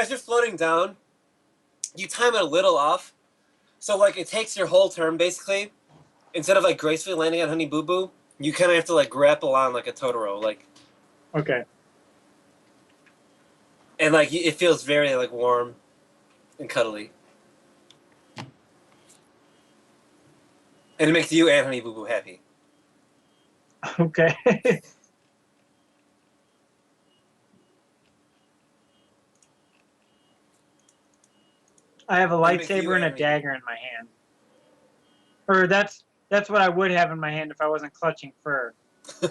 as you're floating down, you time it a little off. So, like, it takes your whole turn, basically. Instead of, like, gracefully landing on Honey Boo Boo, you kind of have to, like, grapple on, like, a Totoro. Like, Okay. and, like, it feels very, like, warm and cuddly. And it makes you and Honey Boo Boo happy. Okay. I have a lightsaber and a dagger in my hand. Or that's what I would have in my hand if I wasn't clutching fur. I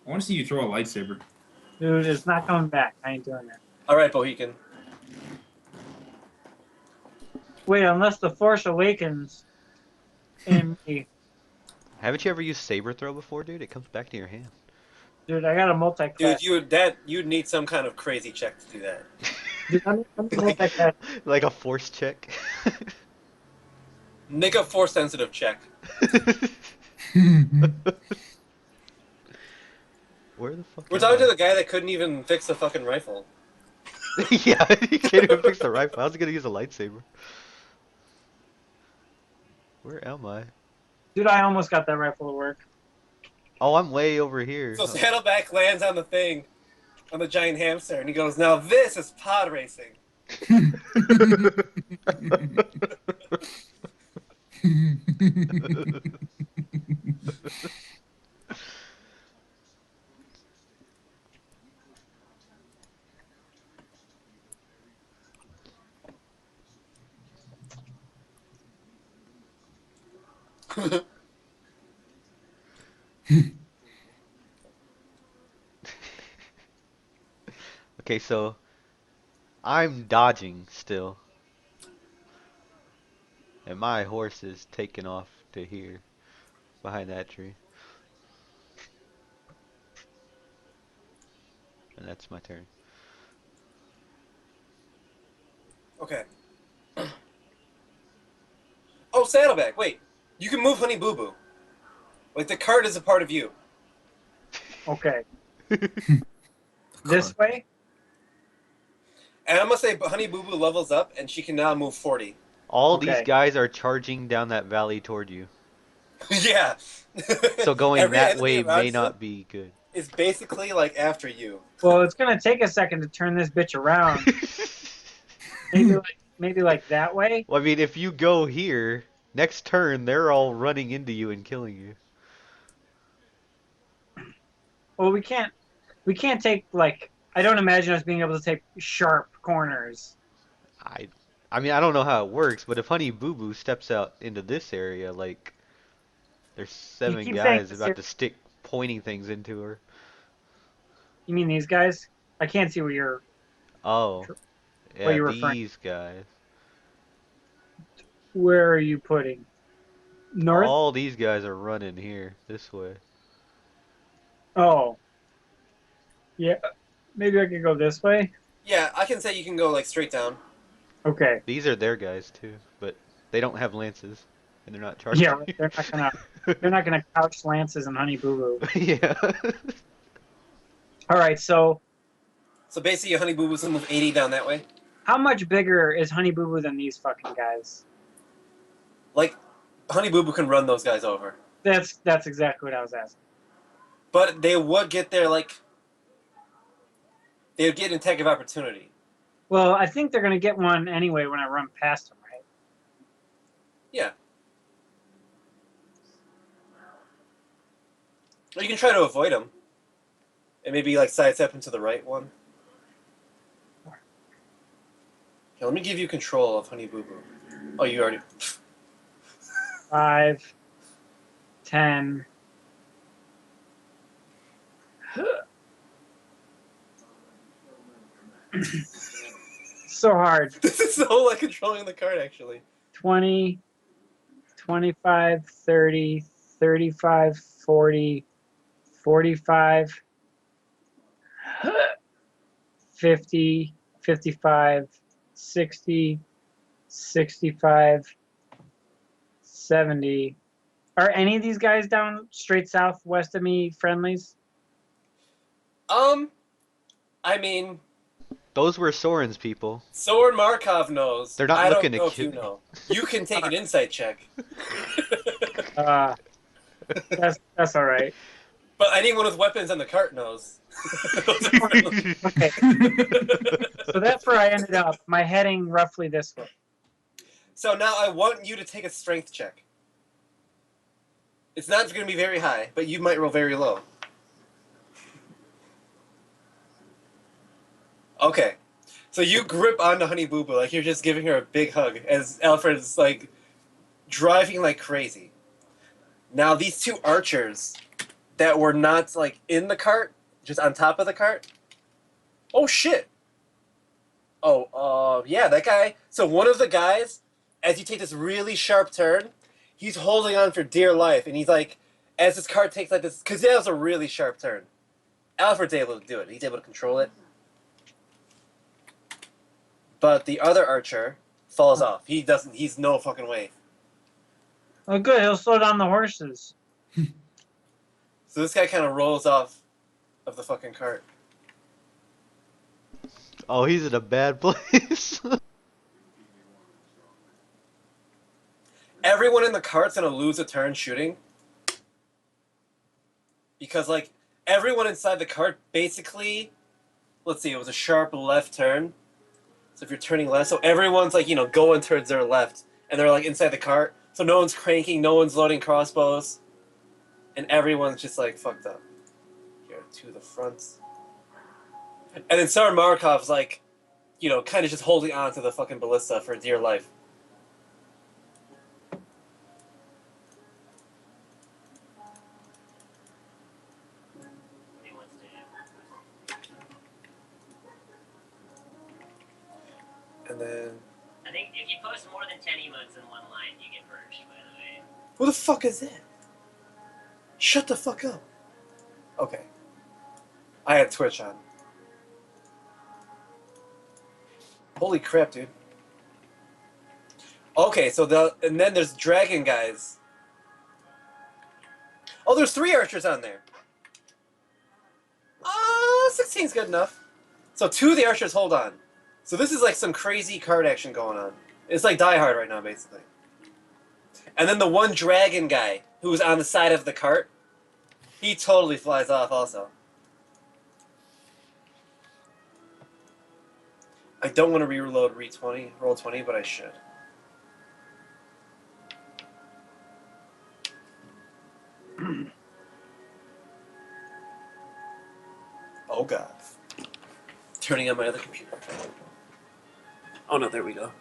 want to see you throw a lightsaber. Dude, it's not coming back. I ain't doing that. Alright, Bohican. Wait, unless the Force awakens in me. Haven't you ever used saber throw before, dude? It comes back to your hand. Dude, I got a multi-class. Dude, you'd need some kind of crazy check to do that. Dude, I'm multi-class. Like a force check. Make a force sensitive check. Where the fuck? We're talking to the guy that couldn't even fix a fucking rifle. Yeah, he can't even fix the rifle. I was gonna use a lightsaber. Where am I? Dude, I almost got that rifle to work. Oh, I'm way over here. So Saddleback lands on the thing, on the giant hamster, and he goes, "Now this is pod racing." Okay, so I'm dodging still. And my horse is taking off to here, behind that tree. And that's my turn. Okay. Oh, Saddleback, wait. You can move Honey Boo Boo. Like, the cart is a part of you. Okay. This way? And I'm gonna say Honey Boo Boo levels up, and she can now move 40. All Okay. these guys are charging down that valley toward you. Yeah. So going Every that enemy way around may you not be good. is basically, like, after you. Well, it's gonna take a second to turn this bitch around. Maybe like that way? Well, I mean, if you go here, next turn, they're all running into you and killing you. Well, we can't take, like, I don't imagine us being able to take sharp corners. I mean, I don't know how it works, but if Honey Boo Boo steps out into this area, like, there's 7 keep guys saying about to stick pointing things into her. You mean these guys? I can't see where you're Oh, What yeah, you referring- these guys. where are you putting? North? All these guys are running here, this way. Oh. Yeah. Maybe I could go this way? Yeah, I can say you can go, like, straight down. Okay. These are their guys too, but they don't have lances, and they're not charging. Yeah, they're not gonna couch lances and Honey Boo Boo. Yeah. Alright, so So basically, Honey Boo Boo's gonna move 80 down that way. how much bigger is Honey Boo Boo than these fucking guys? Like, Honey Boo Boo can run those guys over. That's exactly what I was asking. But they would get their, like... They would get an attack of opportunity. Well, I think they're gonna get one anyway when I run past them, right? Yeah. Or you can try to avoid them. And maybe, like, sidestep into the right one. Okay, let me give you control of Honey Boo Boo. Oh, you already... 5, 10. So hard. This is so, like, controlling the card, actually. 20, 25, 30, 35, 40, 45, 50, 55, 60, 65, 70. Are any of these guys down straight southwest of me friendlies? I mean, Those were Soren's people. Soren Markov knows. They're not I looking don't to know if kill. you know. You can take an insight check. Uh, that's all right. But anyone with weapons on the cart knows. Okay, so that's where I ended up. My heading roughly this way. So now I want you to take a strength check. It's not going to be very high, but you might roll very low. Okay. So you grip onto Honey Boo Boo like you're just giving her a big hug as Alfred's like driving like crazy. Now these two archers that were not like in the cart, just on top of the cart. Oh shit. Oh, yeah, that guy. So one of the guys, as you take this really sharp turn, he's holding on for dear life, and he's like, as this cart takes like this, because that was a really sharp turn. Alfred's able to do it. He's able to control it. But the other archer falls off. He doesn't. He's no fucking way. Oh, good. He'll slow down the horses. So this guy kind of rolls off of the fucking cart. Oh, he's in a bad place. Everyone in the cart's gonna lose a turn shooting. Because, like, everyone inside the cart basically, let's see, it was a sharp left turn. So if you're turning left, so everyone's, like, going towards their left. And they're, like, inside the cart. So no one's cranking, no one's loading crossbows. And everyone's just, like, fucked up. Here, to the front. And then Tsar Markov's, like, kind of just holding on to the fucking ballista for dear life. And then... I think if you post more than 10 emotes in one line, you get purged, by the way. Who the fuck is that? Shut the fuck up. Okay. I had Twitch on. Holy crap, dude. Okay, so and then there's dragon guys. Oh, there's 3 archers on there. 16's good enough. So 2 of the archers hold on. So this is like some crazy card action going on. It's like Die Hard right now, basically. And then the one dragon guy who was on the side of the cart, he totally flies off also. I don't want to reload roll 20, but I should. Oh god. Turning on my other computer. Oh no, there we go.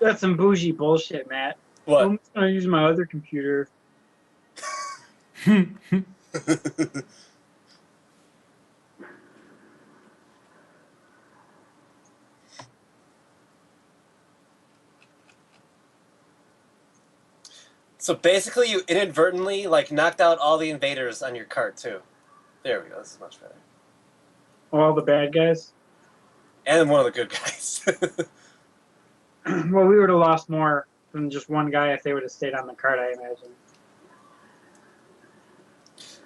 That's some bougie bullshit, Matt. What? I'm just gonna use my other computer. So basically, you inadvertently knocked out all the invaders on your cart too. There we go. This is much better. All the bad guys. And one of the good guys. Well, we would have lost more than just one guy if they would have stayed on the cart, I imagine.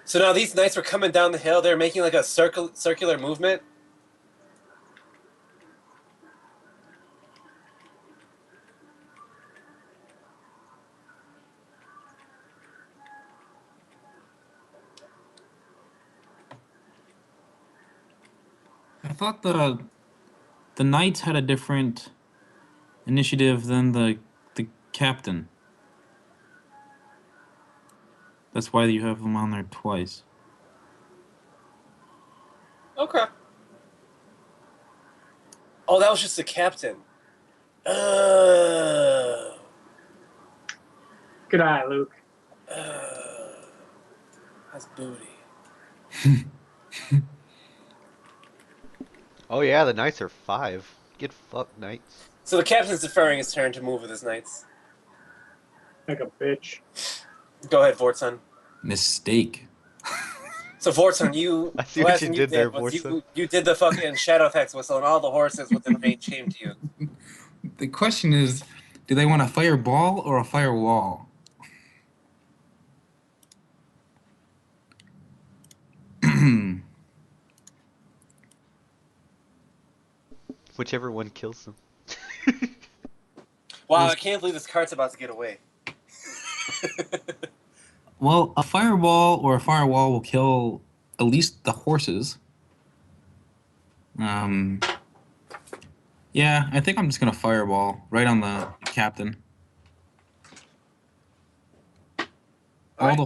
So now these knights were coming down the hill. They're making like a circular movement. I thought the knights had a different initiative than the captain. That's why you have them on there twice. Okay. Oh, that was just the captain. Good eye, Luke. That's booty. Oh yeah, the knights are 5. Get fucked, knights. So the captain's deferring his turn to move with his knights. Like a bitch. Go ahead, Vortson. Mistake. So Vortson, you I see the what last you thing did there, was Vortson. you did the fucking Shadowfax whistle, and all the horses within range came to you. The question is, do they want a fireball or a firewall? Whichever one kills them. Wow, I can't believe this cart's about to get away. Well, a fireball or a firewall will kill at least the horses. Um, yeah, I think I'm just gonna fireball right on the captain. Alright.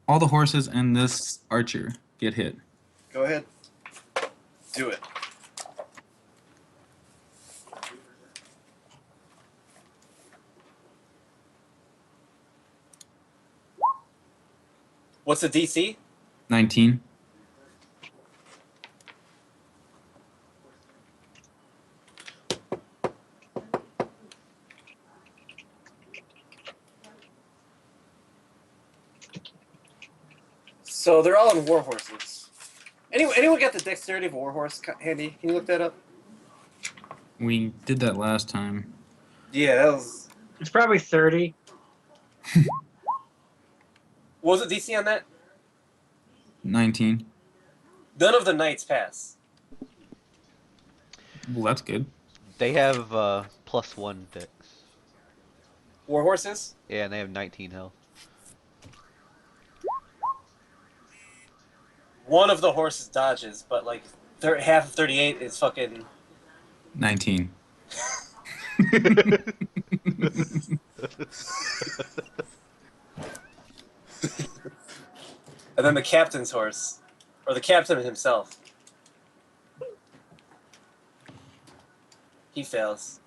All the horses and this archer get hit. Go ahead. Do it. What's the DC? 19. So they're all on war horses. Anyone got the dexterity of a war horse handy? Can you look that up? We did that last time. Yeah, that was. It's probably 30. What was the DC on that? 19. None of the knights pass. Well, that's good. They have +1 dex. War horses? Yeah, and they have 19 health. One of the horses dodges, but like half of 38 is fucking. 19. And then the captain's horse, or the captain himself, he fails,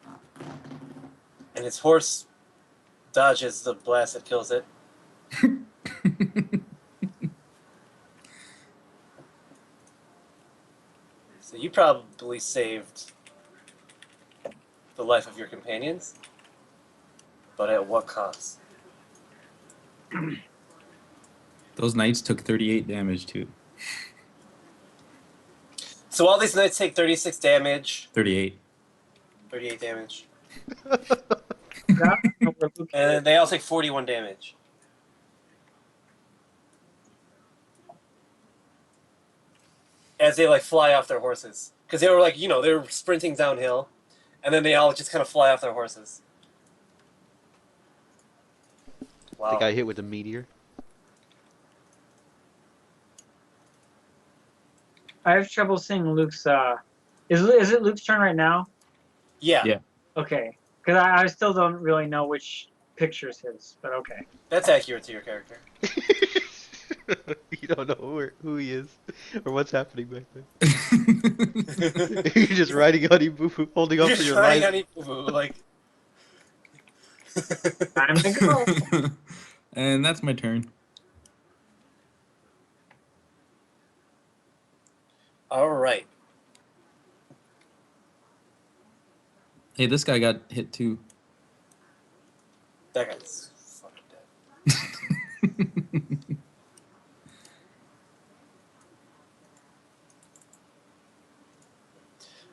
and his horse dodges the blast that kills it. So you probably saved the life of your companions, but at what cost? Those knights took 38 damage too. So all these knights take 36 damage, 38. 38 damage, I don't know where Luke and they all take 41 damage. As they like fly off their horses, because they were like, they were sprinting downhill, and then they all just kind of fly off their horses. Wow. They got hit with a meteor. I have trouble seeing Luke's. Is it Luke's turn right now? Yeah, Yeah. Okay, because I still don't really know which picture is his, but okay. that's accurate to your character. You don't know who he is or what's happening back there. You're just riding Honey Boo Boo, holding on You're for your trying life. Honey Boo Boo, like. Time to go. And that's my turn. All right. Hey, this guy got hit too. That guy's fucking dead.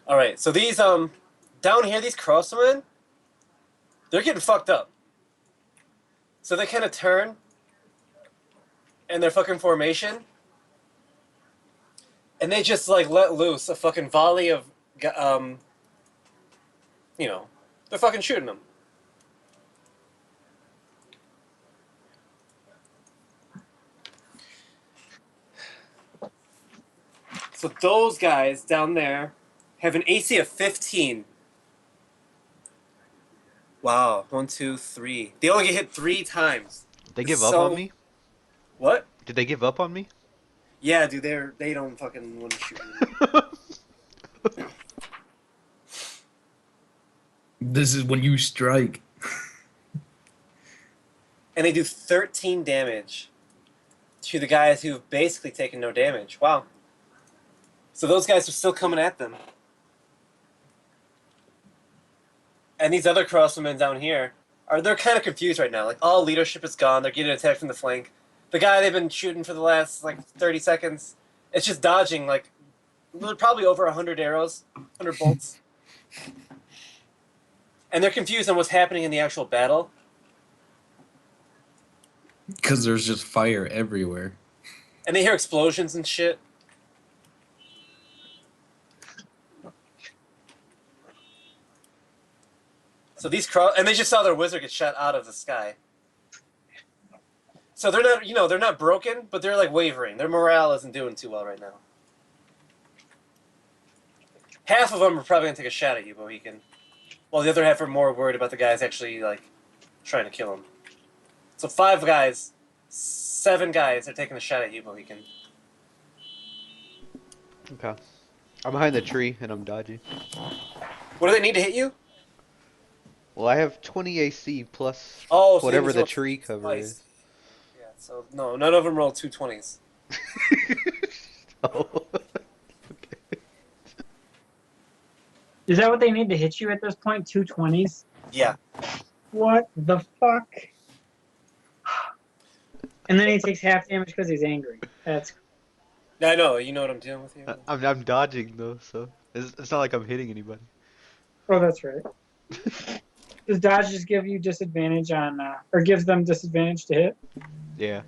All right, so these down here, these crossmen, they're getting fucked up. So they kind of turn, and their fucking formation, and they just like let loose a fucking volley of, they're fucking shooting them. So those guys down there have an AC of 15. Wow. 1, 2, 3. They only get hit 3 times. They give up on me? What? Did they give up on me? Yeah, dude, they don't fucking want to shoot me. This is when you strike. And they do 13 damage to the guys who've basically taken no damage. Wow. So those guys are still coming at them. And these other crosswomen down here they're kind of confused right now. Like, all leadership is gone. They're getting attacked from the flank. The guy they've been shooting for the last, 30 seconds, it's just dodging, probably over 100 arrows, 100 bolts. And they're confused on what's happening in the actual battle. Because there's just fire everywhere. And they hear explosions and shit. So these and they just saw their wizard get shot out of the sky. So they're not, they're not broken, but they're like wavering. Their morale isn't doing too well right now. Half of them are probably gonna take a shot at you, Mohican. While the other half are more worried about the guys actually like trying to kill him. So 5 guys, 7 guys are taking a shot at you, Mohican. Okay. I'm behind the tree and I'm dodging. What do they need to hit you? Well, I have 20 AC plus Oh, so whatever you the roll tree cover twice. is. Yeah, so no, none of them roll 2 20s. Oh. Is that what they need to hit you at this point? 2 20s? Yeah. What the fuck? And then he takes half damage because he's angry. That's I know, you know what I'm dealing with here. I'm dodging though, so it's not like I'm hitting anybody. oh, that's right. Does dodge just give you disadvantage on, or gives them disadvantage to hit? Yeah.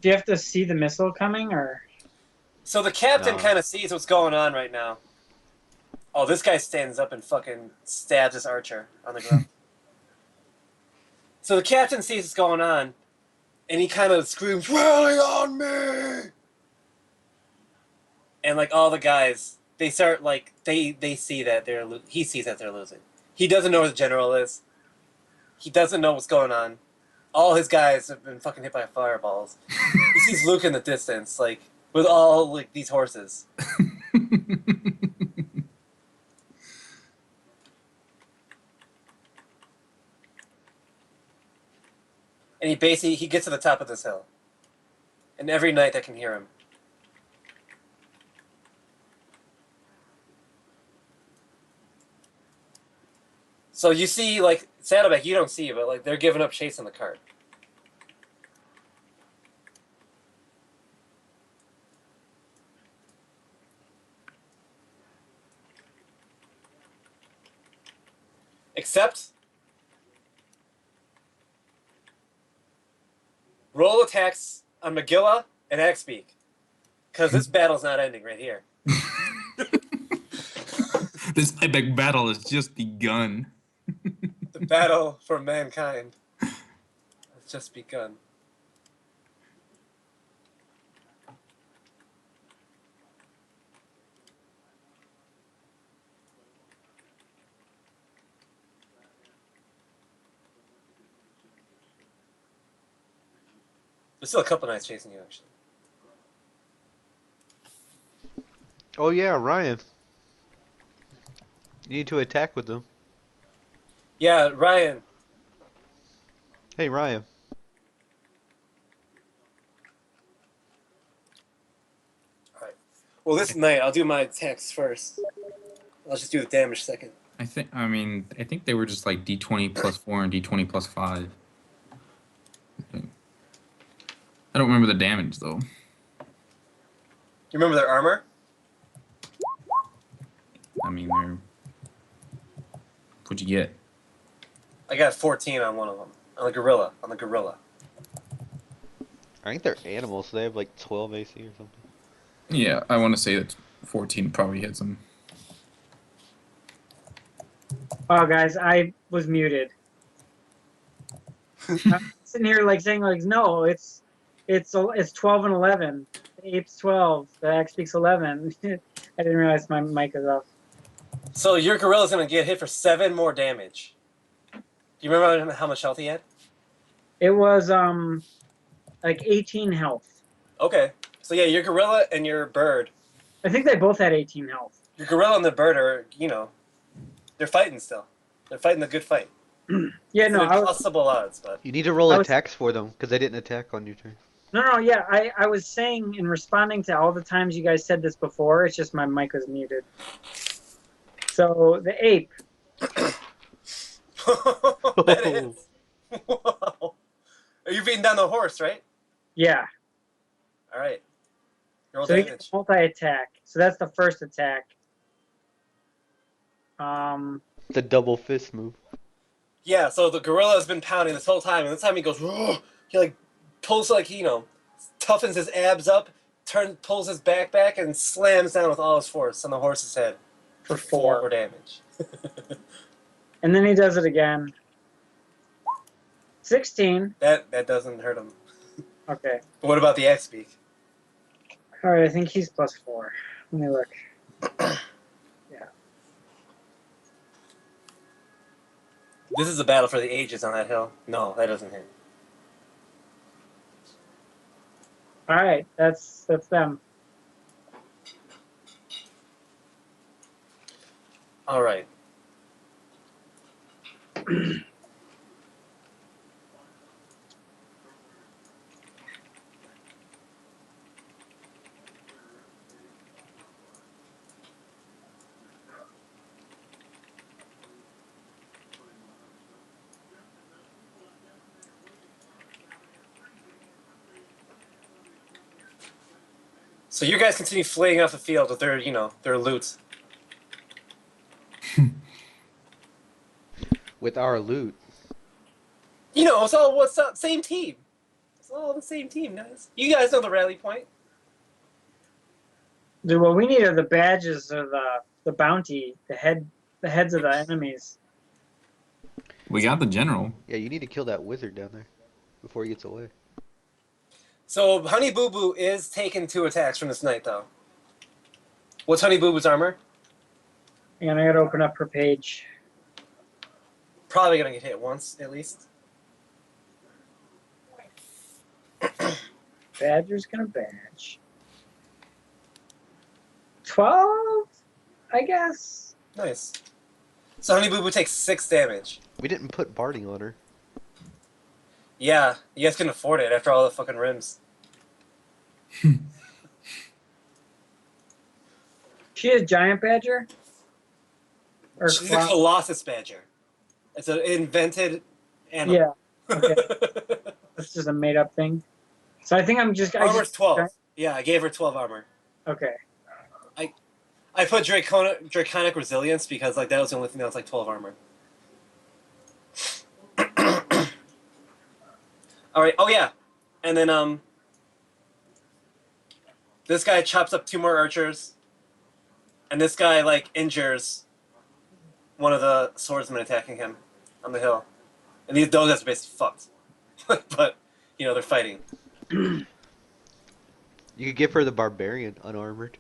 Do you have to see the missile coming, or? So the captain No. kind of sees what's going on right now. Oh, this guy stands up and fucking stabs this archer on the ground. So the captain sees what's going on, and he kind of screams, "Rally on me!" And like all the guys, they start like they see that he sees that they're losing. He doesn't know where the general is. He doesn't know what's going on. All his guys have been fucking hit by fireballs. He sees Luke in the distance, like with all like these horses. And he gets to the top of this hill. And every night they can hear him. So you see, like, Saddleback, you don't see, but like they're giving up chasing the cart. Except roll attacks on Megillah and Axbeak. Because this battle's not ending right here. This epic battle has just begun. The battle for mankind has just begun. There's still a couple knights chasing you, actually. Oh yeah, Ryan. You need to attack with them. Yeah, Ryan. Hey Ryan. Alright. Well, this night, I'll do my attacks first. I'll just do the damage second. I think they were just like D20 plus 4 and D20 plus 5. I don't remember the damage though. You remember their armor? I mean, what'd you get? I got 14 on one of them. On the gorilla. I think they're animals, so they have like 12 AC or something. Yeah, I want to say that 14 probably hits him. Oh, guys, I was muted. I'm sitting here like saying like, no, it's 12 and 11. The ape's 12. The X speaks 11. I didn't realize my mic is off. So your gorilla's gonna get hit for 7 more damage. Do you remember how much health he had? It was like 18 health. Okay. So yeah, your gorilla and your bird. I think they both had 18 health. Your gorilla and the bird are, they're fighting still. They're fighting the good fight. Yeah, It's no, I was, impossible odds, but You need to roll I was- attacks for them because they didn't attack on your turn. no, yeah, I was saying and responding to all the times you guys said this before. It's just my mic was muted. So the ape. that is. Whoa. Are you beating down the horse, right? Yeah. All right. Roll So he damage. gets multi-attack. So that's the first attack. The double fist move. Yeah, so the gorilla has been pounding this whole time, and this time he goes, "Rrr!" He like pulls toughens his abs up, pulls his back back, and slams down with all his force on the horse's head for for 4 4. damage. And then he does it again. 16. That doesn't hurt him. Okay. But what about the axe beak? All right, I think he's +4. Let me look. Yeah. This is a battle for the ages on that hill. No, that doesn't hit. All right, that's them. All right. So you guys continue fleeing off the field with their, their loot. With our loot. It's all what's up, same team. It's all the same team, guys. You guys know the rally point. Dude, what we need are the badges or the bounty, the heads of the enemies. We got the general. Yeah, you need to kill that wizard down there before he gets away. So Honey Boo Boo is taking 2 attacks from this knight, though. What's Honey Boo Boo's armor? And I gotta open up her page. Probably gonna get hit once at least. Badger's gonna badge. 12, I guess. Nice. So Honey Boo Boo takes 6 damage. We didn't put barding on her. Yeah, you guys can afford it after all the fucking rims. She is giant badger. Or She's a Colossus Badger. It's an invented animal. Yeah. Okay. This is a made up thing. So I think Armor's 12. Yeah, I gave her 12 armor. Okay. I put Draconic Resilience because that was the only thing that was 12 armor. Alright, oh yeah. And then this guy chops up 2 more archers. And this guy injures one of the swordsmen attacking him on the hill. And those guys are basically fucked. But, they're fighting. You could give her the barbarian unarmored.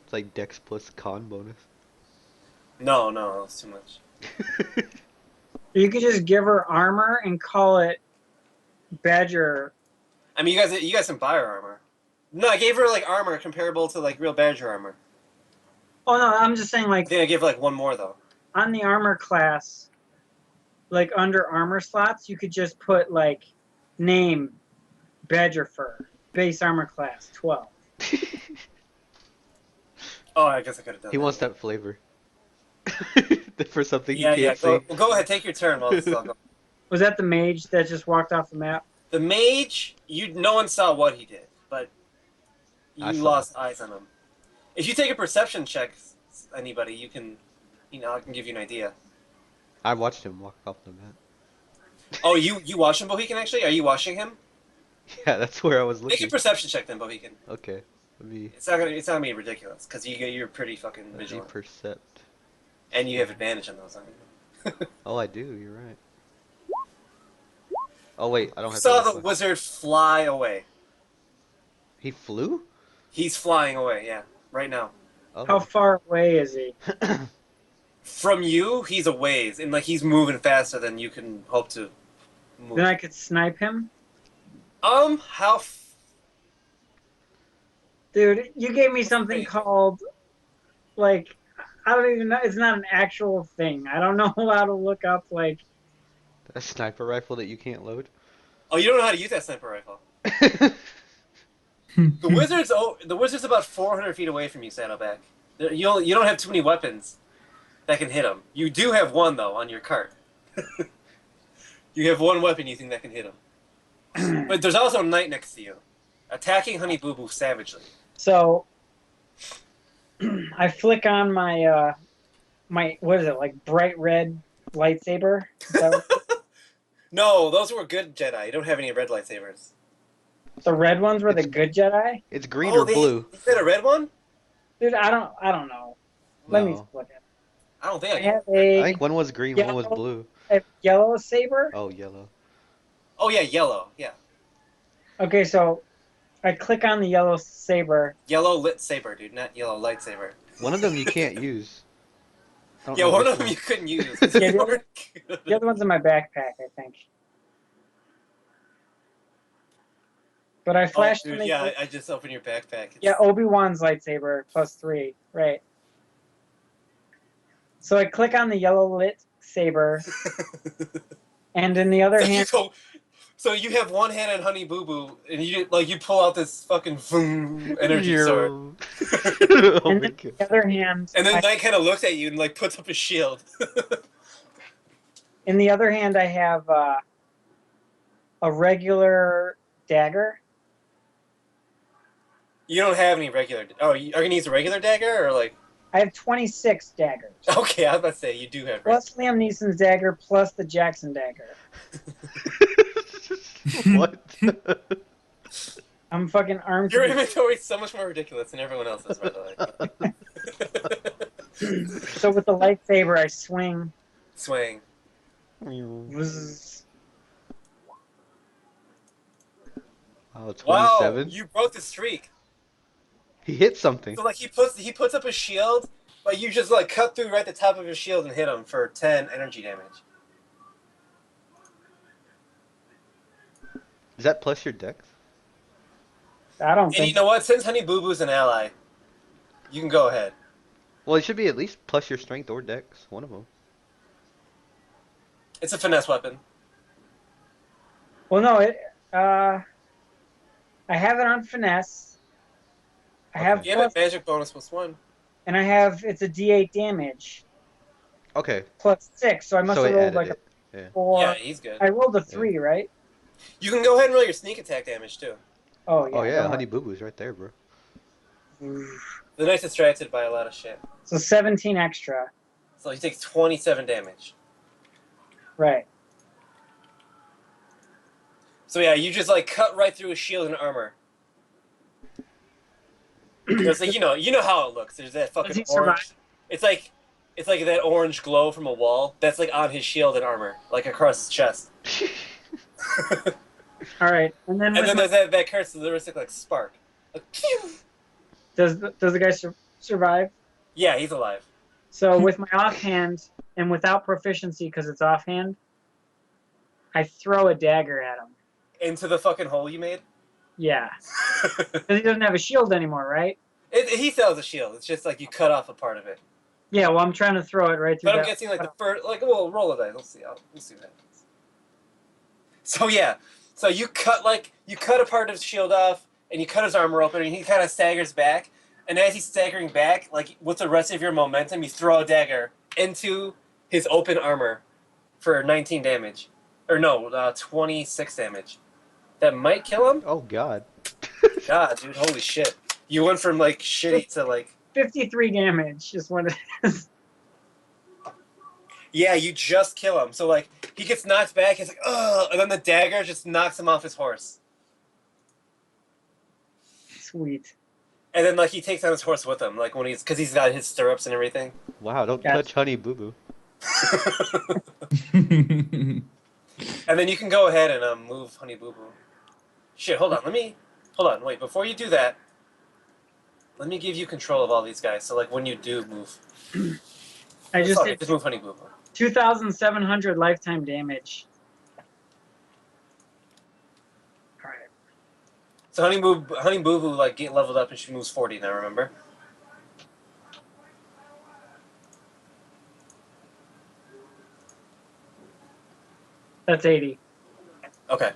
It's like dex plus con bonus. No, that's too much. You could just give her armor and call it Badger. I mean, you guys can buy her armor. No, I gave her armor comparable to real Badger armor. Oh no, I'm just saying I think I gave her 1 more though. on the armor class, under armor slots, you could just put name Badger fur, base armor class 12. Oh, I guess I could have done He that. wants that flavor. For something Yeah, you can't yeah. say. Go ahead, take your turn while this is all going. Was that the mage that just walked off the map? The mage, no one saw what he did, but you I saw lost eyes on him. If you take a perception check, anybody, you can, I can give you an idea. I watched him walk off the map. Oh, you watch him, Bohican, actually? Are you watching him? Yeah, that's where I was Make looking. a perception check then, Bohican. Okay. Let me It's not gonna be ridiculous, because you're pretty fucking vigilant. percept. And you have advantage on those, aren't you? Oh, I do. You're right. Oh wait, I don't You have. saw to the wizard fly away. He flew? He's flying away, yeah, right now. Oh. How far away is he? From you, he's a ways, and he's moving faster than you can hope to move. Then I could snipe him? How? Dude, you gave me something Wait. called, I don't even know. It's not an actual thing. I don't know how to look up, A sniper rifle that you can't load? Oh, you don't know how to use that sniper rifle. The wizard's about 400 feet away from you, Saddleback. You don't have too many weapons that can hit him. You do have one though on your cart. You have one weapon you think that can hit him. But there's also a knight next to you, attacking Honey Boo Boo savagely. So, I flick on my, what is it, bright red lightsaber? Is that what- No, those were good Jedi. You don't have any red lightsabers. the red ones were the good Jedi? It's green or blue. Is that a red one? Dude, I don't know. Let me No. look at it. I don't think I I can. have I a think one was green, one was yellow, blue. a yellow saber. Oh, yellow. Oh yeah, yellow. Yeah, Okay, so I click on the yellow saber. yellow lit saber, dude, not yellow lightsaber. One of them you can't use. I don't Yeah, know one which of them one. you couldn't use because Yeah, they the other, weren't the good. other one's in my backpack, I think. But I Oh, flashed on dude, the yeah, I just opened your backpack. yeah It's... Obi-Wan's lightsaber +3, right? So I click on the yellow lit saber, and in the other So you hand, go, so you have one hand on Honey Boo Boo, and you pull out this fucking boom energy sword, Oh and my then god. the other hand, and then Knight kind of looks at you and like puts up his shield. in the other hand, I have a regular dagger. You don't have any regular. Oh, you are gonna use a regular dagger or like? I have 26 daggers. Okay, I was about to say you do have. Plus Liam Neeson's dagger, plus the Jackson dagger. What? I'm fucking armed Your to inventory is so much more ridiculous than everyone else's, by the way. the So with the lightsaber, I swing. Swing. Vzz. Oh, Wow, 27? you broke the streak. He hit something. So like he puts up a shield, but you just like cut through right the top of his shield and hit him for 10 energy damage. Is that plus your dex? I don't And think you know what? Since Honey Boo Boo's an ally, you can go ahead. Well, it should be at least plus your strength or dex. One of them. It's a finesse weapon. Well, no, I have it on finesse. I have Okay. You have a magic bonus +1. and I have it's a D8 damage Okay. +6, so I must So have it rolled added like a it. Yeah. 4. Yeah, he's good. I rolled a 3, right? You can go ahead and roll your sneak attack damage too. Oh yeah. Oh yeah, don't Honey Boo Boo's right there, bro. worry. The Knight's distracted by a lot of shit, So 17 extra, so he takes 27 damage. right? So yeah, you just like cut right through his shield and armor. It's like you know how it looks. There's that Does he fucking survive? orange. It's like that orange glow from a wall that's like on his shield and armor, like across his chest. All right, and then, And then there's that characteristic like spark. Like, pew! does the guy survive? Yeah, he's alive. So with my offhand and without proficiency because it's offhand, I throw a dagger at him. Into the fucking hole you made. Yeah, because he doesn't have a shield anymore, right? He still has a shield. It's just like you cut off a part of it. Yeah, well, I'm trying to throw it right through. But I'm that. guessing like the first, like we'll roll a dice. We'll see what happens. So yeah, so you cut a part of his shield off, and you cut his armor open, and he kind of staggers back. And as he's staggering back, like with the rest of your momentum, you throw a dagger into his open armor for 19 damage, or no, 26 damage. That might kill him. Oh god. God, dude, holy shit! You went from like shitty to like. 53 damage is what it is. Yeah, you just kill him. So like he gets knocked back, he's like, ugh, and then the dagger just knocks him off his horse. Sweet. And then like he takes on his horse with him, like when because he's got his stirrups and everything. Wow, don't Gotcha. touch Honey Boo Boo. And then you can go ahead and move Honey Boo Boo. Shit, hold on, wait, before you do that, let me give you control of all these guys. So like when you do move, I just did just move Honey Boo Boo. 2,700 lifetime damage. All right. So Honey Boo Boo like get leveled up and she moves 40 now. Remember? That's 80. Okay.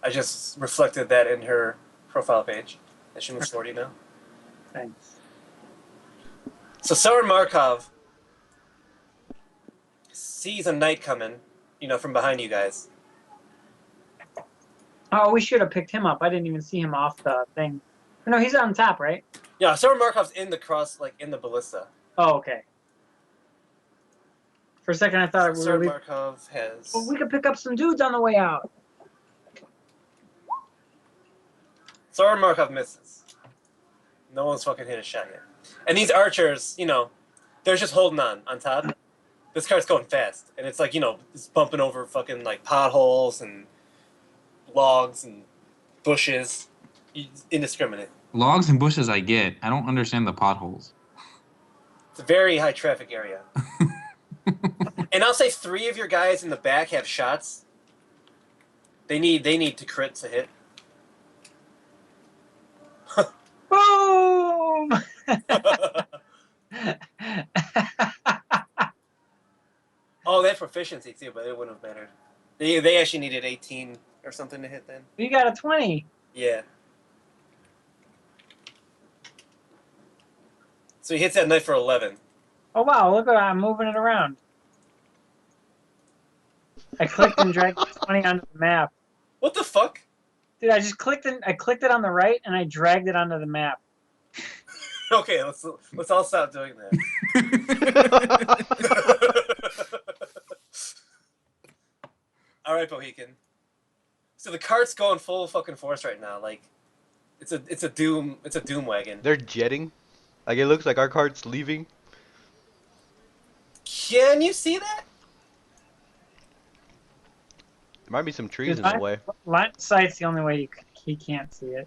I just reflected that in her profile page. That she moves 40 now. Thanks. So Sauron Markov sees a knight coming, from behind you guys. Oh, we should have picked him up. I didn't even see him off the thing. No, he's on top, right? Yeah, Sauron Markov's in the in the ballista. Oh, okay. For a second, I thought we were Sauron leaving. Markov has. Well, we could pick up some dudes on the way out. Sauron Markov misses. No one's fucking hit a shot yet. And these archers, you know, they're just holding on top. This cart's going fast, and it's like, you know, it's bumping over fucking like potholes and logs and bushes. Indiscriminate. Logs and bushes I get. I don't understand the potholes. It's a very high traffic area. And I'll say 3 of your guys in the back have shots. They need to crit to hit. Boom! Oh, they have proficiency too, but it wouldn't have mattered. They actually needed 18 or something to hit then. You got a 20. Yeah. So he hits that knife for 11. Oh wow, look at I'm moving it around. I clicked and dragged 20 onto the map. What the fuck? Dude, I just clicked it. I clicked it on the right and I dragged it onto the map. Okay, let's all stop doing that. All right, Bohican. So the cart's going full fucking force right now. Like, it's a doom wagon. They're jetting. Like it looks like our cart's leaving. Can you see that? There might be some trees in the way. Line of sight's the only way he can't see it.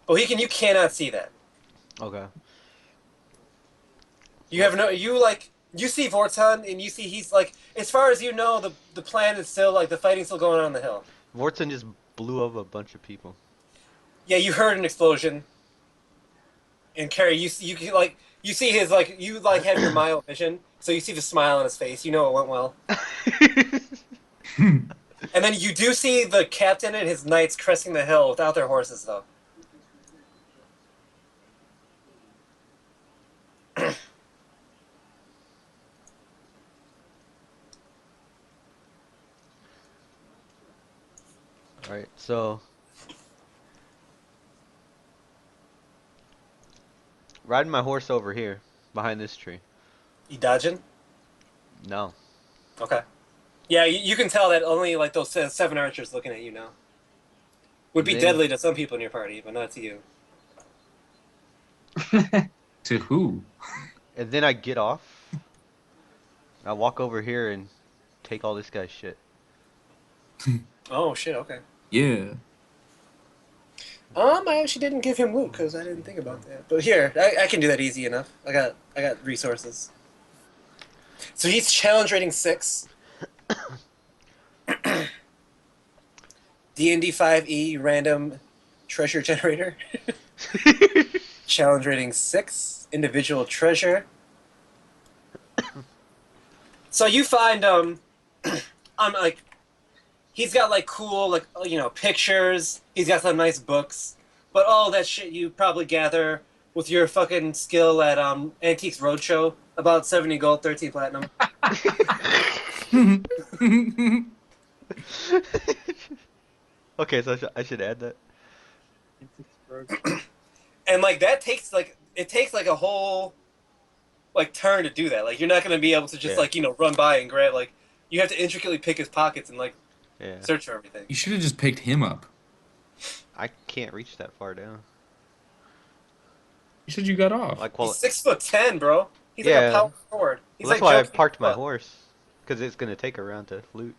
Bohican, you cannot see that. Okay. You have no. You see Vorton, and you see he's like. As far as you know, the plan is still like the fighting's still going on the hill. Vorton just blew up a bunch of people. Yeah, you heard an explosion. And Carrie, you see his like you like have your mile vision, so you see the smile on his face. You know it went well. And then you do see the captain and his knights cresting the hill without their horses, though. Alright, so riding my horse over here, behind this tree. You dodging? No. Okay. Yeah, you can tell that only like those 7 archers looking at you now. Would be Then- deadly to some people in your party, but not to you. To who? And then I get off. I walk over here and take all this guy's shit. Oh shit! Okay. Yeah. I actually didn't give him loot because I didn't think about that. But here, I can do that easy enough. I got resources. So he's challenge rating 6. D&D 5e random treasure generator. Challenge rating 6. Individual treasure. So you find like he's got like cool like you know pictures. He's got some nice books, but all that shit you probably gather with your fucking skill at Antiques Roadshow. About 70 gold, 13 platinum. Okay, so I should add that. And like that takes like it takes like a whole like turn to do that. Like you're not gonna be able to just Yeah. like you know run by and grab like you have to intricately pick his pockets and like Yeah. search for everything. You should have just picked him up. I can't reach that far down. You said you got off. Like, He's 6'10", bro. He's like Yeah. a power forward. He's that's like why I Joe parked my Kidd. horse. Because it's going to take a round to loot.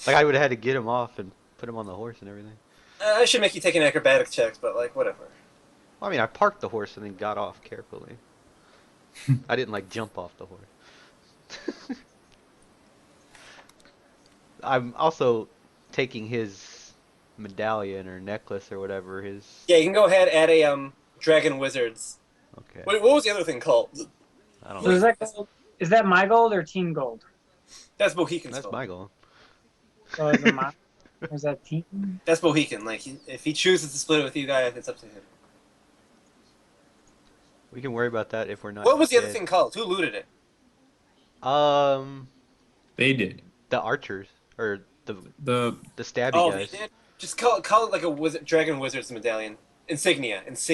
Like, I would have had to get him off and put him on the horse and everything. I should make you take an acrobatic check, but like whatever. Well, I mean, I parked the horse and then got off carefully. I didn't, like, jump off the horse. I'm also taking his medallion or necklace or whatever his... Yeah, you can go ahead add a Dragon Wizards. Okay. What was the other thing called? I don't So know. is that gold, is that my gold or team gold? That's Mohican's That's goal. my goal. So is it my, or is that team? That's Mohican. Like if he chooses to split it with you guys, it's up to him. We can worry about that if we're not What was the other dead. thing called? Who looted it? They did. The archers. Or the The stabby Oh, guys. they did. Just call it like a Dragon Wizard's medallion. Insignia. It's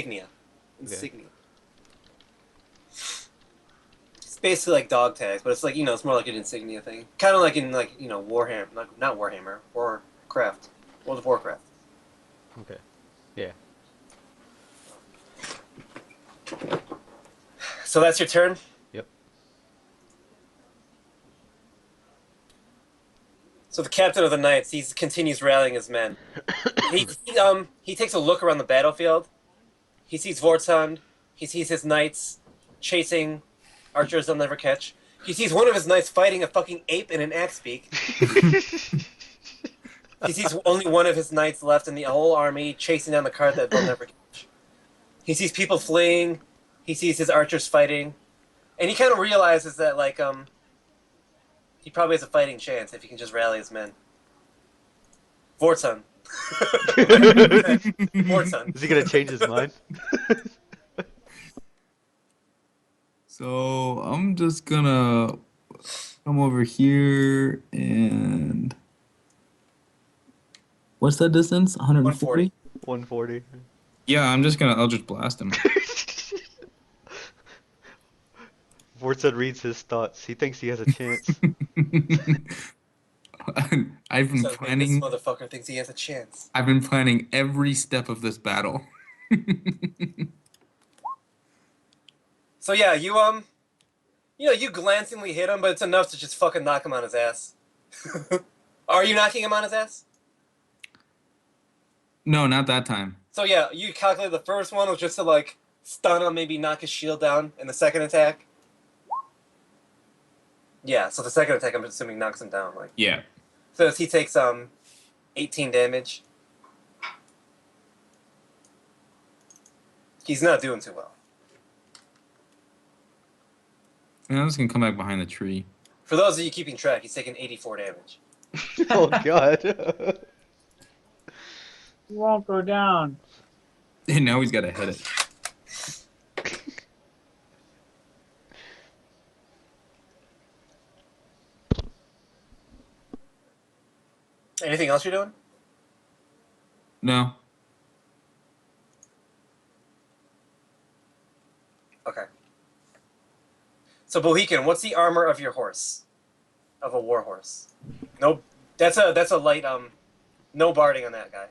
basically like dog tags, but it's like it's more like an insignia thing. Kind of like in like Warhammer, not Warhammer, Warcraft, World of Warcraft. Okay. Yeah. So that's your turn? Yep. So the captain of the knights, he continues rallying his men. He takes a look around the battlefield. He sees Vortund. He sees his knights chasing archers they'll never catch. He sees one of his knights fighting a fucking ape in an axe beak. He sees only one of his knights left in the whole army chasing down the cart that they'll never catch. He sees people fleeing. He sees his archers fighting. And he kind of realizes that, like, he probably has a fighting chance if he can just rally his men. Vortund. Vortund. Is he gonna change his mind? So I'm just gonna come over here and what's that distance? 140? 140. Yeah, I'm just gonna Eldritch Blast him. Vortund reads his thoughts. He thinks he has a chance. I've been So this planning. motherfucker thinks he has a chance. I've been planning every step of this battle. So yeah, you glancingly hit him, but it's enough to just fucking knock him on his ass. Are you knocking him on his ass? No, not that time. So yeah, you calculate the first one was just to like stun him, maybe knock his shield down, and the second attack. Yeah, so the second attack I'm assuming knocks him down. Like Yeah. so he takes 18 damage. He's not doing too well. And I'm just gonna come back behind the tree. For those of you keeping track, he's taking 84 damage. Oh god. He won't go down. And now he's gotta hit it. Anything else you're doing? No. Okay. So Bohican, what's the armor of your horse? Of a war horse? No, that's a light no barding on that guy.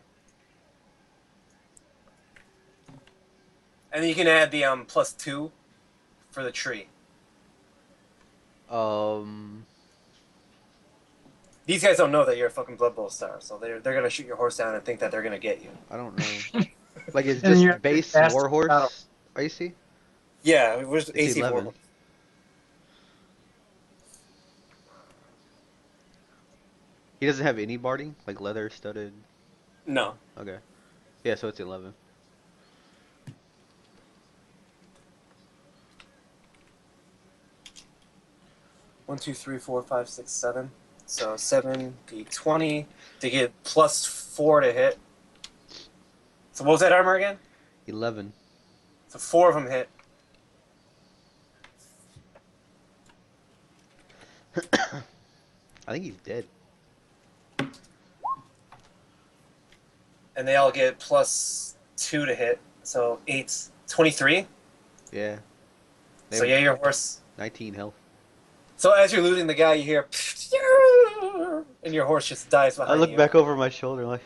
And then you can add the +2 for the tree. These guys don't know that you're a fucking Blood Bowl star, so they're gonna shoot your horse down and think that they're gonna get you. I don't know. Like it's And you're just base fast warhorse battle. AC? Yeah, it was It's AC 4. 11. He doesn't have any barding? Like leather studded? No. Okay. Yeah, so it's 11. One, two, three, four, five, six, 7. So 7 d20 to get +4 to hit. So what was that armor again? 11. So 4 of them hit. I think he's dead. And they all get +2 to hit. So 8, 23. Yeah. They So have yeah, your horse. 19 health. So as you're looting the guy, you hear, and your horse just dies behind I look you. back over my shoulder like,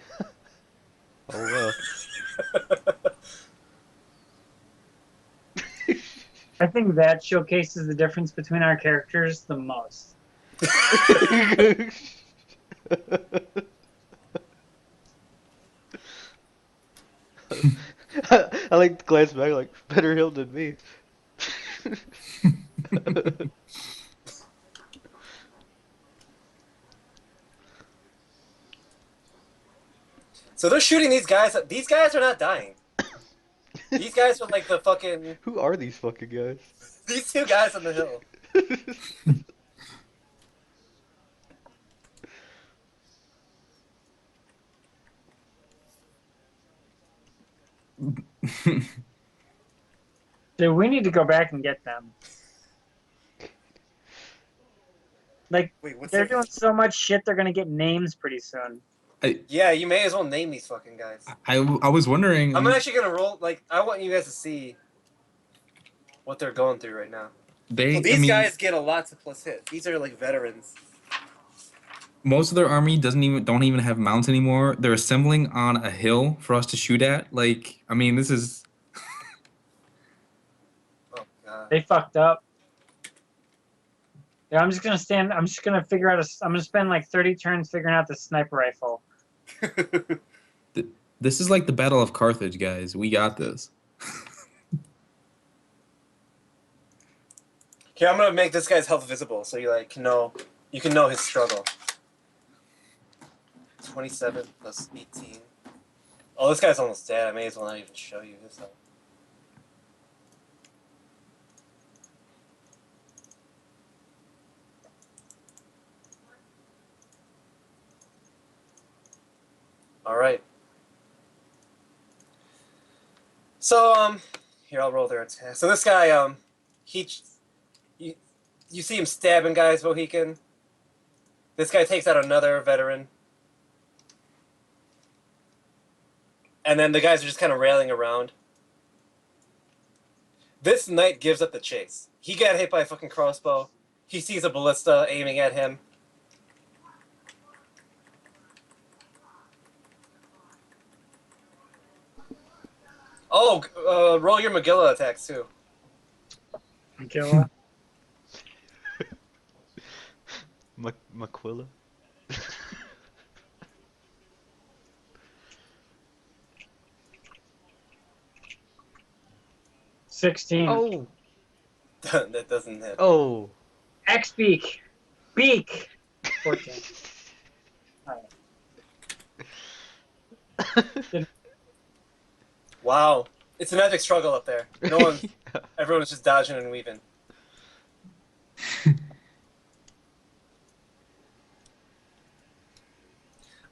oh I think that showcases the difference between our characters the most. I like to glance back like, better him than me. So they're shooting these guys. These guys are not dying. These guys are like the fucking. Who are these fucking guys? These 2 guys on the hill. Dude, we need to go back and get them. Like, Wait, what's they're their... doing so much shit, they're gonna get names pretty soon. Yeah, you may as well name these fucking guys. I was wondering. I'm actually gonna roll. Like, I want you guys to see what they're going through right now. So these guys get a lot to plus hit. These are like veterans. Most of their army don't even have mounts anymore. They're assembling on a hill for us to shoot at. Like, I mean, this is. Oh god. They fucked up. Yeah, I'm just gonna stand. I'm just gonna figure out. I'm gonna spend like 30 turns figuring out the sniper rifle. This is like the Battle of Carthage, guys. We got this. Here, I'm gonna make this guy's health visible so you like know you can know his struggle. 27 plus 18. Oh, this guy's almost dead. I may as well not even show you his health. All right. So here I'll roll their attack. So this guy you see him stabbing guys, Mohican. This guy takes out another veteran. And then the guys are just kind of railing around. This knight gives up the chase. He got hit by a fucking crossbow. He sees a ballista aiming at him. Oh, roll your Magilla attacks too. Killa. Maquilla? 16. Oh! That doesn't hit. Oh! X beak. Beak. 14. Wow. It's an epic struggle up there. No one, everyone's just dodging and weaving.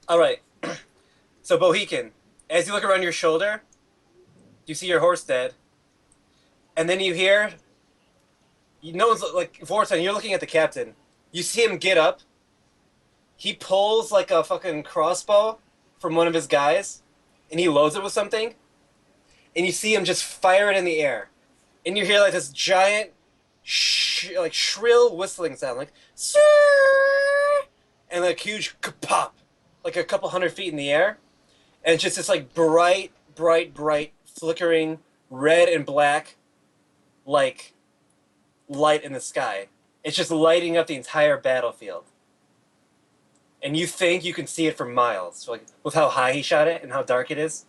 All right. So Bohican, as you look around your shoulder, you see your horse dead, and then you hear. No one's like Vorton. You're looking at the captain. You see him get up. He pulls like a fucking crossbow from one of his guys, and he loads it with something. And you see him just fire it in the air, and you hear like this giant, like shrill whistling sound, like "Sir!" and like huge pop, like a couple 100 feet in the air, and it's just this like bright, flickering red and black, like light in the sky. It's just lighting up the entire battlefield, and you think you can see it for miles, so, like with how high he shot it and how dark it is.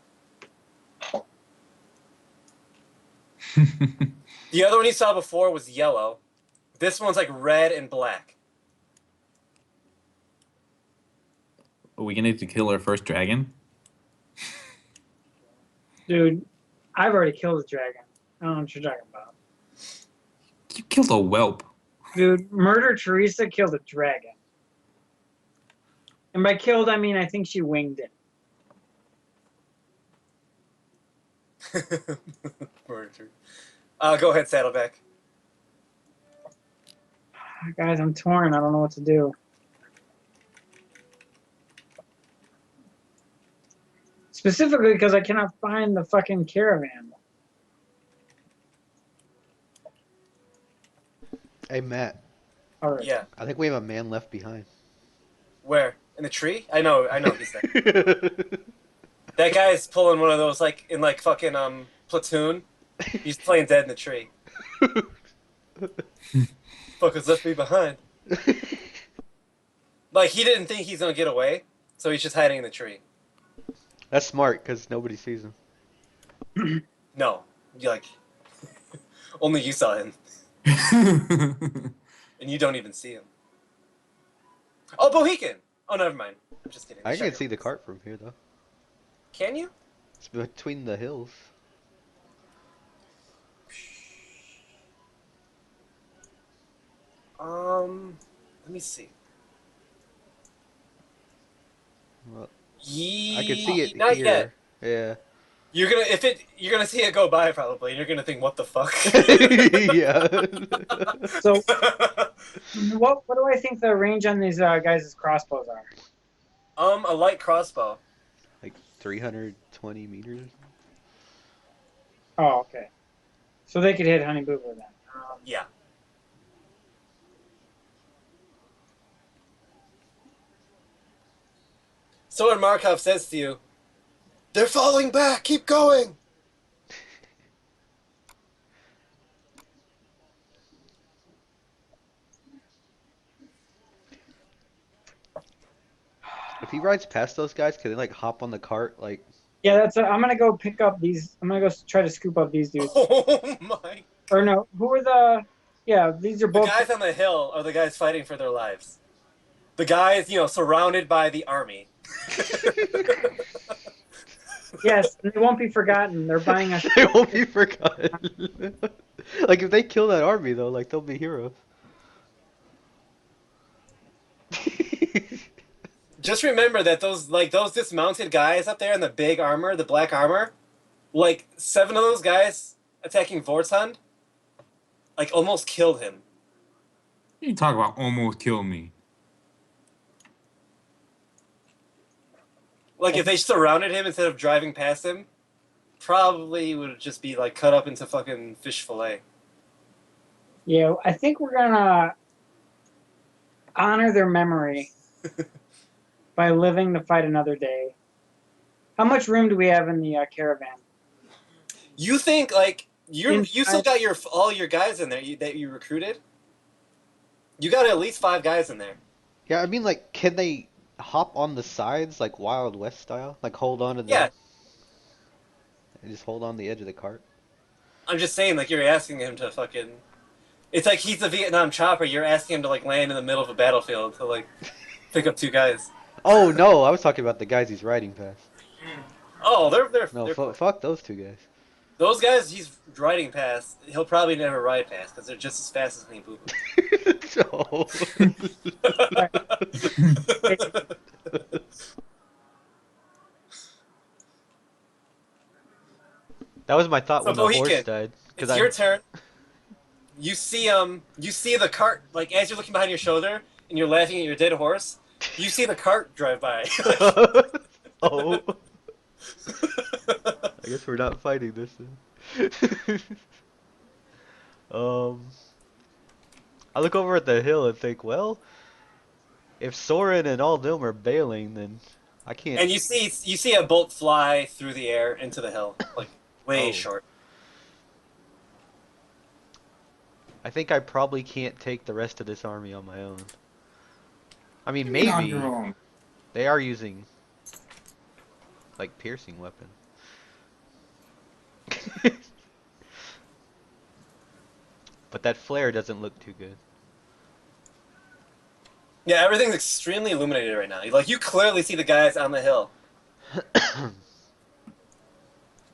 The other one you saw before was yellow. This one's like red and black. Are we gonna need to kill our first dragon? Dude, I've already killed a dragon. I don't know what you're talking about. You killed a whelp. Dude, Murder Teresa killed a dragon. And by killed, I mean I think she winged it. Go ahead, Saddleback. Guys, I'm torn. I don't know what to do. Specifically because I cannot find the fucking caravan. Hey, Matt. All right. Yeah. I think we have a man left behind. Where? In the tree? I know he's there. That guy's pulling one of those like in like fucking Platoon. He's playing dead in the tree. Fuckers left me behind. Like he didn't think he's gonna get away, so he's just hiding in the tree. That's smart, because nobody sees him. No, you like only you saw him, and you don't even see him. Oh, Bohican! Oh, never mind. I'm just kidding. I can see the cart from here, though. Can you? It's between the hills. Let me see. Well, I can see it Not here. yet. Yeah. You're gonna see it go by probably, and you're gonna think, what the fuck? Yeah. So, what do I think the range on these guys' crossbows are? A light crossbow. Like 320 meters. Oh, okay. So they could hit Honey Boo Boo then. Yeah. So when Markov says to you, "They're falling back. Keep going." If he rides past those guys, can they like hop on the cart? Like, Yeah, I'm gonna go pick up these. I'm gonna go try to scoop up these dudes. Oh my! Or no, who are the? Yeah, these are The both. guys on the hill are the guys fighting for their lives. The guys, surrounded by the army. Yes, they won't be forgotten. They're buying us. they won't be forgotten. Like if they kill that army though, like they'll be heroes. Just remember that those dismounted guys up there in the big armor, the black armor, like 7 of those guys attacking Vortund, like almost killed him. You talk about almost killed me. Like if they surrounded him instead of driving past him, probably would just be like cut up into fucking fish fillet. Yeah, I think we're gonna honor their memory by living to fight another day. How much room do we have in the caravan? You think like you still Inside- got all your guys in there that you recruited? You got at least 5 guys in there. Yeah, I mean like can they hop on the sides like Wild West style? Like hold on to the Yeah. and just hold on the edge of the cart? I'm just saying, like you're asking him to fucking. It's like he's a Vietnam chopper. You're asking him to like land in the middle of a battlefield to like pick up 2 guys. Oh no, I was talking about the guys he's riding past. Oh, they're No, cool. fuck those 2 guys. Those guys he's riding past. He'll probably never ride past because they're just as fast as Honey Boo Boo. That was my thought So when the horse Mohican, died. it's your turn. You see the cart like as you're looking behind your shoulder and you're laughing at your dead horse. You see the cart drive by. Oh. I guess we're not fighting this then. I look over at the hill and think, well, if Soren and all them are bailing, then I can't. And you see a bolt fly through the air into the hill, like way Oh. short. I think I probably can't take the rest of this army on my own. I mean, You're on maybe your own. they are using like piercing weapon. But that flare doesn't look too good. Yeah, everything's extremely illuminated right now. Like you clearly see the guys on the hill,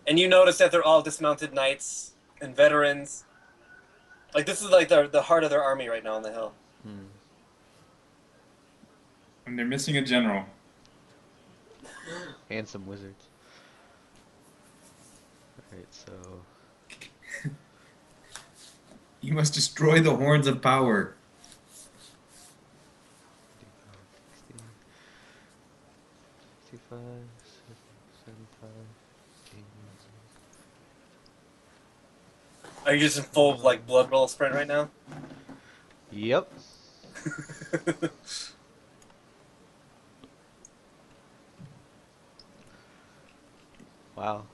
and you notice that they're all dismounted knights and veterans. Like this is like the heart of their army right now on the hill. Hmm. And they're missing a general. And some wizards. Alright, so You must destroy the horns of power. 65, 75, 80. Are you just in full like blood bowl sprint right now? Yep. Wow.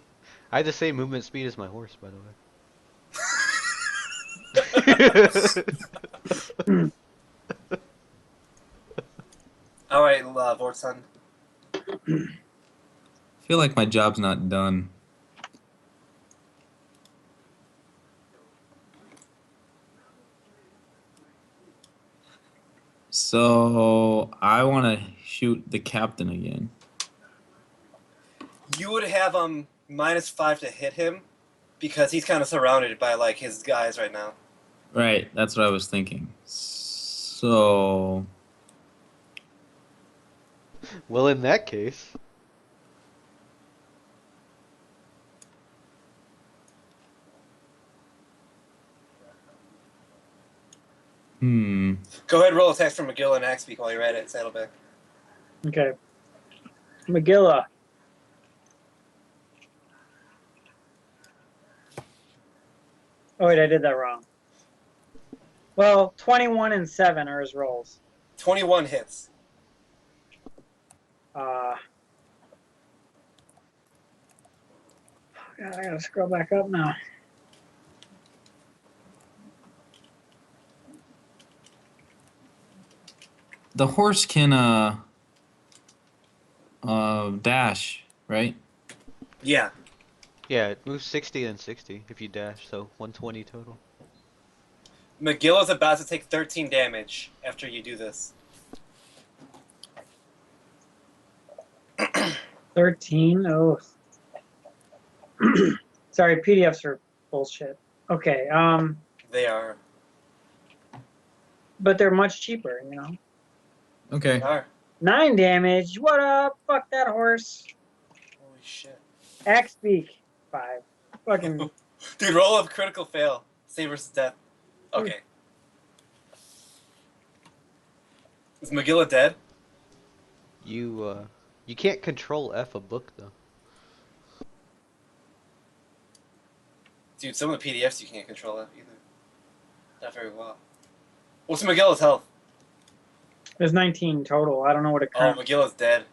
I had the same movement speed as my horse, by the way. All right, Vortson. I feel like my job's not done. So I want to shoot the captain again. You would have -5 to hit him because he's kind of surrounded by like his guys right now. Right, that's what I was thinking. So Well, in that case, Go ahead, roll attacks from McGill and Axbeak while you're at it, Saddleback. Okay. Magilla. Oh wait, I did that wrong. Well, 21 and 7 are his rolls. 21 hits. God, I gotta scroll back up now. the horse can Dash, right? Yeah. Yeah, it moves 60 and 60 if you dash, so 120 total. McGill is about to take 13 damage after you do this. 13. Oh, sorry. PDFs are bullshit. Okay. They are. But they're much cheaper, you know. Okay. They are. 9 damage. What up? Fuck that horse. Holy shit. Axe beak. 5. Fucking. Dude, roll of critical fail. Save versus death. Okay. Is Magilla dead? You can't control F a book though. Dude, some of the PDFs you can't control that either. Not very well. What's Magilla's health? There's 19 total. I don't know what it Oh, currently. Magilla's dead.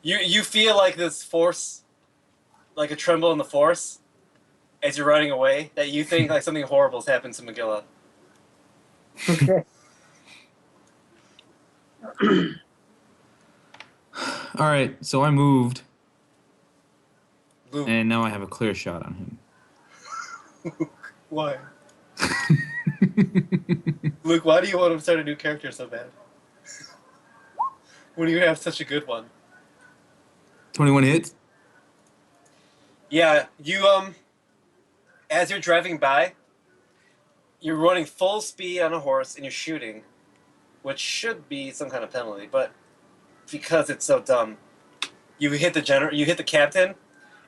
You feel like this force, like a tremble in the force, as you're running away, that you think like something horrible's happened to Magilla. Okay. All right, so I moved, Luke, and now I have a clear shot on why? him. Luke, why do you want to start a new character so bad? When you have such a good one. 21 hits. Yeah, you as you're driving by, you're running full speed on a horse and you're shooting, which should be some kind of penalty, but because it's so dumb, you hit the captain,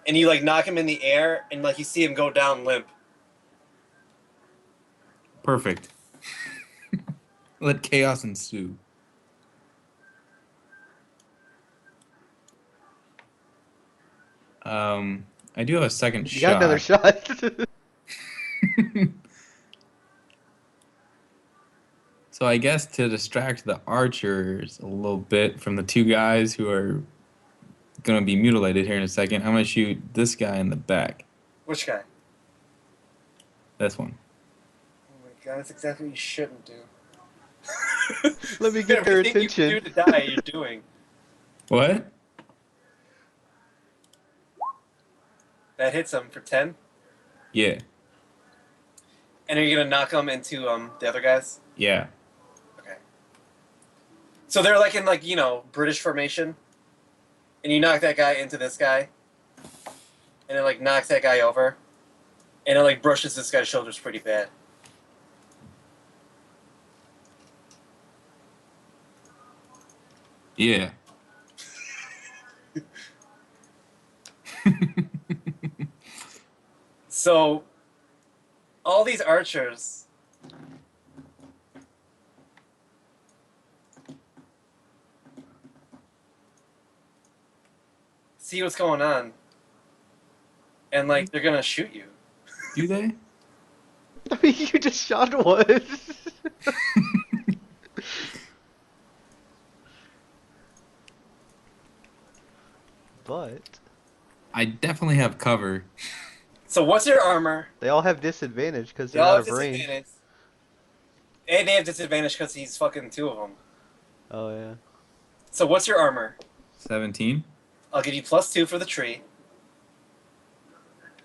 and you like knock him in the air, and like you see him go down limp. Perfect. Let chaos ensue. I do have a second You shot. got another shot. So I guess to distract the archers a little bit from the two guys who are gonna be mutilated here in a second, I'm gonna shoot this guy in the back. Which guy? This one. Oh my god, that's exactly what you shouldn't do. Let me get their Everything attention. you can do to die, you're doing. What? That hits him for 10. Yeah. And are you gonna knock him into the other guys? Yeah. Okay. So they're like in like, British formation. And you knock that guy into this guy. And it like knocks that guy over. And it like brushes this guy's shoulders pretty bad. Yeah. So all these archers see what's going on. And like they're gonna shoot you. Do they? I mean, you just shot one. But I definitely have cover. So what's your armor? they all have disadvantage because They they're all out have of range. disadvantage. And they have disadvantage because he's fucking two of them. Oh yeah. So what's your armor? 17. I'll give you +2 for the tree.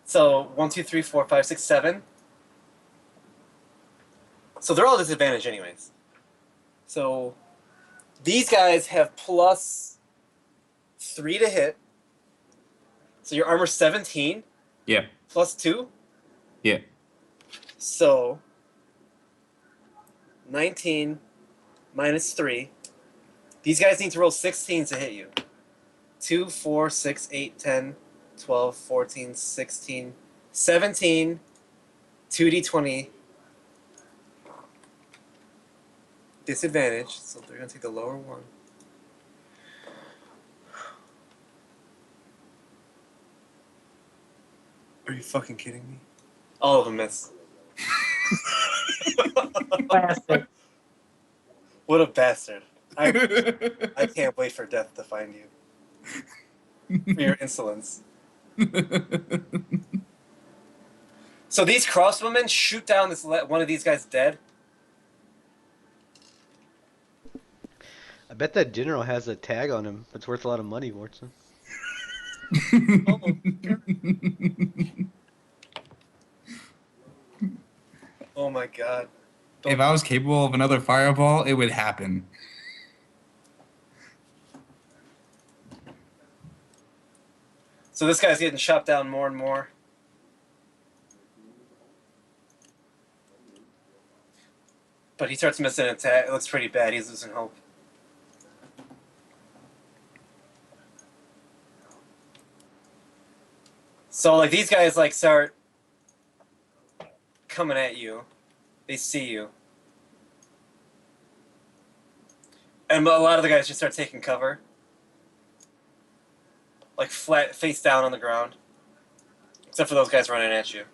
So 1, 2, 3, 4, 5, 6, 7. So they're all disadvantaged anyways. So these guys have +3 to hit. So your armor's 17 Yeah. +2. Yeah. So 19 -3. These guys need to roll 16s to hit you. 2, 4, 6, 8, 10, 12, 14, 16, 17, 2d20. Disadvantage, so they're going to take the lower one. Are you fucking kidding me? All of them miss. Classic. What a bastard. I can't wait for death to find you. For your insolence. So these crossbowmen shoot down this one of these guys dead. bet that general has a tag on him that's worth a lot of money, Watson. Oh, oh my god. If I was capable of another fireball, it would happen. So this guy's getting chopped down more and more. But he starts missing an attack. It looks pretty bad. He's losing hope. So like these guys like start coming at you. They see you. And a lot of the guys just start taking cover. Like flat face down on the ground. Except for those guys running at you.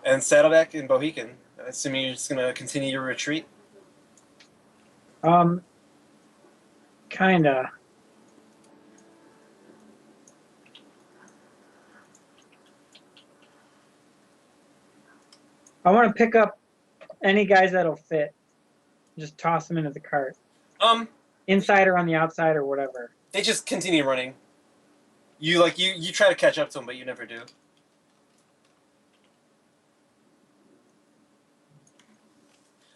And Saddleback and Bohican, assuming you're just gonna continue your retreat. Kinda. I want to pick up any guys that'll fit. Just toss them into the cart. Inside or on the outside or whatever. They just continue running. You try to catch up to them, but you never do.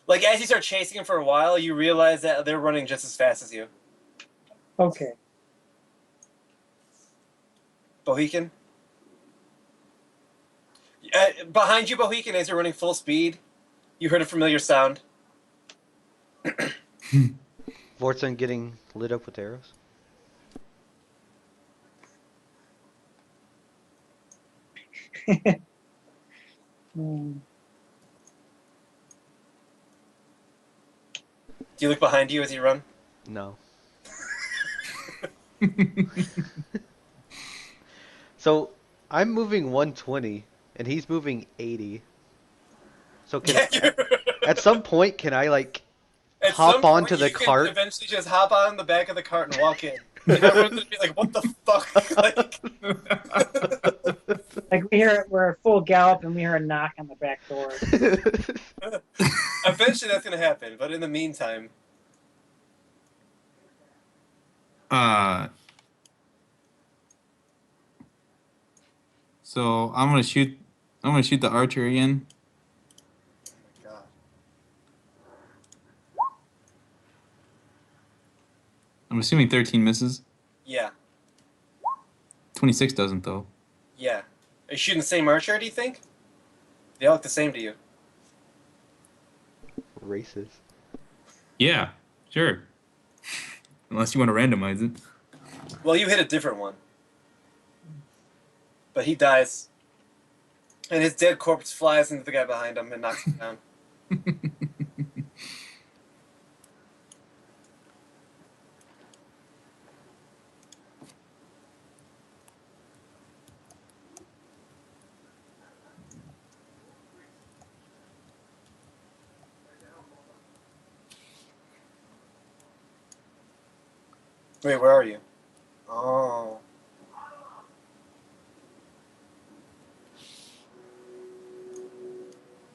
Like as you start chasing them for a while, you realize that they're running just as fast as you. Okay. Bohican. Behind you, Bohican, as you're running full speed, you heard a familiar sound. Vortson getting lit up with arrows. Hmm. Do you look behind you as you run? No. So I'm moving 120 and he's moving 80. So at some point can I like At hop some point, onto the you can cart? eventually just hop on the back of the cart and walk in. And everyone's gonna be like, "What the fuck?" Like, Like we're at full gallop and we hear a knock on the back door. eventually that's gonna happen. But in the meantime, So I'm gonna shoot the archer again. God. I'm assuming 13 misses. Yeah, 26 doesn't though. yeah. Are you shooting the same archer? Do you think? They all look the same to you. Racist. Yeah, sure. Unless you want to randomize it. Well, you hit a different one, but he dies, and his dead corpse flies into the guy behind him and knocks him down. Wait, where are you? Oh.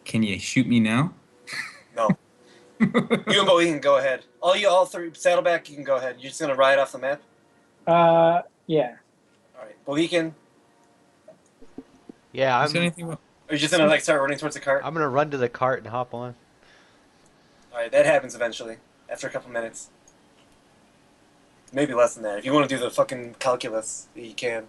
Can you shoot me now? No. You and Bo, you can go ahead. All three, Saddleback, you can go ahead. You're just gonna ride off the map? Yeah. Alright. Bohican, Yeah, You said anything about- are you just gonna like start running towards the cart? I'm gonna run to the cart and hop on. Alright, that happens eventually. After a couple minutes. Maybe less than that. If you want to do the fucking calculus, you can.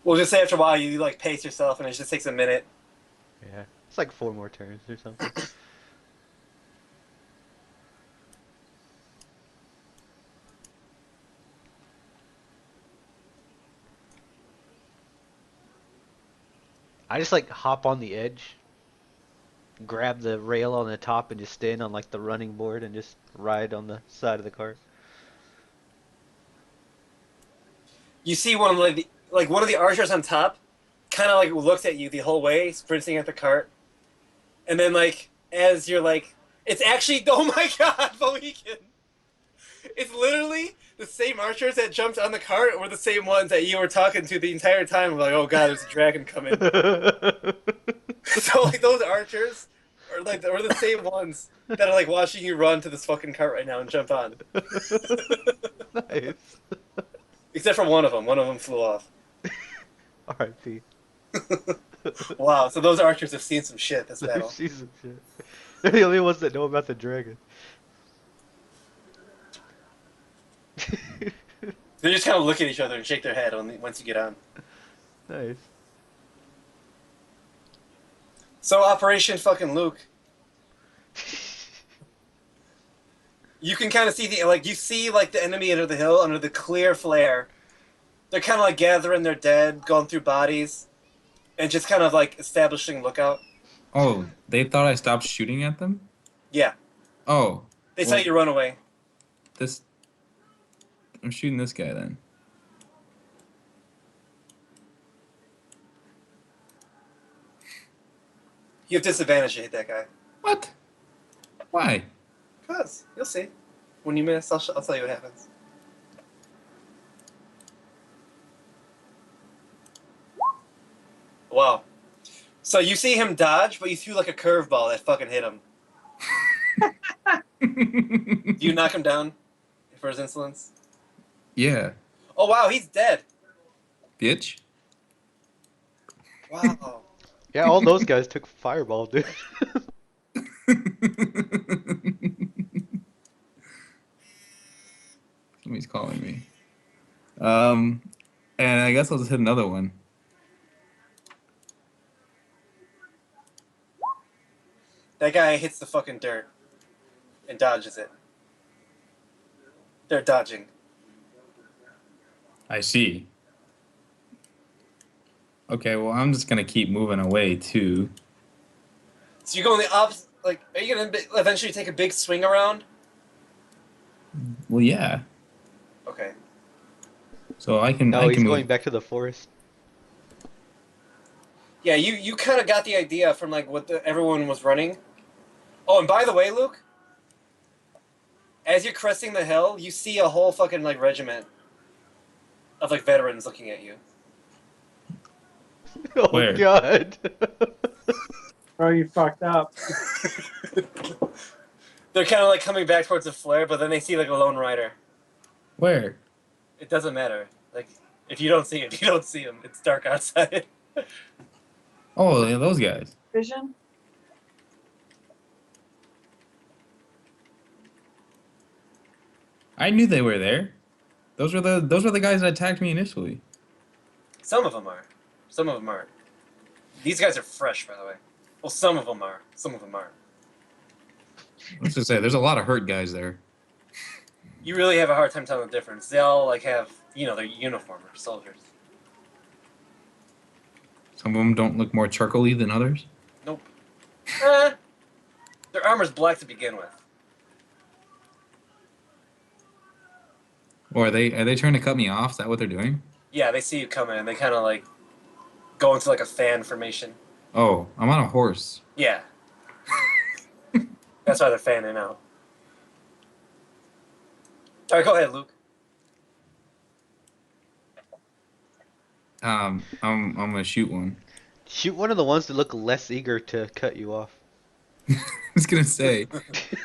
We'll just say after a while you like pace yourself and it just takes a minute. Yeah, it's like 4 more turns or something. I just like hop on the edge, grab the rail on the top, and just stand on like the running board and just ride on the side of the cart. You see one of one of the archers on top kind of like looks at you the whole way, sprinting at the cart. And then like as you're like, it's actually, oh my god, Bohican. It's literally the same archers that jumped on the cart were the same ones that you were talking to the entire time. Like, oh god, there's a dragon coming. So like those archers are the same ones that are like watching you run to this fucking cart right now and jump on. Nice. Except for one of them. One of them flew off. R.I.P. Wow. So those archers have seen some shit this They've battle. seen some shit. They're the only ones that know about the dragon. They just kind of look at each other and shake their head once you get on. Nice. So Operation fucking Luke. You can kind of see you see like the enemy under the hill under the clear flare. They're kind of like gathering their dead, going through bodies, and just kind of like establishing lookout. Oh, they thought I stopped shooting at them? Yeah, Oh, they saw you run away. this. I'm shooting this guy then. You have disadvantage to hit that guy. What? Why? Cause you'll see. When you miss, I'll tell you what happens. Wow. So you see him dodge, but you threw like a curveball that fucking hit him. Do you knock him down for his insolence? Yeah, Oh wow, he's dead. bitch. Wow. Yeah, all those guys took fireball, dude. Somebody's calling me. And I guess I'll just hit another one. That guy hits the fucking dirt and dodges it. They're dodging. I see. Okay, well, I'm just gonna keep moving away too. So you go in the opposite. Like, are you gonna eventually take a big swing around? Well, yeah. Okay. So I can. No, I he's can going move. back to the forest. Yeah, you kind of got the idea from like what everyone was running. Oh, and by the way, Luke, as you're cresting the hill, you see a whole fucking like regiment of like veterans looking at you. Oh Where? god. Oh, you fucked up. They're kind of like coming back towards the flare, but then they see like a lone rider. Where? It doesn't matter. Like, if you don't see him, you don't see him. It's dark outside. Oh, yeah, those guys. Vision? I knew they were there. Those were the guys that attacked me initially. Some of them are. Some of them aren't. These guys are fresh, by the way. Well, some of them are. Some of them aren't. Let's just say there's a lot of hurt guys there. You really have a hard time telling the difference. They all like have, their uniform or soldiers. Some of them don't look more charcoaly than others. Nope. Their armor's black to begin with. Or are they trying to cut me off? Is that what they're doing? Yeah, they see you coming and they kind of like go into like a fan formation. Oh, I'm on a horse. Yeah. That's why they're fanning out. All right, go ahead, Luke. I'm gonna shoot one. Shoot one of the ones that look less eager to cut you off. I was gonna say,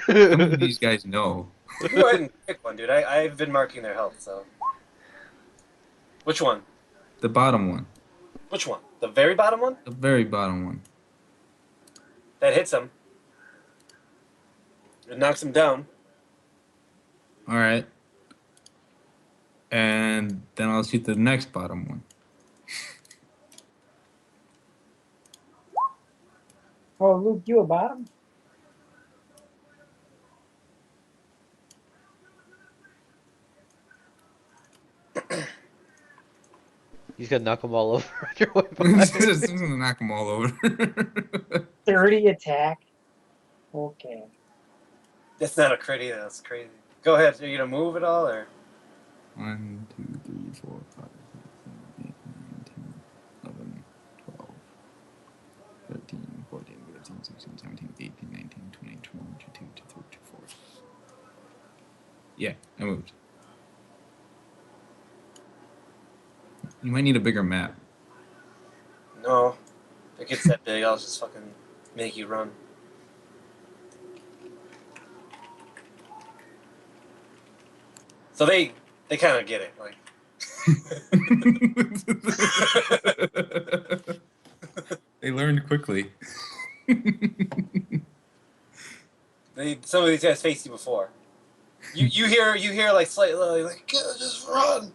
how many of these guys know? You go ahead and pick one, dude. I've been marking their health, so. Which one? The bottom one. Which one? The very bottom one? The very bottom one. That hits him. It knocks him down. All right. And then I'll shoot the next bottom one. Oh, Luke, you a bottom? He's gonna knock them all over on your way I'm by. just gonna knock them all over. 30 attack. Okay. That's not a crit either. That's crazy. Go ahead. Are you gonna move at all, or? 1, 2, 3, 4, 5, 6, 7, 8, 9, 10, 11, 12, 13, 14, 15, 16, 17, 18, 19, 20, 21, 22, 23, 24. Yeah, I moved. You might need a bigger map. No. If it gets that big, I'll just fucking make you run. So they kind of get it. Like, They learned quickly. some of these guys faced you before. You hear like slightly like just run.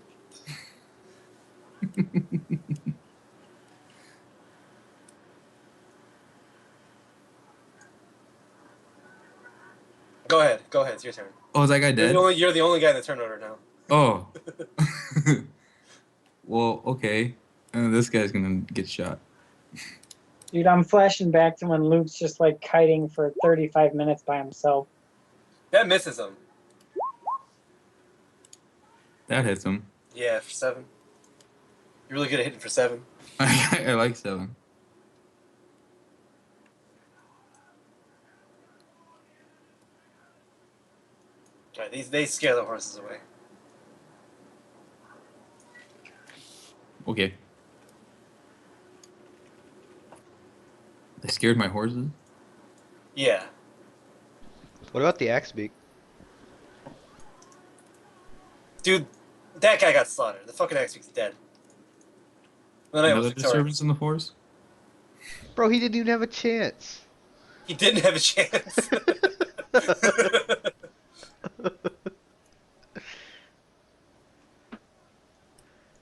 Go ahead. It's your turn. Oh, is that guy dead? You're the only guy in the turn order now. Oh. Well, okay. This guy's gonna get shot. Dude, I'm flashing back to when Luke's just like kiting for 35 minutes by himself. That misses him. That hits him. Yeah, for 7. You're really good at hitting for 7. I like 7. All right, they scare the horses away. Okay. They scared my horses? Yeah. What about the axe beak? Dude, that guy got slaughtered. The fucking X-Wing's dead. The knight was Another disturbance victorious. in the force? Bro, he didn't even have a chance. He didn't have a chance.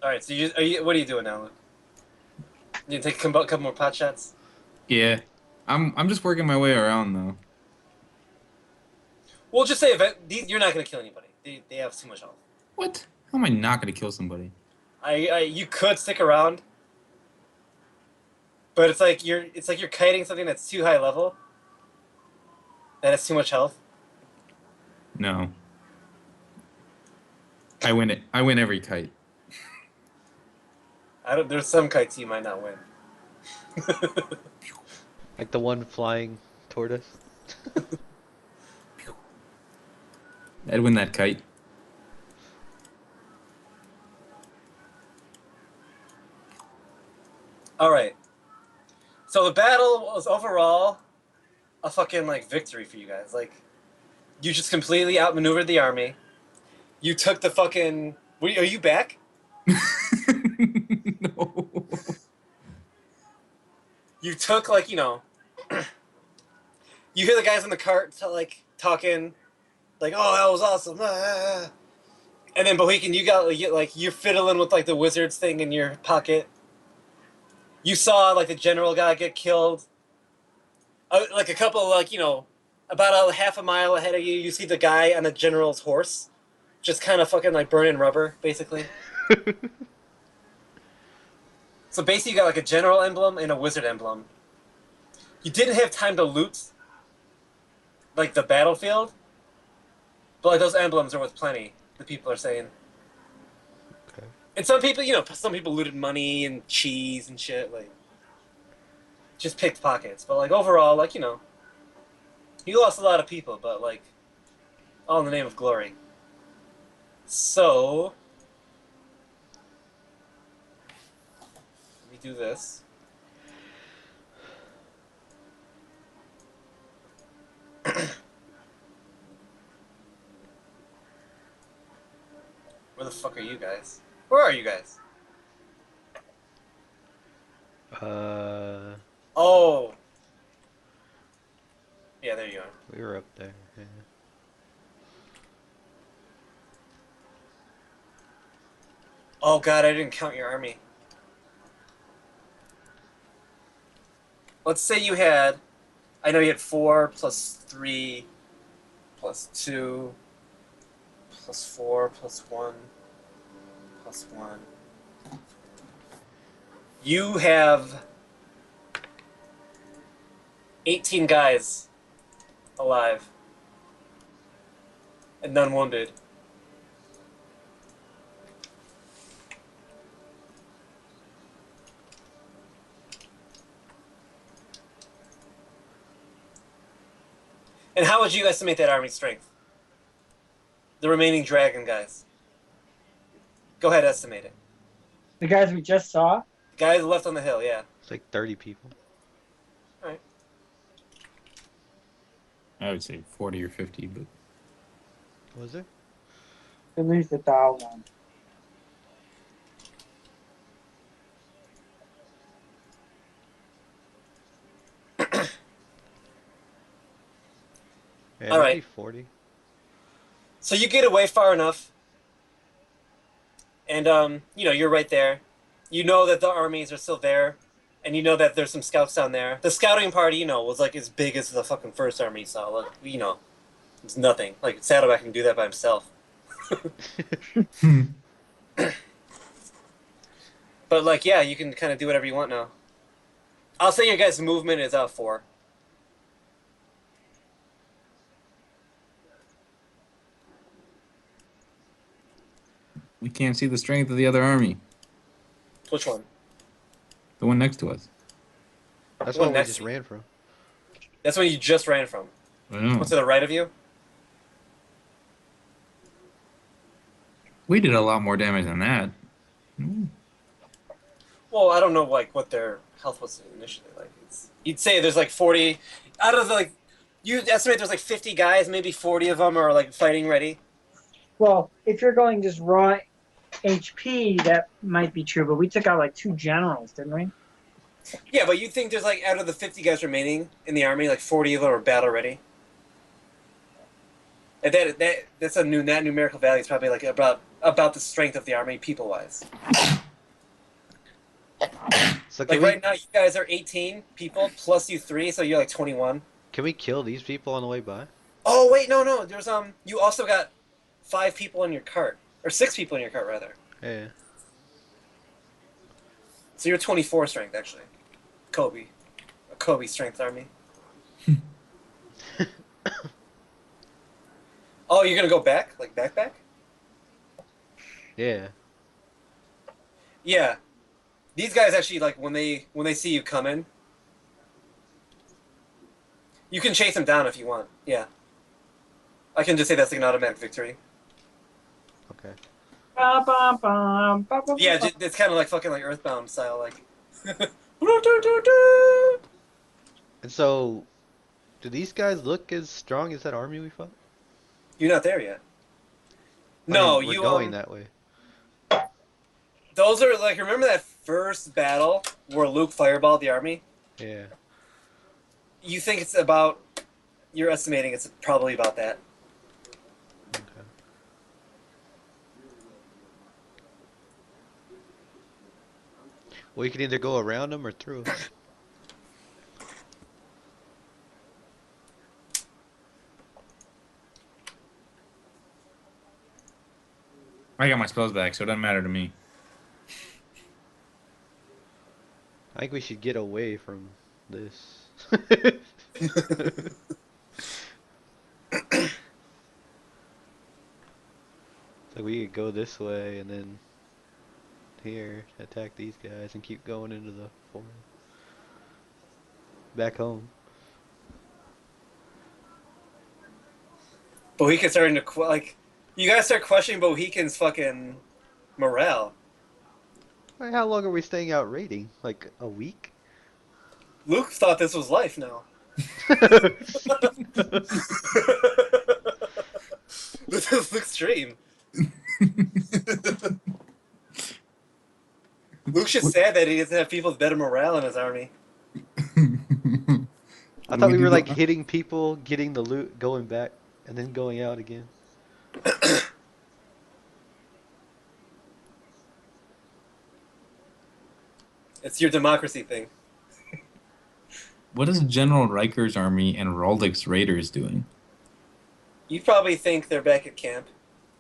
All right, so what are you doing now, Luke? You take a couple more pot shots? Yeah. I'm just working my way around though. We'll just say you're not going to kill anybody. They have too much health. What? How am I not gonna kill somebody? You could stick around, but it's like you're kiting something that's too high level. That has too much health. No. I win it. I win every kite. There's some kites you might not win. Like the one flying toward us. I'd win that kite. All right. So the battle was overall a fucking like victory for you guys. Like, you just completely outmaneuvered the army. You took the fucking. Are you back? No. You took you hear the guys in the cart talking, like, "Oh, that was awesome," and then Bohican, you got you're fiddling with like the wizards thing in your pocket. You saw like the general guy get killed. Like a couple about a half a mile ahead of you, you see the guy on the general's horse, just kind of fucking like burning rubber, basically. So basically, you got like a general emblem and a wizard emblem. You didn't have time to loot like the battlefield, but like those emblems are worth plenty. The people are saying. Okay. And some people looted money and cheese and shit, like just picked pockets. But like overall, you lost a lot of people, but like all in the name of glory. So let me do this. Where the fuck are you guys? Where are you guys? Oh. Yeah, there you are. We were up there. Yeah. Oh god, I didn't count your army. Let's say I know you had 4 plus 3 plus 2 plus 4 plus 1 plus 1. You have 18 guys alive and none wounded. And how would you estimate that army strength? The remaining dragon guys. Go ahead, estimate it. The guys we just saw. Guys left on the hill, yeah. It's like 30 people. Alright. I would say 40 or 50, but Was there? At least 1,000. Yeah, All right. maybe 40. So you get away far enough, and you know, you're right there. You know that the armies are still there, and you know that there's some scouts down there. The scouting party, you know, was like as big as the fucking first army you saw. Like, you know, it's nothing. Like Saddleback can do that by himself. But like, yeah, you can kind of do whatever you want now. I'll say your guys' movement is 4. we can't see the strength of the other army. Which one? The one next to us. That's Well, what we next just to you. ran from. That's when you just ran from. I know. What's to the right of you? We did a lot more damage than that. Ooh. Well, I don't know like what their health was initially. Like, you'd say there's like 40 out of the, like, you estimate there's like 50 guys, maybe 40 of them are like fighting ready. Well, if you're going just raw HP, that might be true. But we took out like 2 generals, didn't we? Yeah, but you think there's like out of the 50 guys remaining in the army, like 40 of them are battle ready. And that's that numerical value is probably like about the strength of the army people wise. So Like right now, you guys are 18 people plus you 3, so you're like 21. can we kill these people on the way by? Oh wait, no. There's you also got 5 people in your cart, or 6 people in your cart rather. Yeah. So you're 24 strength actually. Kobe, a Kobe strength army. Oh, you're gonna go back, like back? Yeah. Yeah. These guys actually like when they see you coming. You can chase them down if you want. Yeah. I can just say that's like an automatic victory. Okay. Ba, ba, ba, ba, ba, Yeah, ba. it's kind of like fucking like Earthbound style, like. And so, do these guys look as strong as that army we fought? You're not there yet. I No, mean, we're you going that way. Those are like, remember that first battle where Luke fireballed the army? Yeah. You think it's about? You're estimating it's probably about that. Okay. Well, you can either go around them or through 'em. I got my spells back, so it doesn't matter to me. I think we should get away from this. So we could go this way and then here, attack these guys and keep going into the forest. Back home. Bohican's starting to like. You guys start questioning Bohican's fucking morale. Wait, how long are we staying out raiding? Like a week? Luke thought this was life now. This is Luke's dream. Luke's just sad that he doesn't have people with better morale in his army. I thought we were like hitting people, getting the loot, going back, and then going out again. It's your democracy thing. What is General Riker's army and Raldic's raiders doing? You probably think they're back at camp.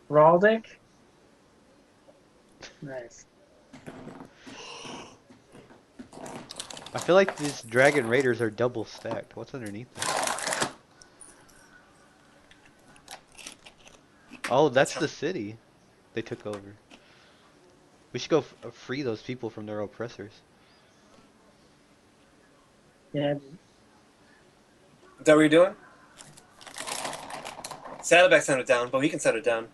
Raldic? Nice. I feel like these dragon raiders are double stacked. What's underneath them? Oh, that's the city they took over. We should go free those people from their oppressors. Yeah. Is that what you're doing? Saddleback sent it down, but we can set it down.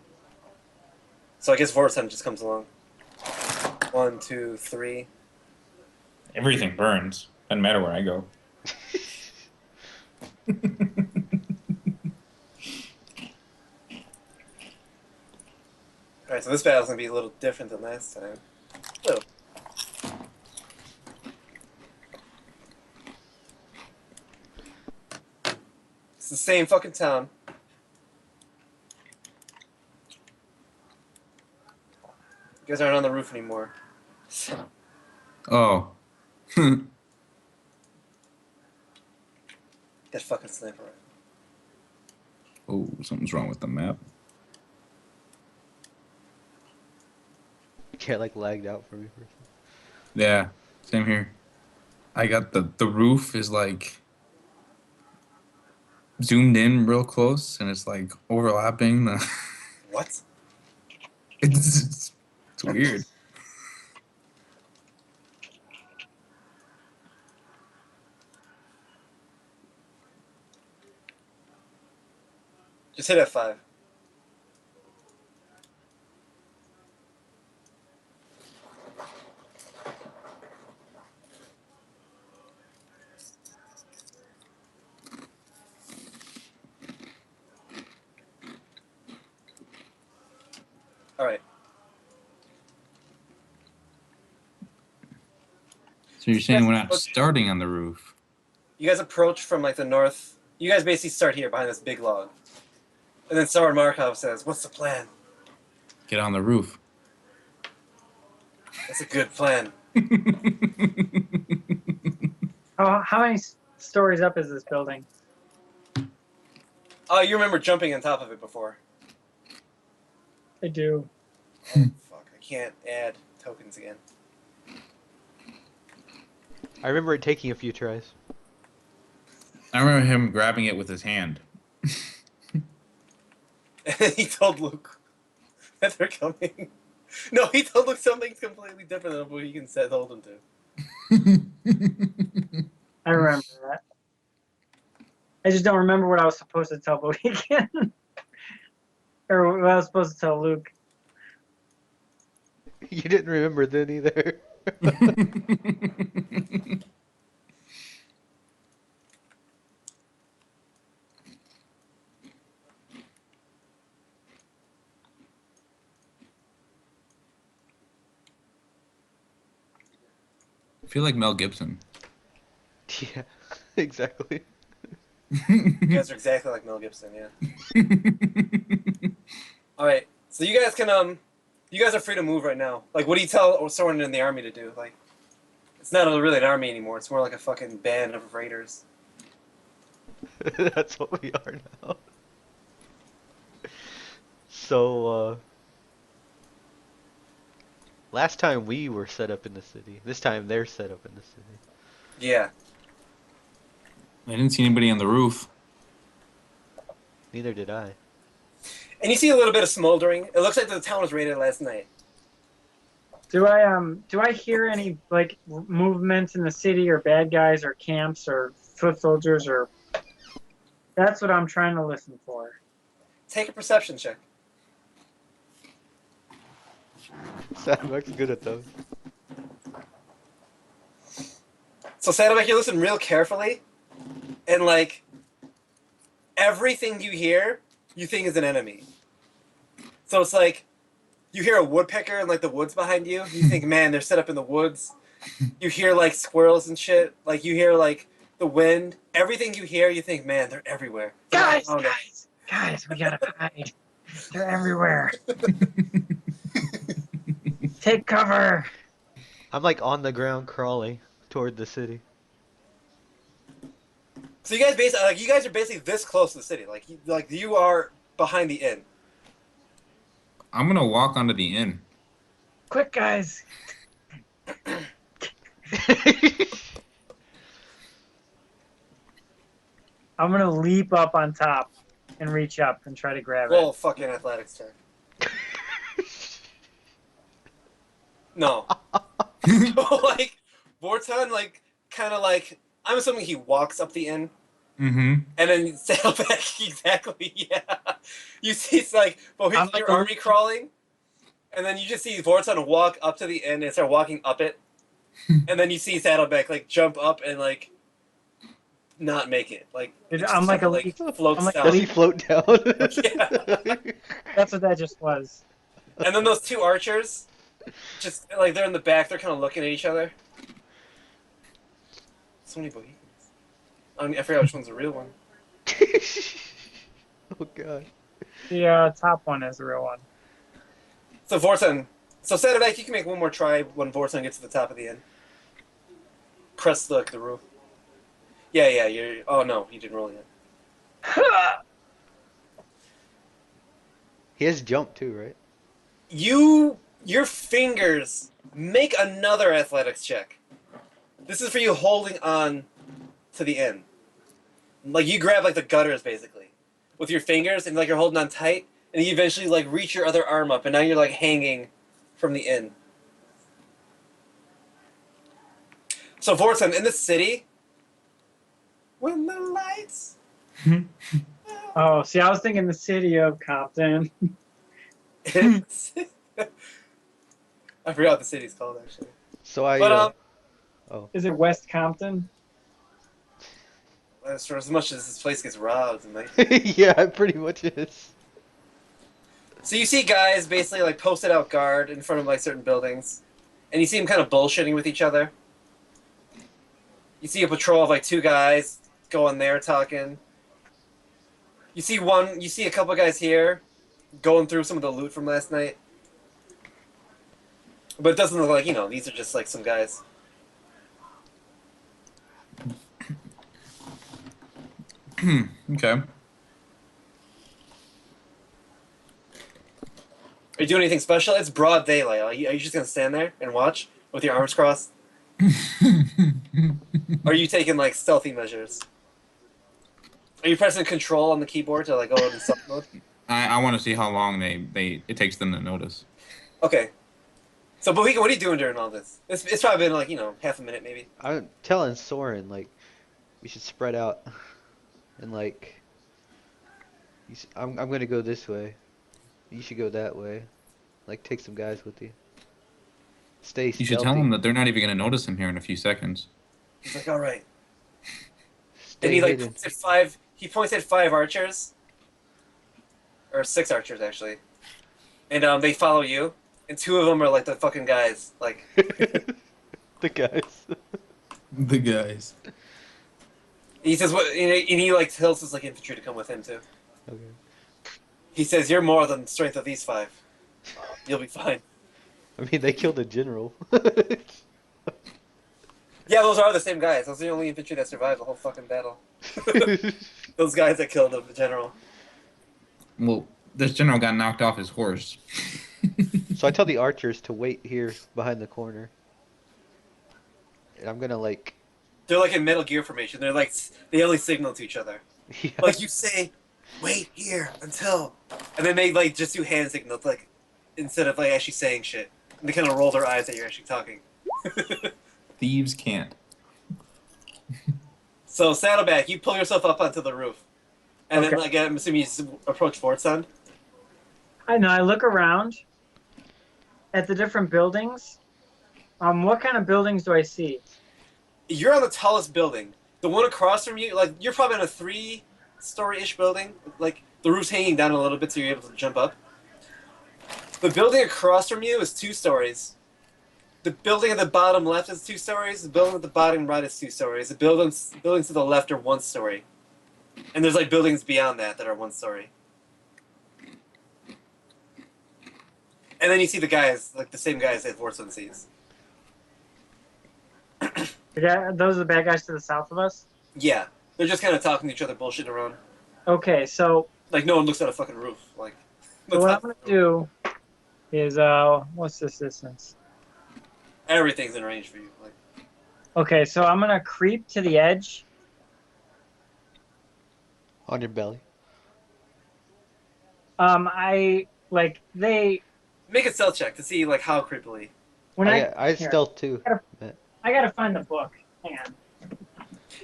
So I guess Vorsen just comes along. 1, 2, 3. Everything burns. Doesn't matter where I go. Alright, so this battle's gonna be a little different than last time. Little. It's the same fucking town. You guys aren't on the roof anymore. Oh. That fucking sniper. Oh, something's wrong with the map. Yeah, like lagged out for me for a second. Yeah, same here. I got the roof is like zoomed in real close, and it's like overlapping. What? It's weird. Just hit F5. Alright. So you're saying we're not starting on the roof? You guys approach from like the north. You guys basically start here behind this big log. And then Sauron Markov says, "What's the plan?" Get on the roof. That's a good plan. Oh, how many stories up is this building? Oh, you remember jumping on top of it before. I do. Oh, fuck. I can't add tokens again. I remember it taking a few tries. I remember him grabbing it with his hand. And he told Luke that they're coming. No, he told Luke something completely different than what he can say told him to. I remember that. I just don't remember what I was supposed to tell Bohegan. Or what I was supposed to tell Luke. You didn't remember then either. I feel like Mel Gibson. Yeah, exactly. You guys are exactly like Mel Gibson, yeah. Alright, so you guys can, you guys are free to move right now. Like, what do you tell someone in the army to do? Like, it's not really an army anymore. It's more like a fucking band of raiders. That's what we are now. So, last time we were set up in the city. This time they're set up in the city. Yeah. I didn't see anybody on the roof. Neither did I. And you see a little bit of smoldering. It looks like the town was raided last night. Do I hear any like movements in the city or bad guys or camps or foot soldiers or? That's what I'm trying to listen for. Take a perception check. Saddleback's good at those. So Saddleback, you listen real carefully, and like everything you hear, you think is an enemy. So it's like you hear a woodpecker in like the woods behind you. You think, man, they're set up in the woods. You hear like squirrels and shit. Like you hear like the wind. Everything you hear, you think, man, they're everywhere. They're all Guys, around us. guys, we gotta hide. They're everywhere. Take cover. I'm like on the ground crawling toward the city. So you guys basically, like, you guys are basically this close to the city. Like you are behind the inn. I'm gonna walk onto the inn. Quick, guys. I'm gonna leap up on top and reach up and try to grab Roll it. fucking athletics check. No. Like Vorton, like kind of like I'm assuming he walks up the inn. Mm-hmm. And then Saddleback, exactly, yeah. You see, it's like, well, I'm like your a- army crawling, and then you just see Vorton walk up to the end and start walking up it, and then you see Saddleback like jump up and like not make it, like Dude, it just I'm like kinda, a leaf. floats I'm like a down. Does he float down? Yeah. That's what that just was. And then those two archers, just like they're in the back, they're kind of looking at each other. So many Bohemians. I forgot which one's the real one. Oh god. The top one is the real one. So Vorton, so Saddleback, you can make one more try when Vorton gets to the top of the end. Crest the roof. Yeah, you're. Oh no, you didn't roll yet. He has jump too, right? Your fingers make another athletics check. This is for you holding on to the end. Like you grab like the gutters basically with your fingers and like you're holding on tight, and you eventually like reach your other arm up, and now you're like hanging from the end. So Vorton, in the city, when the lights. Oh, see, I was thinking the city of Compton. I forgot what the city's called actually. So I. But Is it West Compton? as for as much as this place gets robbed and like. Yeah, it pretty much is. So you see guys basically like posted out guard in front of like certain buildings, and you see them kind of bullshitting with each other. You see a patrol of like two guys going there talking. You see a couple guys here going through some of the loot from last night. But it doesn't look like, these are just like some guys. Okay. Are you doing anything special? It's broad daylight. Are you just gonna stand there and watch with your arms crossed? Or are you taking like stealthy measures? Are you pressing control on the keyboard to like go into stealth mode? I want to see how long it takes them to notice. Okay. So Bohica, what are you doing during all this? It's probably been like, half a minute maybe. I'm telling Soren like we should spread out and like I'm gonna go this way. You should go that way. Like take some guys with you. Stay stealthy. You should tell them that they're not even going to notice him here in a few seconds. He's like, all right. Stay And he like hidden. points at five. He points at 5 archers, or 6 archers actually, and they follow you. And 2 of them are like the fucking guys. Like The guys. The guys. he says, what? And he like tells his like infantry to come with him too. Okay. He says, "You're more than the strength of these 5. You'll be fine." I mean, they killed a general. Yeah, those are the same guys. Those are the only infantry that survived the whole fucking battle. Those guys that killed the general. Well, this general got knocked off his horse. So I tell the archers to wait here behind the corner. And I'm gonna like... They're like in Metal Gear formation. They're like they only signal to each other. Yeah. Like you say, "Wait here until," and then they like just do hand signals like instead of like actually saying shit. And they kind of roll their eyes that you're actually talking. Thieves can't. So Saddleback, you pull yourself up onto the roof, and then Okay. like I'm assuming you just approach Fort Sun. I know. I look around at the different buildings. What kind of buildings do I see? You're on the tallest building. The one across from you, like you're probably in a 3-story-ish building. Like the roof's hanging down a little bit, so you're able to jump up. The building across from you is 2 stories. The building at the bottom left is 2 stories. The building at the bottom right is 2 stories. The buildings to the left are 1 story. And there's like buildings beyond that are 1 story. And then you see the guys, like the same guys that Vorson sees. Those are the bad guys to the south of us? Yeah, they're just kind of talking to each other, bullshitting around. Okay, so Like no one looks at a fucking roof. Like, what I'm going to do is, what's this distance? everything's in range for you. Like, Okay, so I'm going to creep to the edge. On your belly. Make make a stealth check to see like how creepily. when I here, stealth too. I got to find the book. Hang on.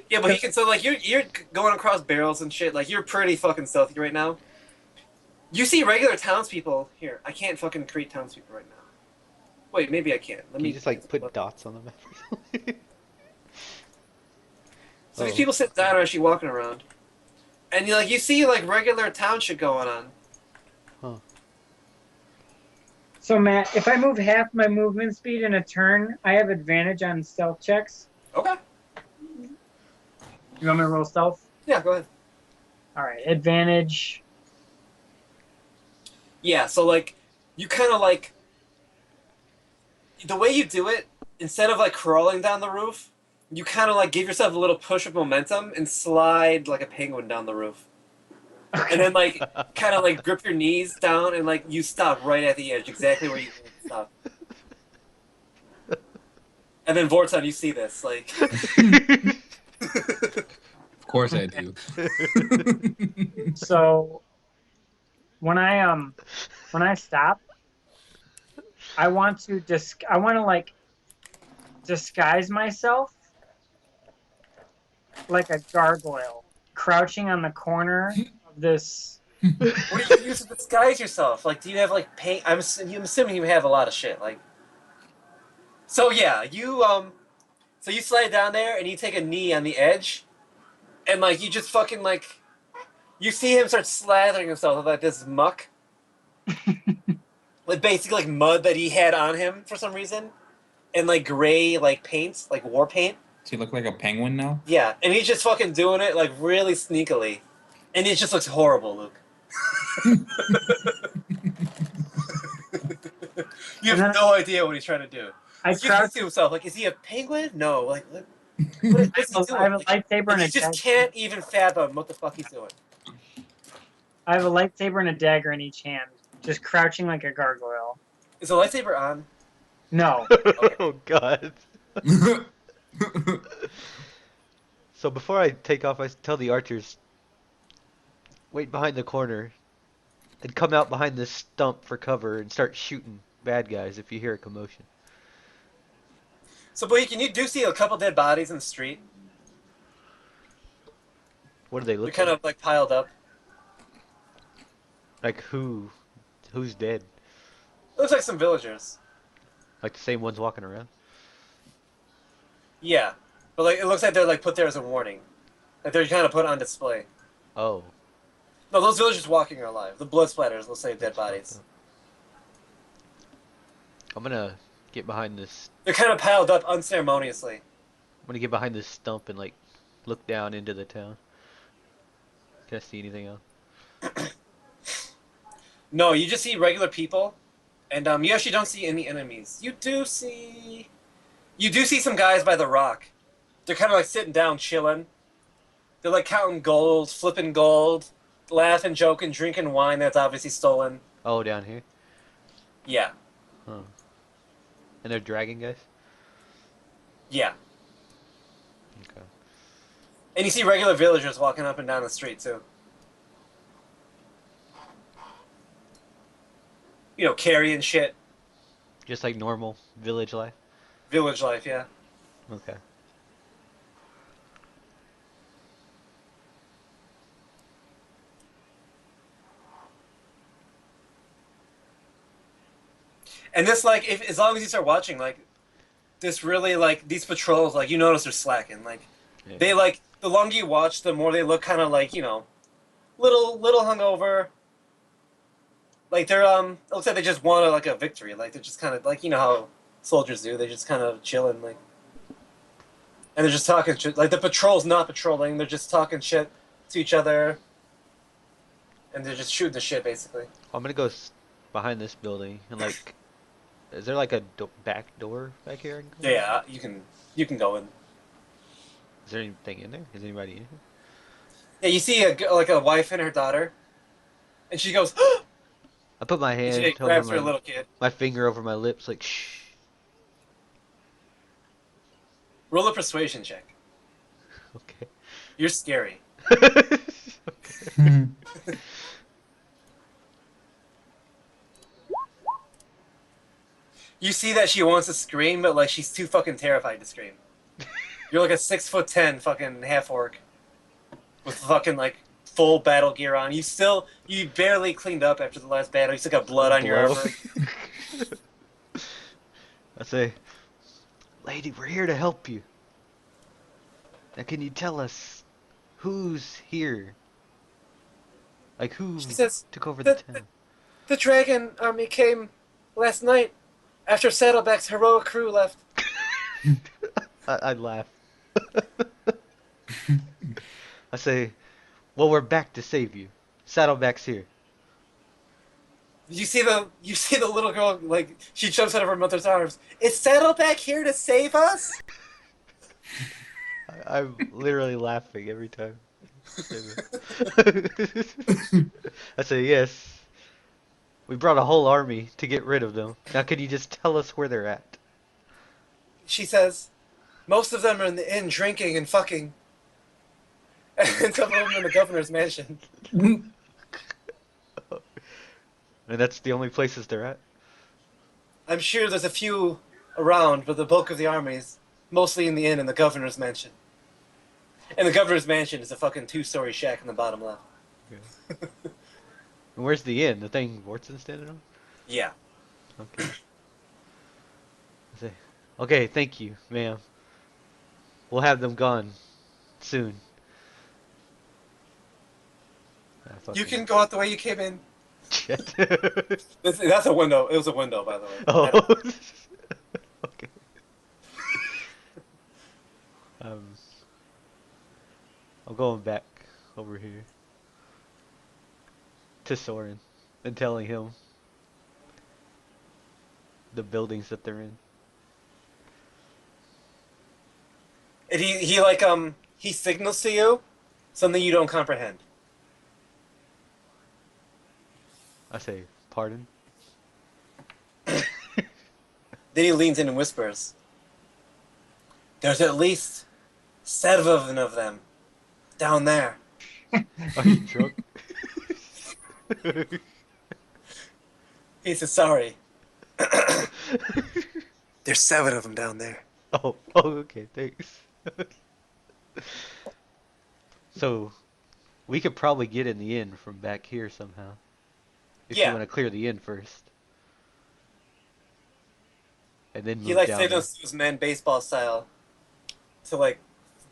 Yeah, but he can. So like you're going across barrels and shit. Like you're pretty fucking stealthy right now. You see regular townspeople here. I can't fucking create townspeople right now. Wait, maybe I can. Let Can me you just like put dots on the map or something? So these Oh. people sit down are actually walking around, and you see like regular town shit going on. Huh. So Matt, if I move half my movement speed in a turn, I have advantage on stealth checks. Okay. You want me to roll stealth? Yeah, go ahead. All right, advantage. Yeah, so like you kind of like the way you do it instead of like crawling down the roof, you kind of like give yourself a little push of momentum and slide like a penguin down the roof. And then like kind of like grip your knees down and like you stop right at the edge, exactly where you want to stop. And then Vorton, you see this like. Of course I do. So when I stop, I want to like disguise myself like a gargoyle, crouching on the corner of this. What do you use to disguise yourself? Like, do you have like paint? I'm assuming you have a lot of shit. Like, so yeah, so you slide down there and you take a knee on the edge, and like you just fucking like, you see him start slathering himself with like this muck, like basically like mud that he had on him for some reason, and like gray like paint, like war paint. Does he look like a penguin now? Yeah, and he's just fucking doing it like really sneakily, and it just looks horrible, Luke. You And then have no idea what he's trying to do. I He's crouch. thinking to himself, like, is he a penguin? No, like, what is he doing? I have a Like, lightsaber and and he a just dagger. can't even fathom what the fuck he's doing. I have a lightsaber and a dagger in each hand, just crouching like a gargoyle. Is the lightsaber on? No. Oh god. So before I take off, I tell the archers, wait behind the corner and come out behind this stump for cover and start shooting bad guys if you hear a commotion. So, Blake, you do see a couple dead bodies in the street. What do they They're look kind like? of like piled up. Like who's dead? Looks like some villagers. Like the same ones walking around? Yeah, but like it looks like they're like put there as a warning. Like they're kind of put on display. Oh. No, those villagers walking are alive. The blood splatters looks like dead bodies. I'm gonna get behind this. They're kind of piled up unceremoniously. I'm gonna get behind this stump and like look down into the town. Can I see anything else? No, you just see regular people, and you actually don't see any enemies. You do see some guys by the rock. They're kind of like sitting down, chilling. They're like counting gold, flipping gold, laughing, joking, drinking wine that's obviously stolen. Oh, down here. Yeah, Huh. And they're dragging guys. yeah. Okay. And you see regular villagers walking up and down the street too. You know, carrying shit. Just like normal village life. Village life, yeah. Okay. And this, like, if as long as you start watching, like, this really, like, these patrols, like, you notice they're slacking. Like, Yeah. they, like, the longer you watch, the more they look kind of like, you know, little hungover. Like, they're, it looks like they just want, like, a victory. Like, they're just kind of, like, you know how soldiers do. They're just kind of chilling, like. And they're just talking shit. Like, the patrol's not patrolling. They're just talking shit to each other. And they're just shooting the shit, basically. I'm gonna go behind this building and like, is there like a back door back here? I can go in? Yeah, you can go in. Is there anything in there? Is anybody in here? Yeah, you see like a wife and her daughter, and she goes, I put my and hand she over grabs her my, little kid. my finger over my lips, like shh. Roll a persuasion check. Okay. You're scary. Okay. You see that she wants to scream, but like she's too fucking terrified to scream. You're like a 6'10" fucking half orc with fucking like full battle gear on. You barely cleaned up after the last battle. You still got blood on your Blood. armor. I say, lady, we're here to help you. Now, can you tell us who's here? Like, who She says, took over the the, town? the dragon army came last night after Saddleback's heroic crew left. I'd laugh. I say, well, we're back to save you. Saddleback's here. You see the little girl, like, she jumps out of her mother's arms. Is Saddleback here to save us? I'm literally laughing every time. I say, yes. We brought a whole army to get rid of them. Now, can you just tell us where they're at? She says, most of them are in the inn drinking and fucking. And some of them in the governor's mansion. And that's the only places they're at? I'm sure there's a few around, but the bulk of the army is mostly in the inn and the governor's mansion. And the governor's mansion is a fucking 2-story shack in the bottom left. And where's the inn? The thing Wartzen's standing on? Yeah. Okay. I say, okay, thank you, ma'am. We'll have them gone soon. Ah, You fucking can go out the way you came in. shit. That's a window. It was a window, by the way. Oh. Okay. I'm going back over here to Soren and telling him the buildings that they're in. And he signals to you something you don't comprehend. I say, pardon? Then he leans in and whispers, "There's at least 7 of them down there." Are you drunk? He says, "Sorry. There's 7 of them down there." Oh, okay, thanks. So, we could probably get in the inn from back here somehow. If you Yeah. want to clear the inn first. And then move He like down there. signals to his men baseball style to like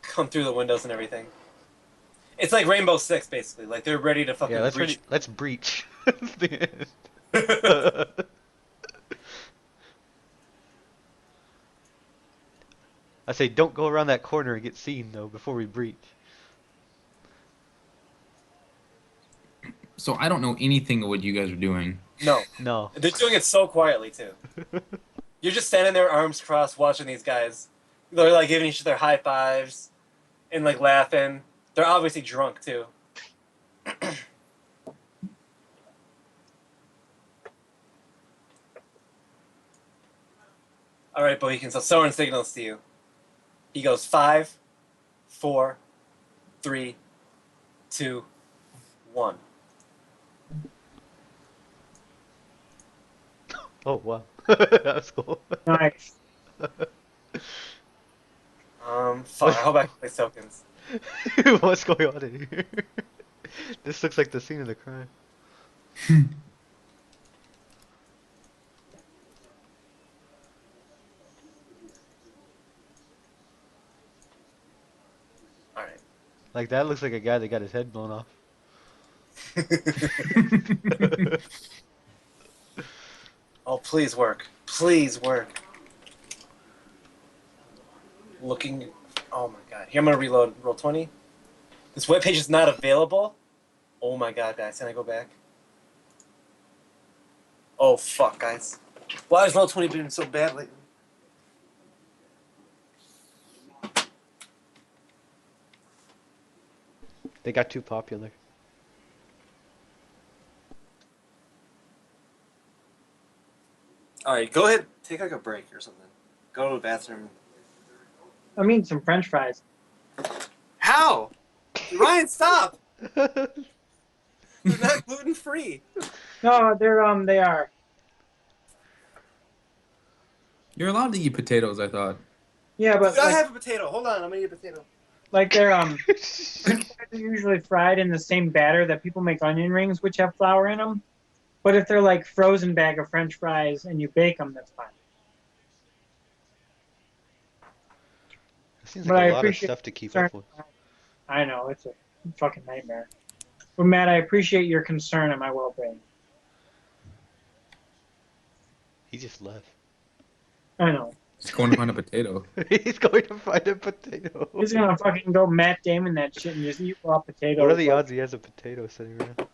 come through the windows and everything. It's like Rainbow Six basically. Like they're ready to fucking Yeah, breach. let's breach the inn. I say, don't go around that corner and get seen though before we breach. So I don't know anything of what you guys are doing. No. No. They're doing it so quietly too. You're just standing there, arms crossed, watching these guys. They're like giving each other high fives and like laughing. They're obviously drunk too. All right, Boykin. So Soren signals to you. He goes 5, 4, 3, 2, 1. Oh wow. That's cool. Nice. Fuck. I hope I can play tokens. What's going on in here? This looks like the scene of the crime. All right. Like that looks like a guy that got his head blown off. Oh, please work. Please work. Looking. Oh my god. Here, I'm gonna reload. Roll 20. This webpage is not available. Oh my god, guys. Can I go back? Oh, fuck, guys. Why has roll 20 been so bad lately? They got too popular. Alright, go ahead. Take like a break or something. Go to the bathroom. I'm eating some French fries. How? Ryan, stop! They're not gluten free. No, they are. You're allowed to eat potatoes, I thought. Yeah, but Dude, I like, have a potato. Hold on, I'm gonna eat a potato. Like they're French fries are usually fried in the same batter that people make onion rings, which have flour in them. But if they're like frozen bag of French fries and you bake them, that's fine. It seems But like a I lot of appreciate stuff to keep your up concern. with. I know it's a fucking nightmare. But Matt, I appreciate your concern on my well-being. He just left. I know. He's going to find a potato. He's going to find a potato. He's gonna fucking go Matt Damon that shit and just eat raw potatoes. What are the like- odds he has a potato sitting around?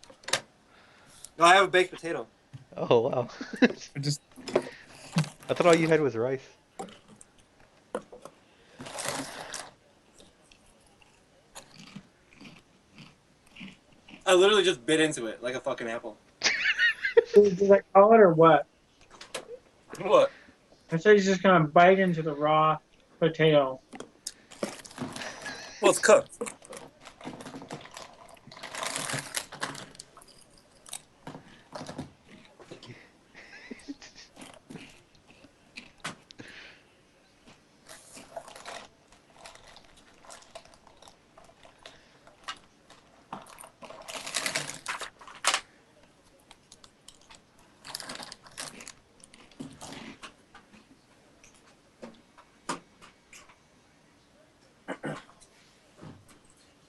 No, I have a baked potato. Oh wow. I just I thought all you had was rice. I literally just bit into it like a fucking apple. Did I call it or what? What? I said he's just gonna bite into the raw potato. Well, it's cooked.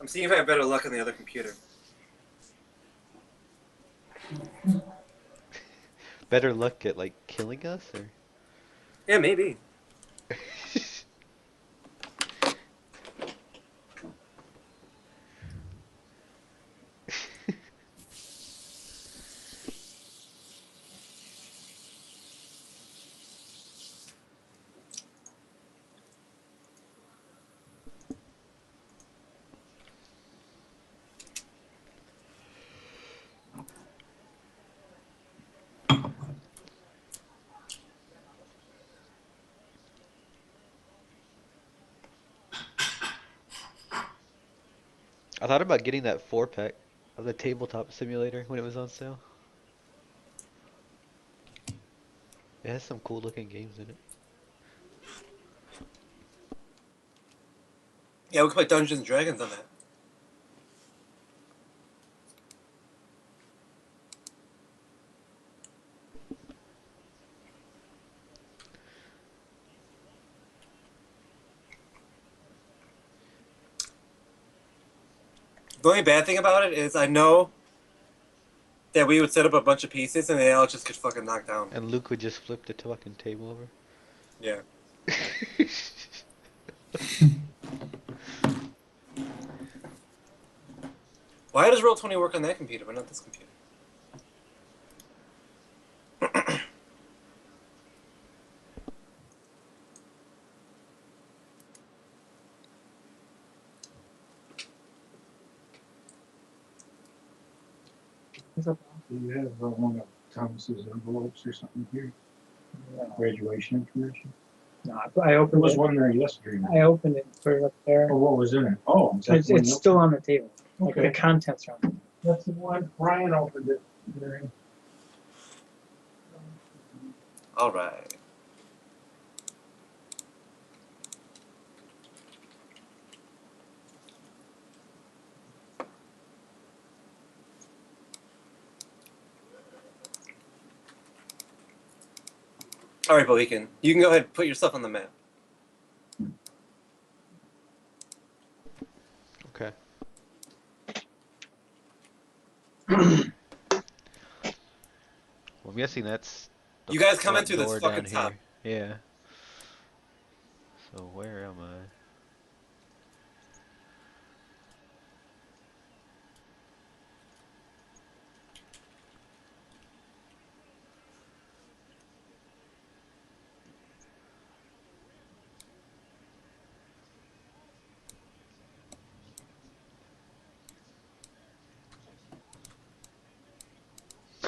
I'm seeing if I have better luck on the other computer. Better luck at like killing us or? Yeah, maybe. I thought about getting that 4-pack of the tabletop simulator when it was on sale. It has some cool looking games in it. Yeah, we could play Dungeons and Dragons on that. The only bad thing about it is I know that we would set up a bunch of pieces and they all just get fucking knocked down. And Luke would just flip the fucking table over. Yeah. Why does Roll20 work on that computer but not this computer? Do you have one of Thomas's envelopes or something here? Graduation information? No, I There opened was it. one there yesterday. I opened it, put it up there. Oh, what was in it? Oh, is that It's, the one it's you still on the table. Like Okay. the contents are on it. That's the one Brian opened it. All right. All right, Bohican. You can go ahead and put yourself on the map. Okay. Well, I'm guessing that's the You guys come in front through this door fucking down top. here. Yeah. So where am I?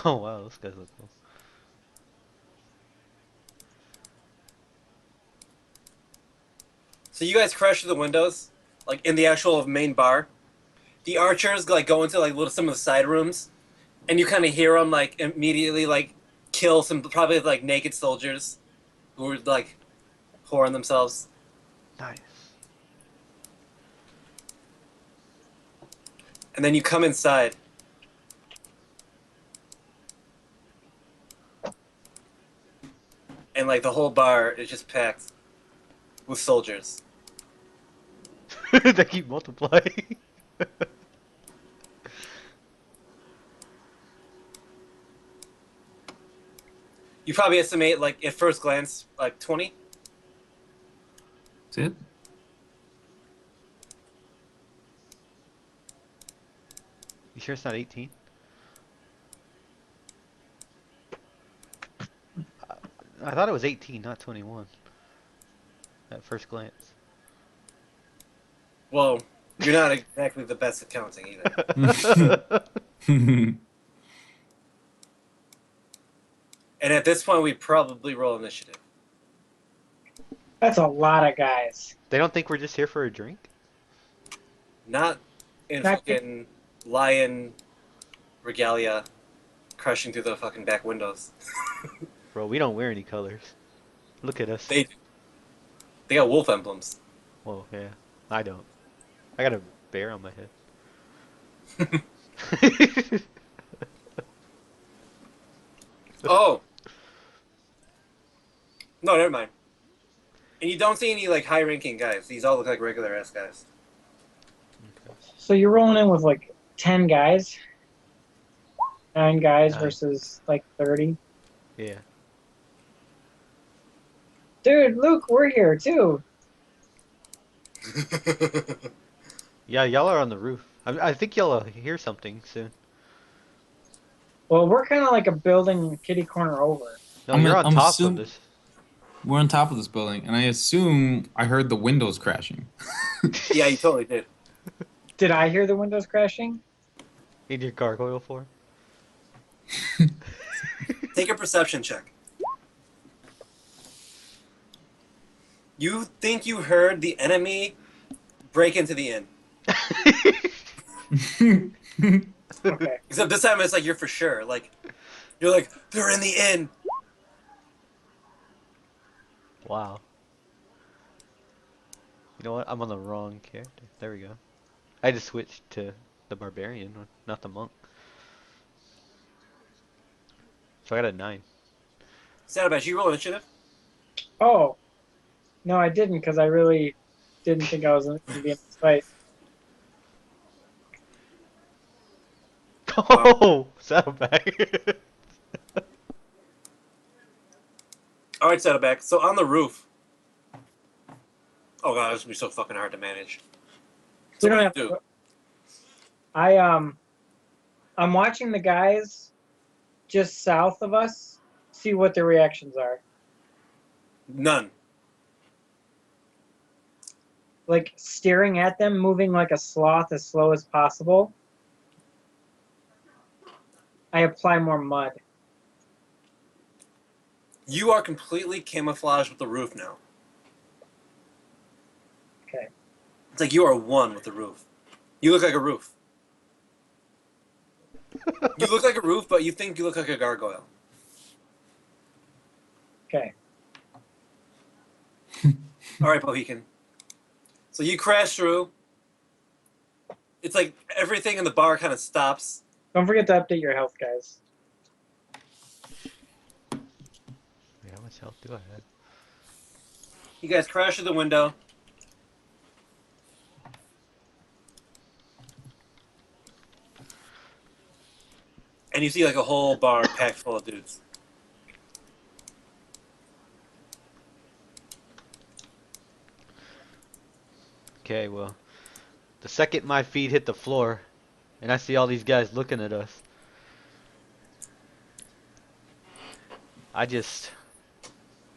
Oh wow, this guy's look cool. So you guys crash through the windows, like in the actual main bar. The archers like go into like little some of the side rooms, and you kind of hear them like immediately like kill some probably like naked soldiers who were like whoring themselves. Nice. And then you come inside. And like the whole bar is just packed with soldiers. They keep multiplying. You probably estimate, like, at first glance, like 20. That's it. You sure it's not 18? I thought it was 18, not 21. At first glance. Well, you're not exactly the best at counting either. And at this point, we probably roll initiative. That's a lot of guys. They don't think we're just here for a drink? Not in Not fucking lion regalia crushing through the fucking back windows. Bro, we don't wear any colors. Look at us. They got wolf emblems. Whoa, yeah. I don't. I got a bear on my head. Oh! No, never mind. And you don't see any, like, high-ranking guys. These all look like regular-ass guys. So you're rolling in with like 10 guys? 9 guys 9. versus like 30? Yeah. Dude, Luke, we're here too. Yeah, y'all are on the roof. I think y'all will hear something soon. Well, we're kind of like a building kitty corner over. No, I'm- you're on I'm top assum- of this. We're on top of this building, and I assume I heard the windows crashing. Yeah, you totally did. Did I hear the windows crashing? In your gargoyle form. Take a perception check. You think you heard the enemy break into the inn. Okay. Except this time it's like you're for sure. Like, you're like, they're in the inn. Wow. You know what? I'm on the wrong character. There we go. I just switched to the barbarian, not the monk. So I got a 9. Saddlebash, you roll initiative? Oh. No, I didn't because I really didn't think I was going to be in this fight. Oh, saddleback. Alright, Saddleback. So on the roof. Oh god, this is gonna be so fucking hard to manage. So We don't what have do you do? to. I'm watching the guys just south of us see what their reactions are. None. Like staring at them, moving like a sloth as slow as possible. I apply more mud. You are completely camouflaged with the roof now. Okay. It's like you are one with the roof. You look like a roof. You look like a roof, but you think you look like a gargoyle. Okay. Alright, Mohican. So you crash through. It's like everything in the bar kind of stops. Don't forget to update your health, guys. Wait, how much health do I have? You guys crash through the window. And you see like a whole bar packed full of dudes. Okay, well, the second my feet hit the floor, and I see all these guys looking at us, I just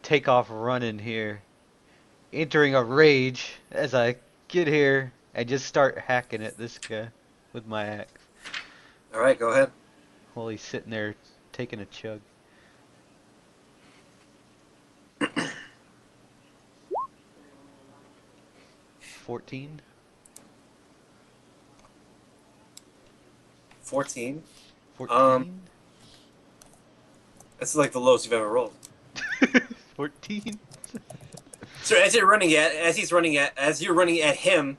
take off running here, entering a rage as I get here and just start hacking at this guy with my axe Alright, go ahead. while he's sitting there taking a chug. $14. 14. 14? That's like the lowest you've ever rolled. 14? So as you're running at him,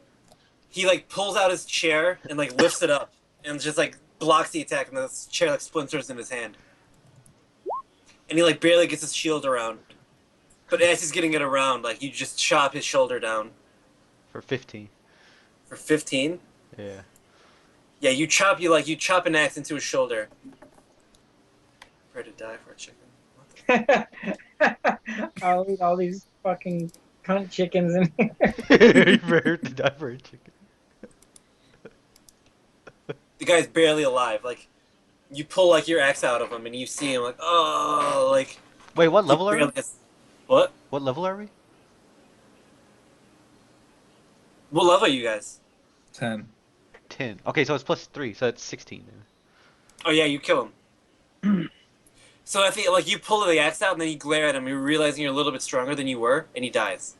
he like pulls out his chair and like lifts it up and just like blocks the attack, and the chair like splinters in his hand. And he like barely gets his shield around. But as he's getting it around, like you just chop his shoulder down. For 15. For 15? Yeah. Yeah, you chop an axe into his shoulder. Prepare to die for a chicken. I'll eat all these fucking cunt chickens in here. You prepared to die for a chicken. The guy's barely alive. Like, you pull like your axe out of him, and you see him like, oh, like. Wait, what he level are we? barely gets- What? What level are we? What level are you guys? 10. 10. Okay, so it's +3, so that's 16 then. Oh yeah, you kill him. So I think like you pull the axe out, and then you glare at him. You're realizing you're a little bit stronger than you were, and he dies.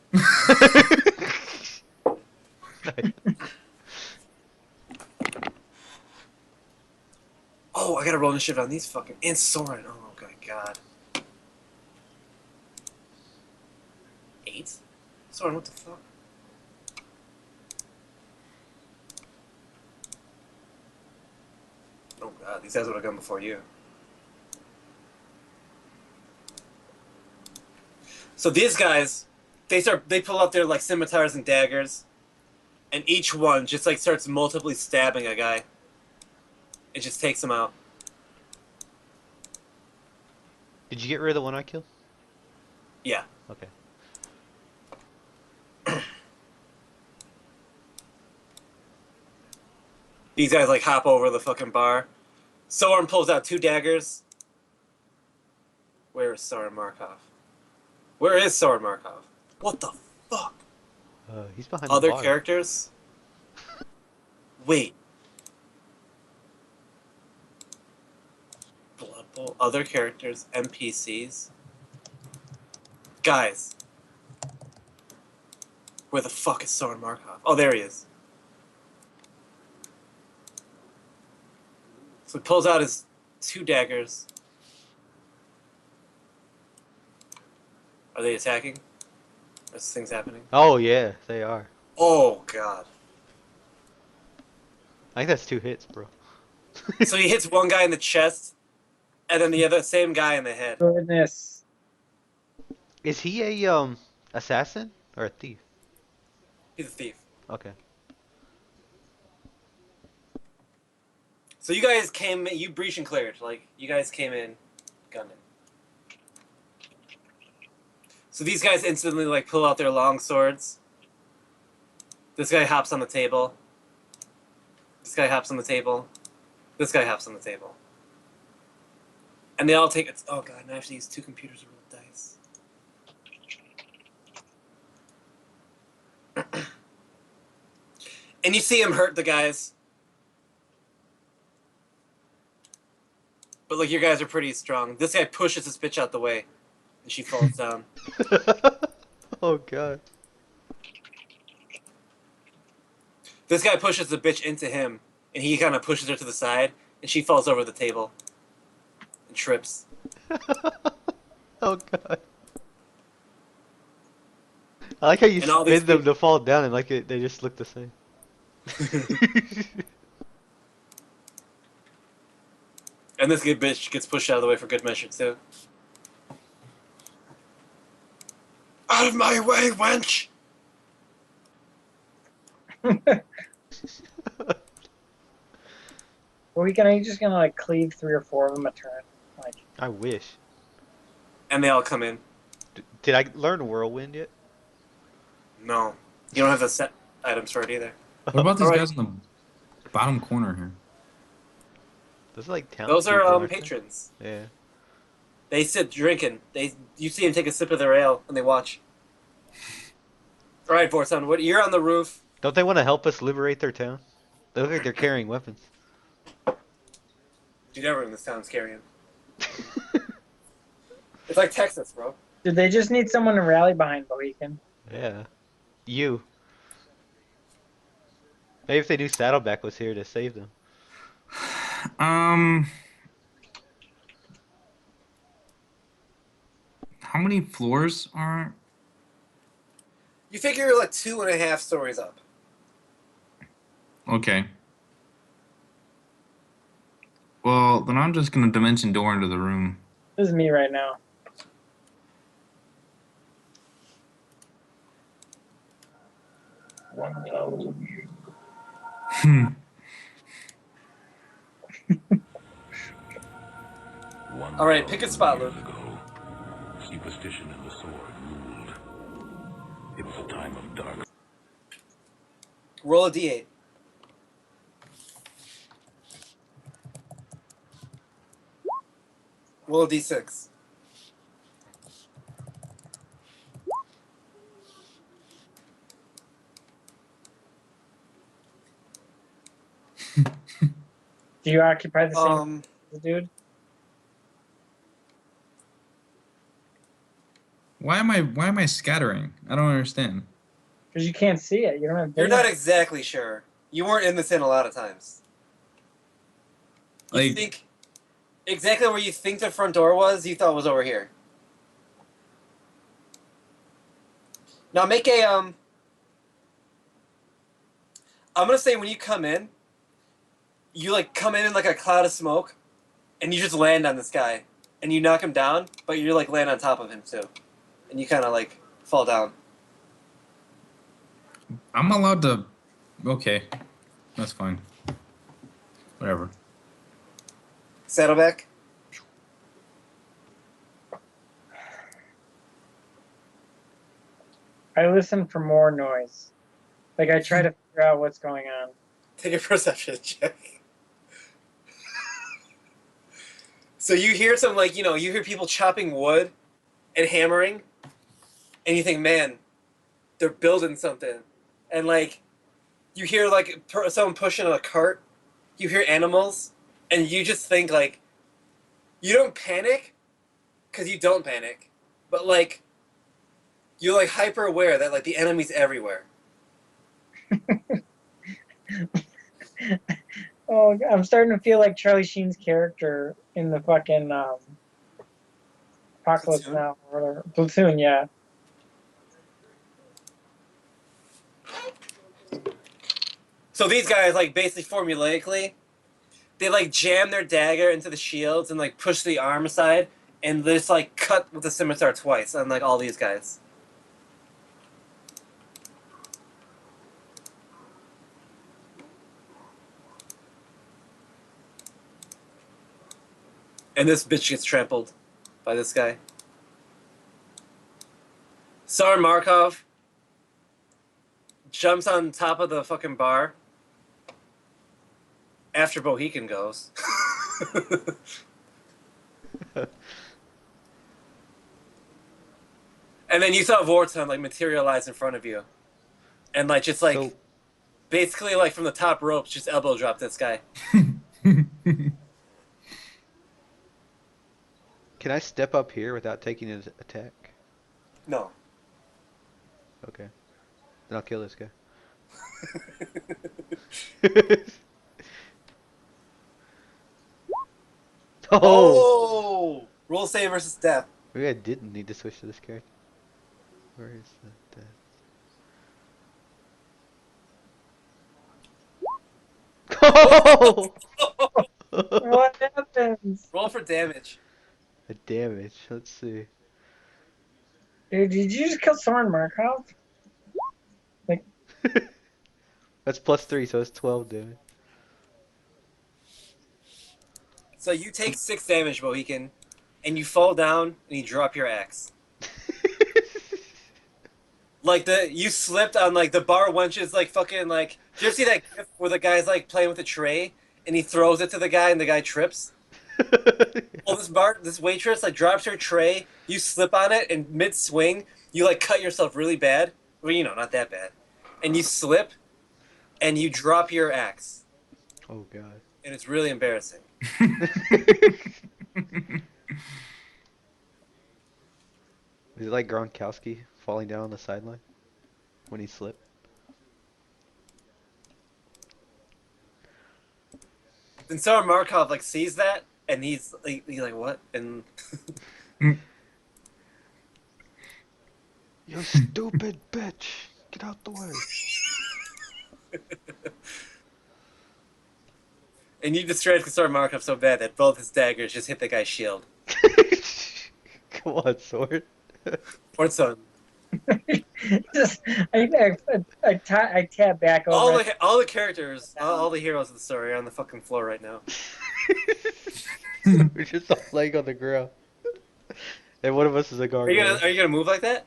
Oh, I gotta roll initiative on these fucking and Soren. Oh my god. 8? Soren, what the fuck? Oh god, these guys would have gone before you. So these guys, they pull out their like scimitars and daggers, and each one just like starts multiply stabbing a guy. It just takes him out. Did you get rid of the one I killed? Yeah. Okay. These guys like hop over the fucking bar. Soren pulls out 2 daggers. Where is Soren Markov? Where is Soren Markov? What the fuck? He's behind Other the bar. characters? Wait. Blood Bowl. Other characters. NPCs. Guys. Where the fuck is Soren Markov? Oh, there he is. So he pulls out his 2 daggers. Are they attacking? Are things happening? Oh yeah, they are. Oh god. I think that's 2 hits, bro. So he hits one guy in the chest, and then the other same guy in the head. Goodness. Is he a assassin or a thief? He's a thief. Okay. So you guys you breach and cleared. Like, you guys came in gunning. So these guys instantly, like, pull out their long swords. This guy hops on the table. This guy hops on the table. This guy hops on the table. And they all take it. Oh god, now I have to use 2 computers to roll dice. And you see him hurt the guys. But, like, your guys are pretty strong. This guy pushes his bitch out the way, and she falls down. Oh god. This guy pushes the bitch into him, and he kind of pushes her to the side, and she falls over the table and trips. Oh god. I like how you And all these spin them to fall down and like they just look the same. And this good bitch gets pushed out of the way for good measure, too. Out of my way, wench! Are we gonna just gonna like cleave 3 or 4 of them a turn? Like, I wish. And they all come in. Did I learn Whirlwind yet? No. You don't have the set items for it either. What about these Alright. guys in the bottom corner here? Those are like town. Those are aren't they? patrons. Yeah. They sit drinking. You see them take a sip of their ale, and they watch. Alright, Vorson, you're on the roof. Don't they want to help us liberate their town? They look like they're carrying weapons. Dude, everyone in this town's carrying. It's like Texas, bro. did they just need someone to rally behind Mohican? Yeah. You. Maybe if they knew Saddleback was here to save them. How many floors are? You figure you're like 2.5 stories up. Okay. Well, then I'm just gonna dimension door into the room. This is me right now. All right, pick a spot, Luke. Superstition and the sword ruled. It was a time of dark. Roll a d8. Roll a d6. Do you occupy the same dude? Why am I scattering? I don't understand. Because you can't see it. You don't have. You're vision. not exactly sure. You weren't in this inn a lot of times. You Like- think exactly where you think the front door was, you thought was over here. Now make a I'm gonna say when you come in, you like come in like a cloud of smoke, and you just land on this guy, and you knock him down, but you like land on top of him too, and you kind of like fall down. I'm allowed to. Okay, that's fine. Whatever. Saddleback. I listen for more noise. Like I try to figure out what's going on. Take a perception check. So you hear some like you hear people chopping wood and hammering, and you think, man, they're building something, and like you hear like someone pushing a cart. You hear animals, and you just think like you don't panic because you don't panic, but like you're like hyper aware that like the enemy's everywhere. Oh, I'm starting to feel like Charlie Sheen's character in the fucking Apocalypse Platoon? Now or whatever. Platoon, yeah. So these guys like basically formulaically, they like jam their dagger into the shields and like push the arm aside and they just like cut with the scimitar twice on like all these guys. And this bitch gets trampled by this guy. Tsar Markov jumps on top of the fucking bar after Bohican goes. And then you saw Vorton like materialize in front of you. And like just like So basically like from the top ropes just elbow drop this guy. can I step up here without taking an attack? No. Okay. Then I'll kill this guy. Oh! Oh! Roll save versus death. Maybe I didn't need to switch to this character. Where is the death? Oh! What happens? Roll for damage. The damage. Let's see. Dude, did you just kill Soren Markov? That's +3, so it's 12 damage. So you take 6 damage, Bohican, and you fall down and you drop your axe. Like you slipped on like the bar wenches like fucking like. Did you ever see that gif where the guy's like playing with a tray and he throws it to the guy and the guy trips? Well, this waitress like drops her tray. You slip on it and mid swing, you like cut yourself really bad. Well, not that bad, and you slip, and you drop your axe, Oh god. and it's really embarrassing. Is it like Gronkowski falling down on the sideline when he slipped? And Tsar Markov like sees that, and he's like what? And You stupid bitch! Get out the way! And you destroyed Kasor Markov so bad that both his daggers just hit the guy's shield. Come on, sword. Or son. Just, I tab back over. All the characters, all the heroes of the story are on the fucking floor right now. We're just all laying on the ground. And one of us is a gargoyle. Are you gonna move like that?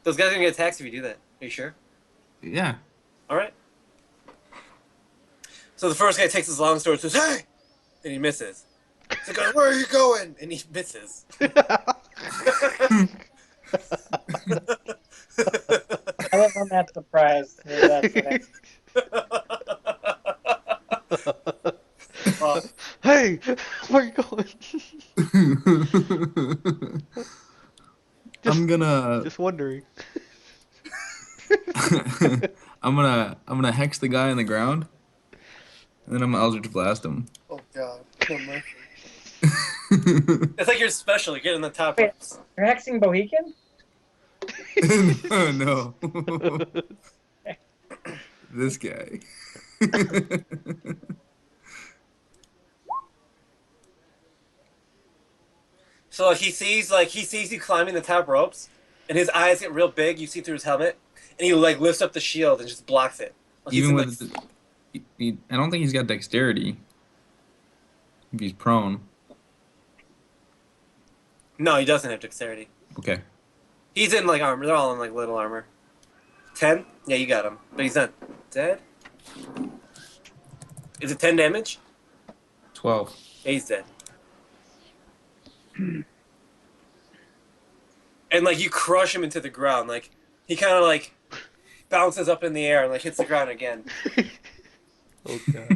Those guys are gonna get attacked if you do that. Are you sure? Yeah. Alright. So the first guy takes his long sword and says, "Hey!" And he misses. The guy, "Where are you going?" And he misses. I love when that's surprised. That's what Hey, where are you going? I'm gonna Just wondering. I'm gonna hex the guy in the ground, and then I'm gonna Eldritch Blast him. Oh god, no mercy. It's like you're special, you're getting the top Wait. ups. You're hexing Bohican? No. This guy. So he sees you climbing the top ropes, and his eyes get real big, you see through his helmet, and he like lifts up the shield and just blocks it. Like, Even he's in, with, I don't think he's got dexterity. If he's prone. No, he doesn't have dexterity. Okay. He's in like armor. They're all in like little armor. 10? Yeah, you got him. But he's not dead. Is it 10 damage? 12. Yeah, he's dead. And like you crush him into the ground. Like he kind of like bounces up in the air and like hits the ground again. Oh god.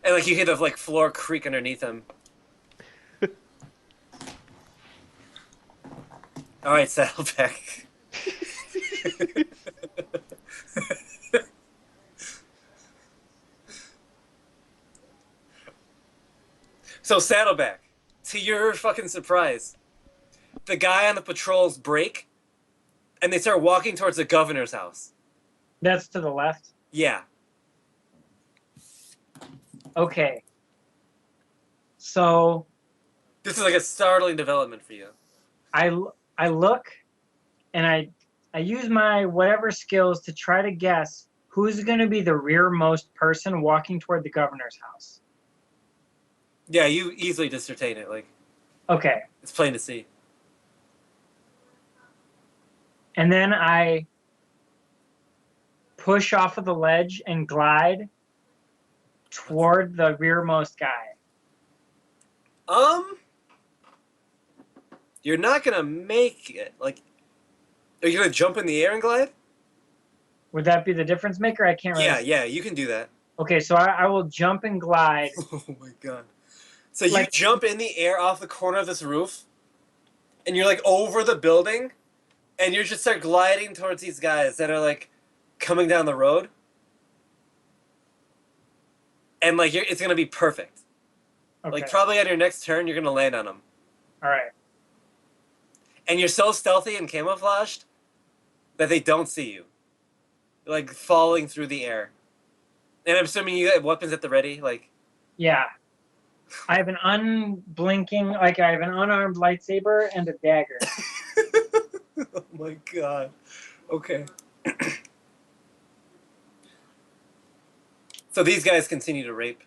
And like you hear the like floor creak underneath him. All right, Saddleback. So Saddleback, to your fucking surprise, the guy on the patrols break, and they start walking towards the governor's house. That's to the left. Yeah. Okay. So This is like a startling development for you. I look, and I use my whatever skills to try to guess who's going to be the rearmost person walking toward the governor's house. Yeah, you easily discertain it. Like, Okay. it's plain to see. And then I push off of the ledge and glide toward the rearmost guy. You're not gonna make it. Like, are you gonna jump in the air and glide? Would that be the difference maker? I can't really. Yeah, you can do that. Okay, so I will jump and glide. Oh my god. So you Like- jump in the air off the corner of this roof, and you're like over the building, and you just start gliding towards these guys that are like coming down the road. And like it's gonna be perfect. Okay. Like probably on your next turn, you're gonna land on them. All right. And you're so stealthy and camouflaged that they don't see you. You're like falling through the air. And I'm assuming you have weapons at the ready, like. Yeah. I have an unblinking, like I have an unarmed lightsaber and a dagger. Oh my god. Okay. So these guys continue to rape.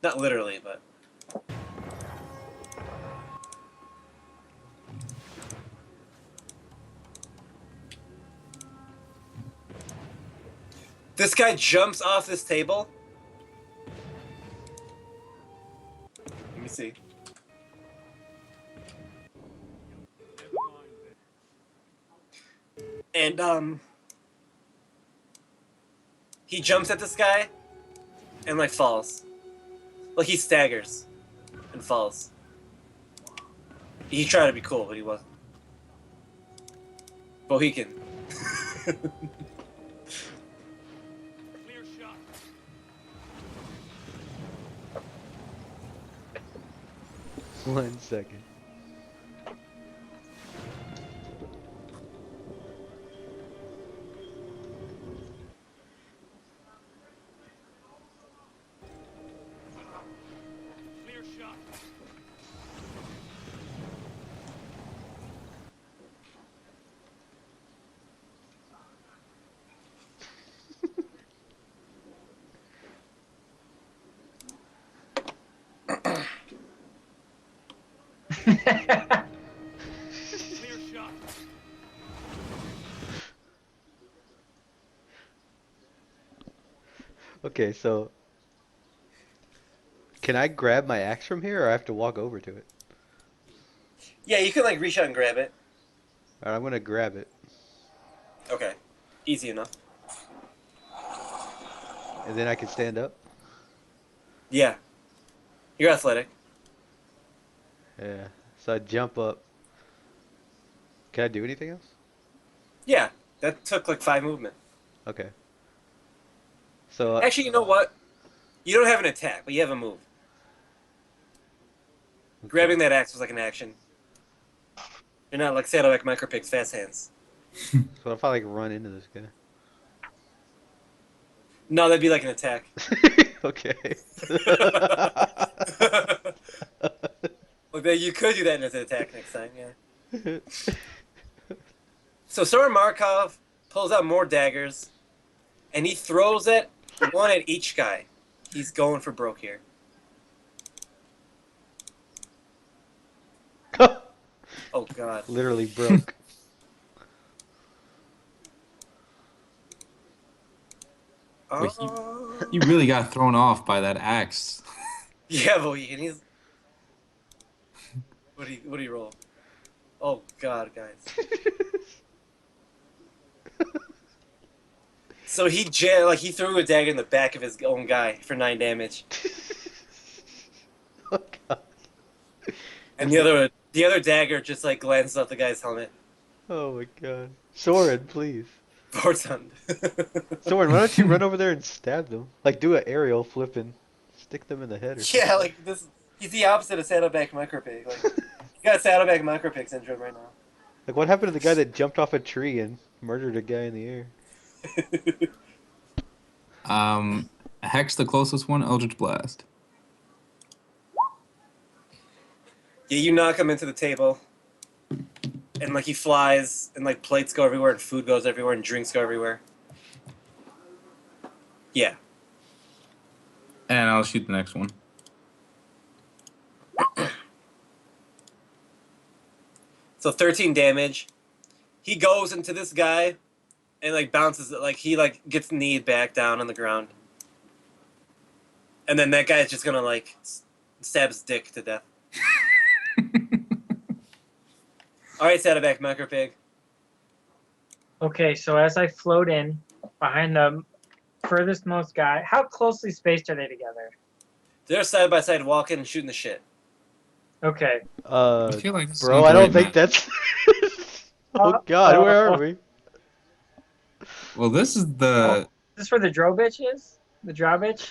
Not literally, but. This guy jumps off this table. Let me see. And he jumps at this guy and like falls. Like he staggers and falls. He tried to be cool, but he wasn't. Bohican. Clear shot. 1 second. Okay, so can I grab my axe from here, or I have to walk over to it? Yeah, you can like reach out and grab it. Alright, I'm gonna grab it, Okay, easy enough. and then I can stand up. Yeah, you're athletic. Yeah. So I jump up. Can I do anything else? Yeah, that took like 5 movement. Okay. So Actually, you know what? You don't have an attack, but you have a move. okay. Grabbing that axe was like an action. You're not like Saddleback Micropig's fast hands. So what if I like run into this guy? No, that'd be like an attack. Okay. Okay, you could do that as an attack next time, yeah. So Soren Markov pulls out more daggers, and he throws it, one at each guy. He's going for broke here. Oh god. Literally broke. Wait, Oh. He really got thrown off by that axe. Yeah, but he's. What do you roll? Oh god, guys. So he he threw a dagger in the back of his own guy for 9 damage, Oh god. and the other dagger just like glances off the guy's helmet. Oh my god. Soren, please. Vortund. Soren, why don't you run over there and stab them? Like do an aerial flip and stick them in the head or Yeah, like this. He's the opposite of Saddleback Micropig. Like, you got Saddleback Micropig syndrome right now. Like what happened to the guy that jumped off a tree and murdered a guy in the air? Hex the closest one, Eldritch Blast. Yeah, you knock him into the table, and like he flies, and like plates go everywhere, and food goes everywhere, and drinks go everywhere. Yeah. And I'll shoot the next one. So 13 damage. He goes into this guy, and like bounces, like he like gets kneed back down on the ground, and then that guy is just gonna like stab his dick to death. All right, Saddleback Micropig. Okay, so as I float in behind the furthest most guy, how closely spaced are they together? They're side by side walking and shooting the shit. Okay. I feel like this is Bro, not I the don't right think map. that's. Oh god, where are we? Well, this is the. Is this where the Drobitch is? The Drawbitch?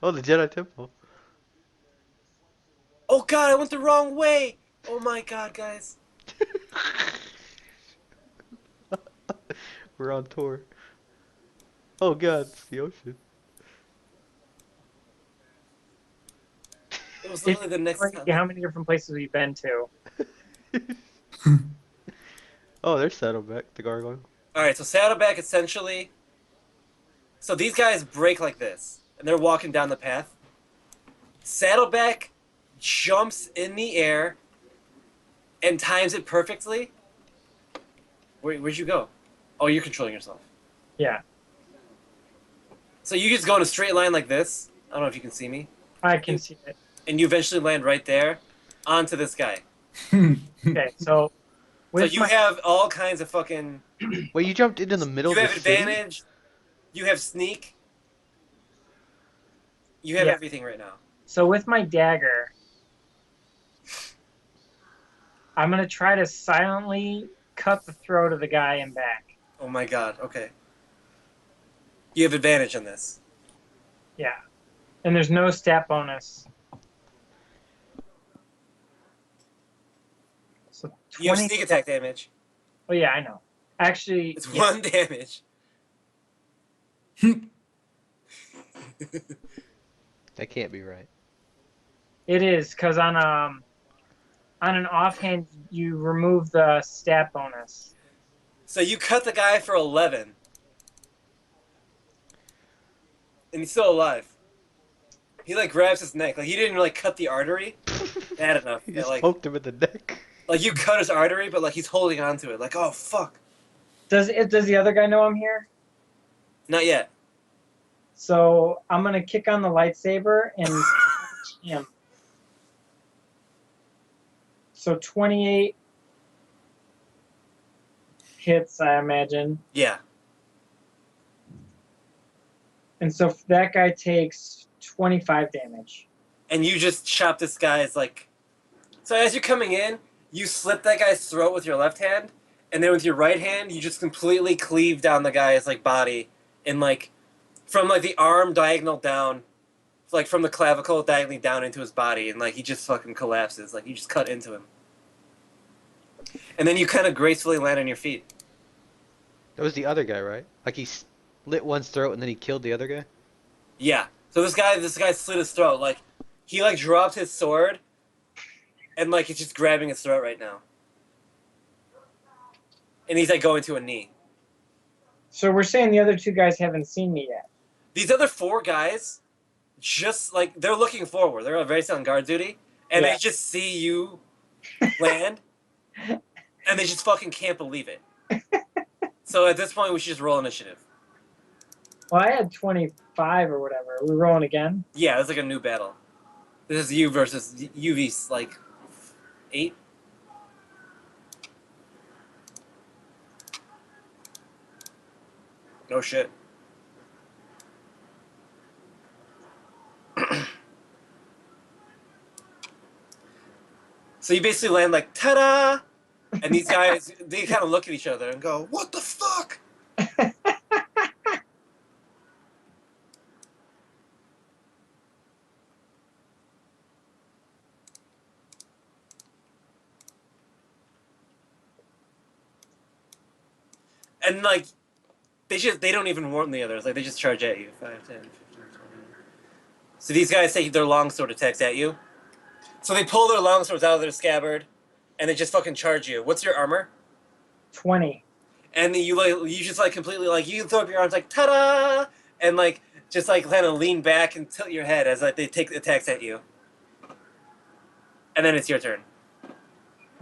Oh, the Jedi Temple. Oh god, I went the wrong way. Oh my god, guys. We're on tour. Oh god, it's the ocean. It was literally the next Crazy time. how many different places we've been to. Oh, there's Saddleback, the gargoyle. All right, so Saddleback essentially. So these guys break like this, and they're walking down the path. Saddleback jumps in the air and times it perfectly. Where'd you go? Oh, you're controlling yourself. Yeah, So you just go in a straight line like this. I don't know if you can see me. I can see it. And you eventually land right there onto this guy. Okay, so So with you my, have all kinds of fucking. Wait, you jumped into the middle You of have the city? advantage. You have sneak. You have Yeah. everything right now. so with my dagger, I'm gonna try to silently cut the throat of the guy and back. Oh my god, okay. You have advantage on this. Yeah, and there's no stat bonus. So You have 20. sneak attack damage. Oh yeah, I know. Actually, It's yeah. 1 damage. That can't be right. It is because on an offhand you remove the stat bonus. So you cut the guy for 11, and he's still alive. He like grabs his neck, like he didn't like cut the artery bad enough. He That, just poked him in the neck. like you cut his artery, but like he's holding on to it. Like, oh fuck, Does the other guy know I'm here? not yet. So I'm gonna kick on the lightsaber and punch him. So 28 hits, I imagine. Yeah, And so that guy takes 25 damage. and you just chop this guy's like. So as you're coming in, you slip that guy's throat with your left hand, and then with your right hand, you just completely cleave down the guy's like body, and like from like the arm diagonal down, like from the clavicle diagonally down into his body, and like he just fucking collapses. Like you just cut into him, and then you kind of gracefully land on your feet. That was the other guy, right? Like he slit one's throat and then he killed the other guy? Yeah. So this guy slit his throat. Like he like dropped his sword, and like it's just grabbing his throat right now, and he's like going to a knee. So we're saying the other two guys haven't seen me yet. These other 4 guys, just like they're looking forward. They're already on guard duty, and Yeah. they just see you land, and they just fucking can't believe it. So at this point, we should just roll initiative. Well, I had 25 or whatever. Are we rolling again? Yeah, it's like a new battle. This is you versus UV's like 8. No shit. So you basically land like ta-da, and these guys they kind of look at each other and go, "What the fuck?" And like they don't even warn the others. Like they just charge at you. 5, 10, 15, 20. So these guys take their longsword attacks at you. So they pull their longswords out of their scabbard, and they just fucking charge you. What's your armor? 20. And then you just like completely like you throw up your arms like ta-da, and like just like kind of lean back and tilt your head as like they take attacks at you. And then it's your turn.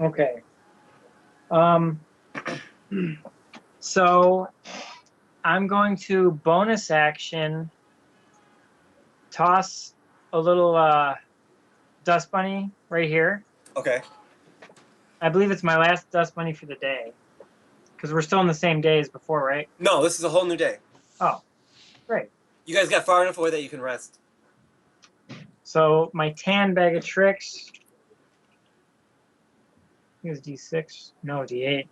Okay. So I'm going to bonus action toss a little dust bunny right here. Okay. I believe it's my last dust bunny for the day. Because we're still in the same day as before, right? No, this is a whole new day. Oh, great. You guys got far enough away that you can rest. So my tan bag of tricks. I think it's D6. No, D8.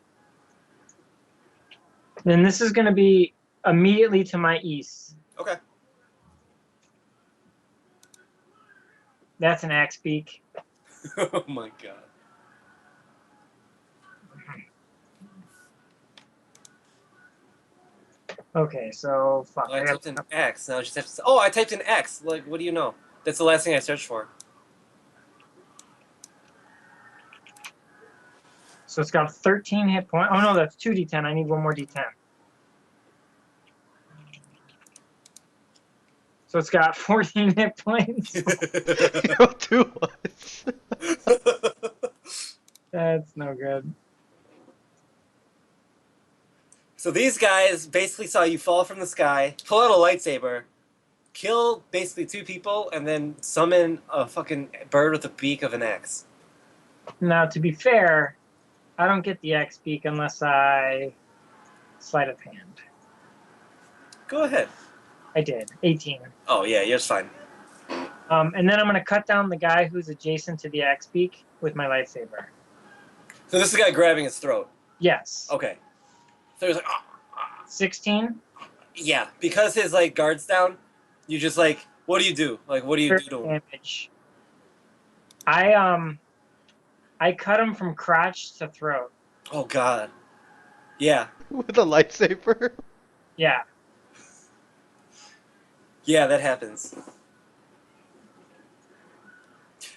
Then this is going to be immediately to my east. Okay. That's an axe beak. Oh my god. Okay, so fuck. I typed in X. Now I just have to. Oh, I typed in X. Like, what do you know? That's the last thing I searched for. So it's got 13 hit points. Oh no, that's 2d10. I need one more d10. So it's got 14 hit points. Roll 2 ones. That's no good. So these guys basically saw you fall from the sky, pull out a lightsaber, kill basically 2 people, and then summon a fucking bird with the beak of an axe. Now, to be fair, I don't get the axe beak unless I sleight of hand. Go ahead. I did. 18. Oh yeah, you're fine. And then I'm going to cut down the guy who's adjacent to the axe beak with my lightsaber. So this is the guy grabbing his throat. Yes. Okay. So he's like, 16. yeah, because his like guard's down. You just like, what do you do? Like, what do you do to him? Damage. I cut him from crotch to throat. Oh god. Yeah. With a lightsaber? Yeah. Yeah, that happens.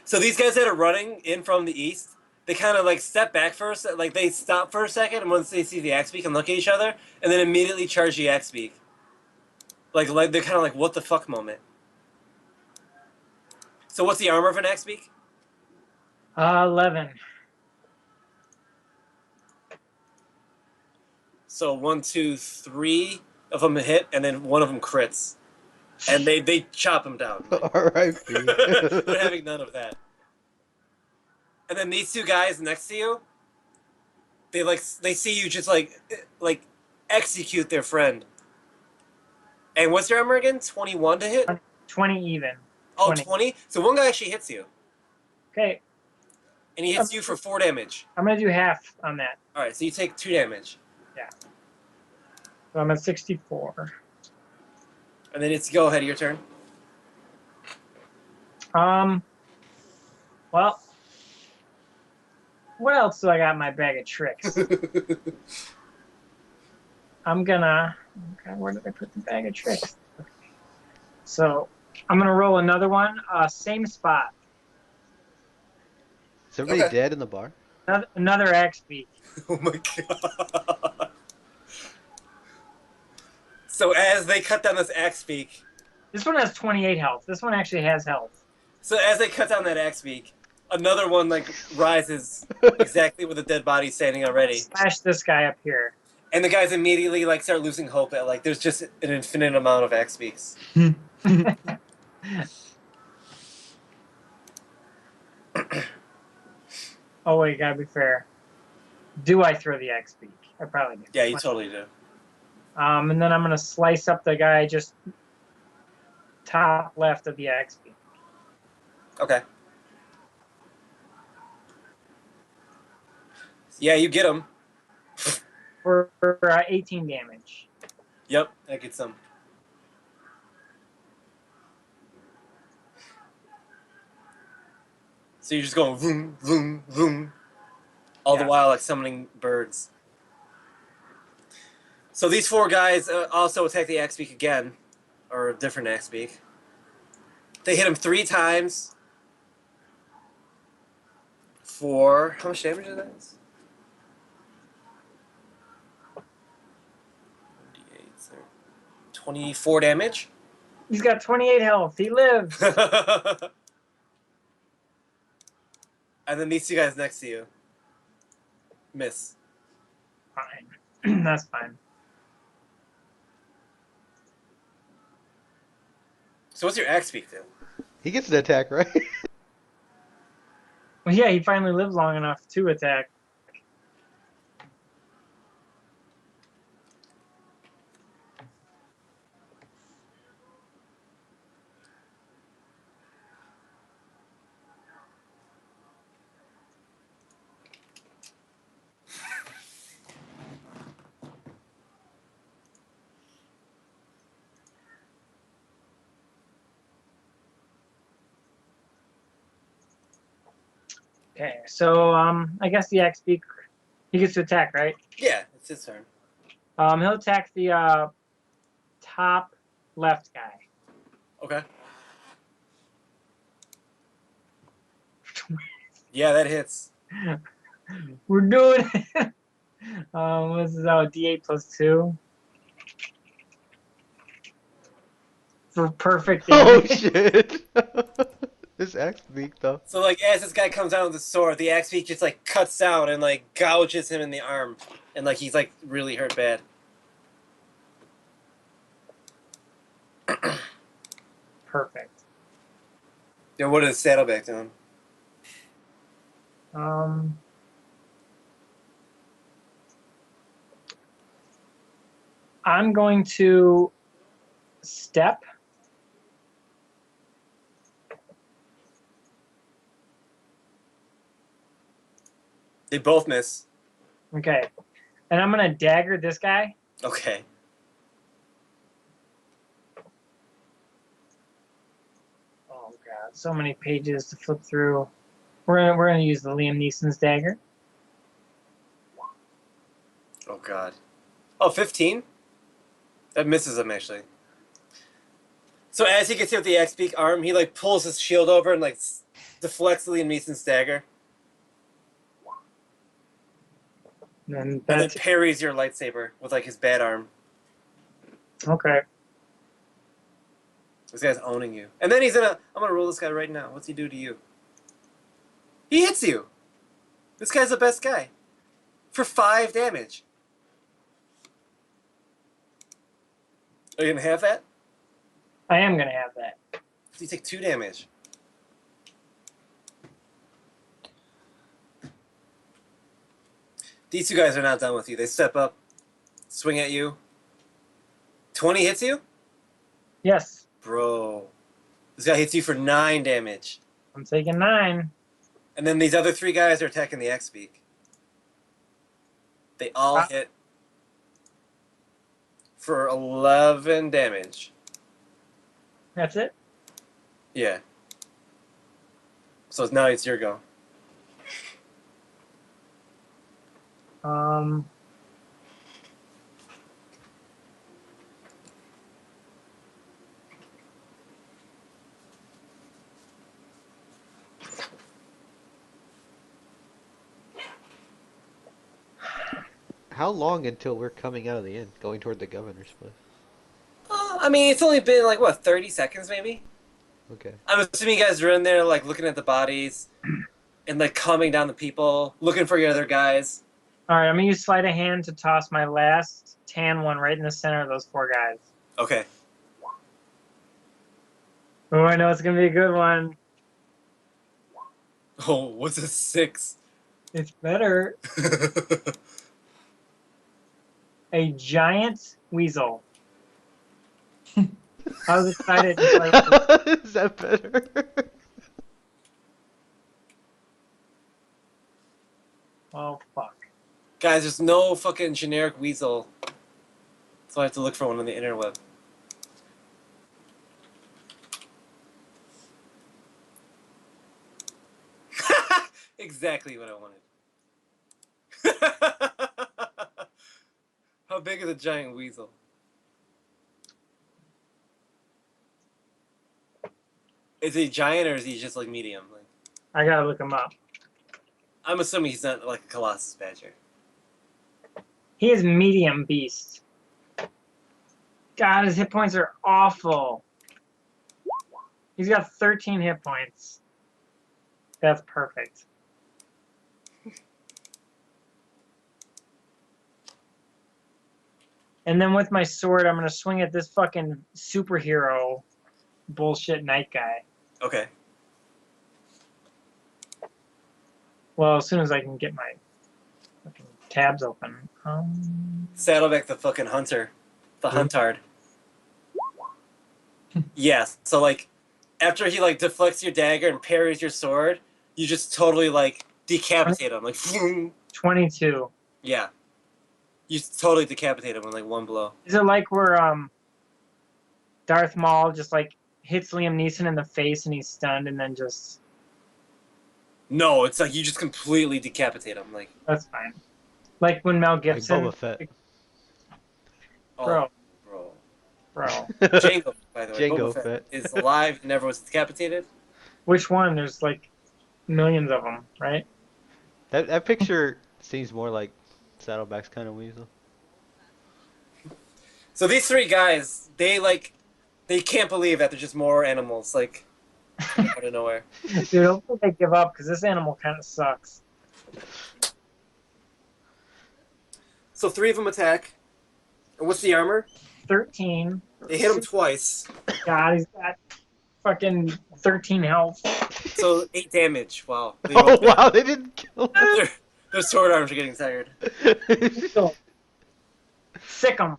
So these guys that are running in from the east, they kind of like step back first, like they stop for a second, and once they see the axe beak and look at each other, and then immediately charge the axe beak. Like they're kind of like what the fuck moment. So what's the armor of an axe beak? 11. So 1, 2, 3 of them hit, and then one of them crits, and they chop him down. Like, R.I.P. they're having none of that. And then these two guys next to you, they see you just like execute their friend. And what's your armor again? 21 to hit? 20 even. Oh, 20. 20? So one guy actually hits you. Okay, And he hits you for 4 damage. I'm gonna do half on that. Alright, so you take 2 damage. So I'm at 64. And then it's go ahead, your turn. Well, what else do I got in my bag of tricks? I'm gonna. Okay, where did I put the bag of tricks? Okay. So I'm gonna roll another one. Same spot. Is everybody Okay. dead in the bar? Another axe beak. Oh my god. So as they cut down this axe beak, This one has 28 health. This one actually has health. so as they cut down that axe beak, another one like rises exactly with a dead body standing already. Slash this guy up here. And the guys immediately like start losing hope at like there's just an infinite amount of axe beaks. Oh wait, gotta be fair. Do I throw the axe beak? I probably do. Yeah, you totally do. And then I'm gonna slice up the guy just top left of the axe beak. Okay. Yeah, you get him. For 18 damage. Yep, that gets him. So you're just going vroom, vroom, vroom. All the Yeah. while like summoning birds. So these 4 guys also attack the axe beak again. Or a different axe beak. They hit him 3 times. For how much damage is that? 24 damage. He's got 28 health. He lives. And then these 2 guys next to you. Miss. Fine. That's fine. So what's your axe beak do? He gets an attack, right? Well, yeah, he finally lived long enough to attack. Okay, so I guess the axe beak, he gets to attack, right? Yeah, it's his turn. He'll attack the top left guy. Okay. Yeah, that hits. We're doing it. What's this? Oh, D8 plus 2 for perfect Oh damage. shit! This axe beak though. So like as this guy comes out with the sword, the axe beak just like cuts down and like gouges him in the arm, and like he's like really hurt bad. Perfect. Yeah, what is Saddleback doing? I'm going to step. They both miss. Okay. And I'm going to dagger this guy. Okay. Oh god, so many pages to flip through. We're gonna use the Liam Neeson's dagger. Oh god. Oh, 15? That misses him actually. So as he gets hit with the axe beak arm, he like pulls his shield over and like deflects Liam Neeson's dagger, And and then that's parries your lightsaber with like his bad arm. okay. This guy's owning you. And then I'm gonna roll this guy right now. What's he do to you? He hits you! This guy's the best guy. For 5 damage. Are you gonna have that? I am gonna have that. So you take 2 damage. These two guys are not done with you. They step up, swing at you. 20 hits you? Yes, Bro. This guy hits you for 9 damage. I'm taking 9. And then these other 3 guys are attacking the X-Beak. They all hit for 11 damage. That's it. Yeah. So now it's your go. Um. How long until we're coming out of the inn, going toward the governor's place? I mean, it's only been like, what, 30 seconds maybe? Okay. I'm assuming you guys are in there, like, looking at the bodies and, like, calming down the people, looking for your other guys. All right, I'm gonna use sleight of hand to toss my last tan one right in the center of those 4 guys. Okay. Oh, I know it's gonna be a good one. Oh, what's a 6? It's better. A giant weasel. I was excited. Is that better? Oh fuck. Guys, there's no fucking generic weasel. So I have to look for one on the interweb. Exactly what I wanted. How big is a giant weasel? Is he giant or is he just like medium? Like, I gotta look him up. I'm assuming he's not like a Colossus Badger. He is medium beast. God, his hit points are awful. He's got 13 hit points. That's perfect. And then with my sword, I'm gonna swing at this fucking superhero bullshit knight guy. Okay. Well, as soon as I can get my fucking tabs open. Saddleback the fucking hunter. The Hmm. huntard. Yes. So like after he like deflects your dagger and parries your sword, you just totally like decapitate him. Like 22. yeah. You totally decapitate him in like one blow. Is it like where Darth Maul just like hits Liam Neeson in the face and he's stunned and then just No, it's like you just completely decapitate him. Like that's fine. Like when Mel Like Gibson. Boba Fett. oh, Bro. bro. Bro. Jango, by the way. Jango Boba Fett Fett. is alive and never was decapitated. Which one? There's like millions of them, right? That picture seems more like Saddleback's kind of weasel. So these 3 guys, they can't believe that there's just more animals like out of nowhere. Dude, hopefully they give up because this animal kind of sucks. So 3 of them attack. And what's the armor? 13. They hit him twice. God, he's got fucking 13 health. So 8 damage. Wow. They Oh both got- wow, they didn't kill him. their sword arms are getting tired. Weasel. Sick 'em.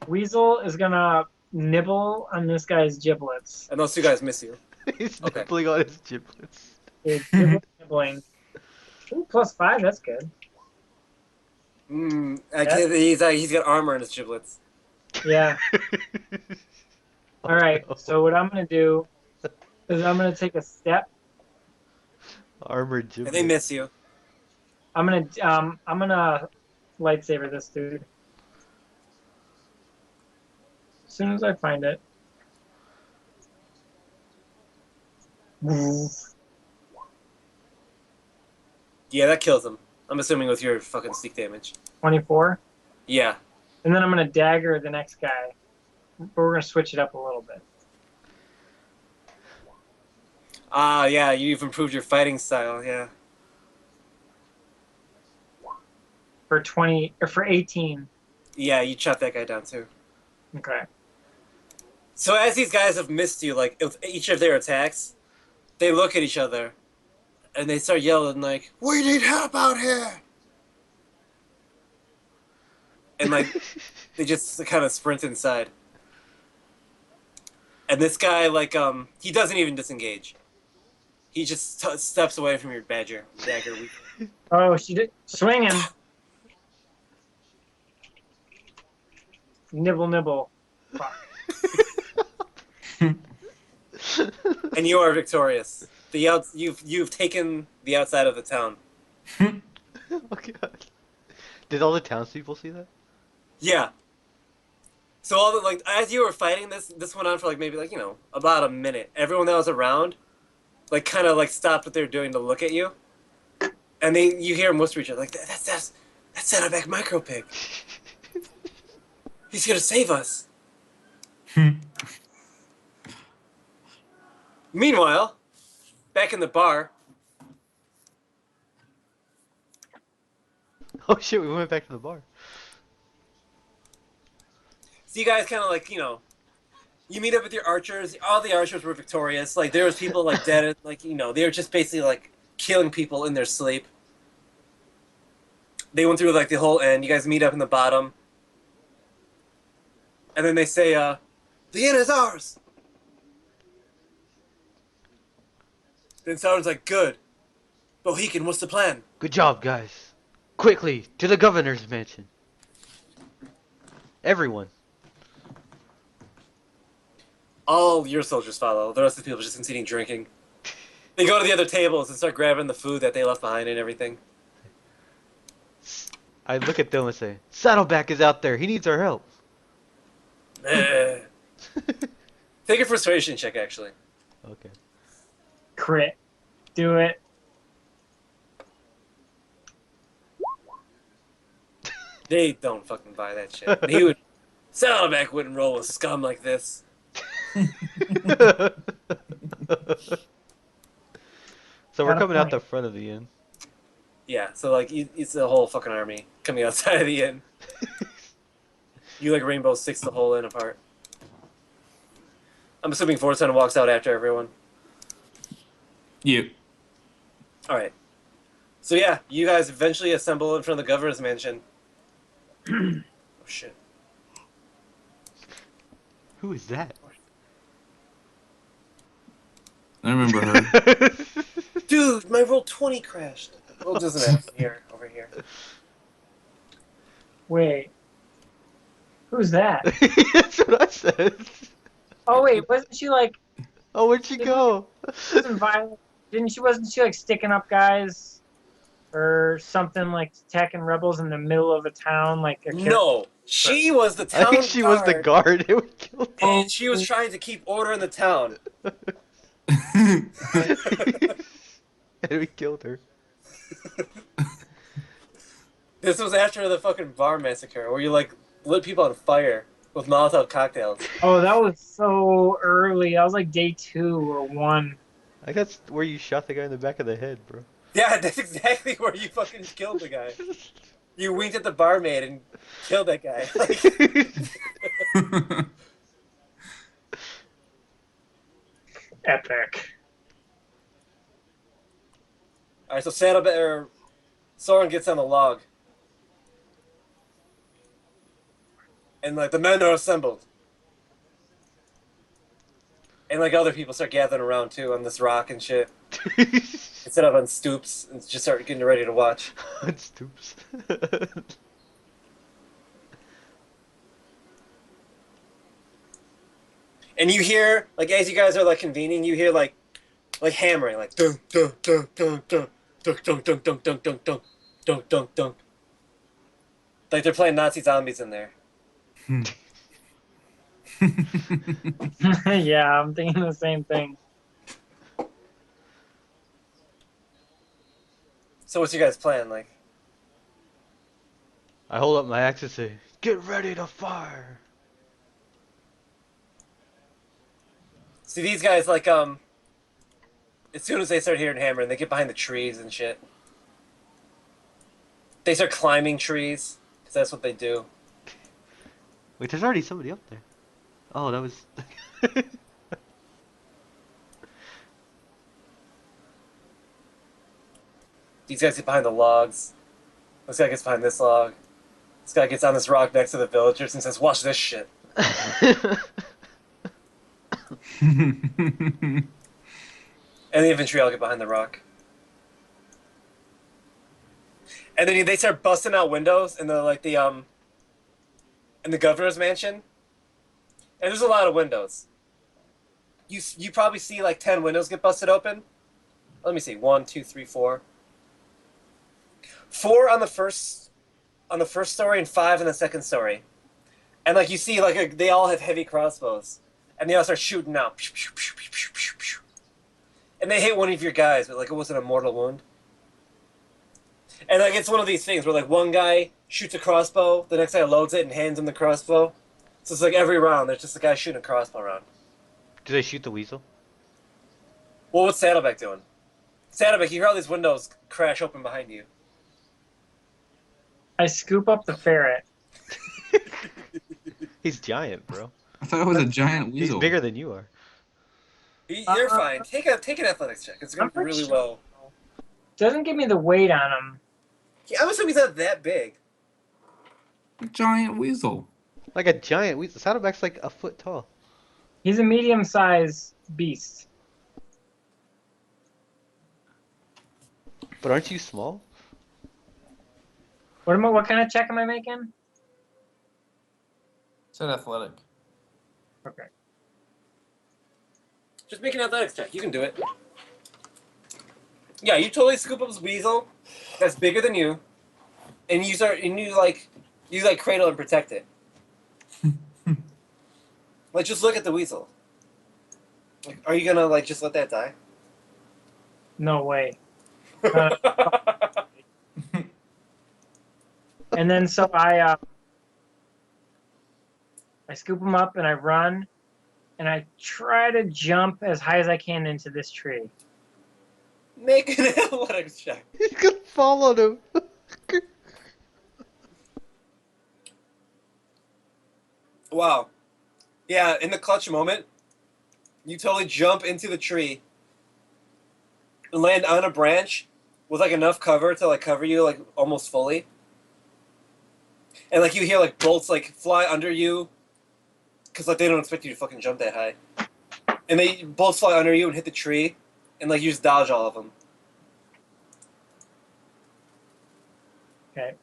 Weasel is gonna nibble on this guy's giblets. And those 2 guys miss you. He's Okay. nibbling on his giblets. Nibbling. Ooh, +5, that's good. He's got armor in his giblets. Yeah. All right. Oh, So what I'm gonna do is I'm gonna take a step. armored And giblets. they miss you. I'm gonna lightsaber this dude. As soon as I find it. Yeah, that kills him. I'm assuming with your fucking sneak damage. 24. Yeah. And then I'm gonna dagger the next guy. But we're gonna switch it up a little bit. Ah, yeah, you've improved your fighting style, yeah. For 20 or for 18. Yeah, you chop that guy down too. Okay. So as these guys have missed you, like, with each of their attacks, they look at each other, and they start yelling, like, "We need help out here!" And, like, they just kind of sprint inside. And this guy, like, he doesn't even disengage. He just steps away from your dagger. Oh, she did swinging. Nibble, nibble. Fuck. And you are victorious. You've taken the outside of the town. Oh god. Did all the townspeople see that? Yeah. So all the like as you were fighting this went on for like maybe like about a minute. Everyone that was around, like kind of like stopped what they were doing to look at you, and you hear them whisper each other like that's Saddleback Micro Pig. He's gonna save us. Meanwhile, back in the bar. Oh shit, we went back to the bar. So you guys kind of like you meet up with your archers. All the archers were victorious. Like there was people like dead. Like they were just basically like killing people in their sleep. They went through like the whole end. You guys meet up in the bottom, and then they say, "The inn is ours." Then Sauron's like, "Good, Bohegan, what's the plan?" Good job, guys. Quickly, to the governor's mansion. Everyone. All your soldiers follow. The rest of the people just continue drinking. They go to the other tables and start grabbing the food that they left behind and everything. I look at them and say, Saddleback is out there. He needs our help. Take a persuasion check, actually. Okay. Crit. Do it. They don't fucking buy that shit. Saddleback wouldn't roll with scum like this. So we're Got a coming out point. the front of the inn. Yeah, so like it's a whole fucking army coming outside of the inn. You like Rainbow Six the whole inn apart. I'm assuming Fortune walks out after everyone. Yep. All right. So yeah, you guys eventually assemble in front of the governor's mansion. Oh shit. Who is that? I remember her. Dude, my roll 20 crashed. Well, it doesn't matter. Here, over here. Wait. Who's that? That's what I said. Oh wait, wasn't she like Oh, where'd she go? wasn't violent? Wasn't she like sticking up guys or something, like attacking rebels in the middle of a town like a No, she was the I town think she was the guard. It would kill And she was trying to keep order in the town. And we killed her. This was after the fucking bar massacre, where you like lit people on fire with Molotov cocktails. Oh, that was so early. That was like day 2 or 1. I guess where you shot the guy in the back of the head, bro. Yeah, that's exactly where you fucking killed the guy. You winked at the barmaid and killed that guy. Epic. Alright, so Soren gets on the log. And like the men are assembled. And like other people start gathering around too on this rock and shit. Instead of on stoops and just start getting ready to watch. On stoops. And you hear, like as you guys are like convening, you hear like hammering, like dunk dunk dunk dunk dunk dunk dunk dunk dunk dunk dunk dunk dunk dunk dunk. Like they're playing Nazi zombies in there. Yeah, I'm thinking the same thing. So what's your guys' plan? Like, I hold up my axe and say, "Get ready to fire." see these guys like as soon as they start hearing hammering, they get behind the trees and shit. They start climbing trees because that's what they do. Wait, there's already somebody up there. Oh, that was. These guys get behind the logs. This guy gets behind this log. This guy gets on this rock next to the villagers and says, "Watch this shit." And the infantry all get behind the rock. And then they start busting out windows in the in the governor's mansion. And there's a lot of windows. You probably see like 10 windows get busted open. Let me see. 1, 2, 3, 4. 4 on the first story and 5 in the second story. And like you see they all have heavy crossbows. And they all start shooting out. And they hit one of your guys, but like it wasn't a mortal wound. And like it's one of these things where like one guy shoots a crossbow, the next guy loads it and hands him the crossbow. So it's like every round there's just a guy shooting a crossbow round. Do they shoot the weasel? Well, what's Saddleback doing? Saddleback, you hear all these windows crash open behind you. I scoop up the ferret. He's giant, bro. I thought it was a giant He's weasel. bigger than you are. You're fine. Take an athletics check. It's going to be I'm really pretty low. Doesn't give me the weight on him. Yeah, I'm assuming he's not that big. Giant weasel. Like a giant weasel. Saddleback's like a foot tall. He's a medium-sized beast. But aren't you small? What kind of check am I making? Said athletic. Okay. Just make an athletics check. You can do it. Yeah, you totally scoop up this weasel that's bigger than you, and you cradle and protect it. Like, just look at the weasel. Like, are you gonna like just let that die? No way. And then so I scoop him up and I run, and I try to jump as high as I can into this tree. Make an athletics check. You could fall on him. Wow. Yeah, in the clutch moment, you totally jump into the tree and land on a branch with like enough cover to like cover you like almost fully. And like you hear like bolts like fly under you because like they don't expect you to fucking jump that high. And they bolts fly under you and hit the tree and like you just dodge all of them. Okay.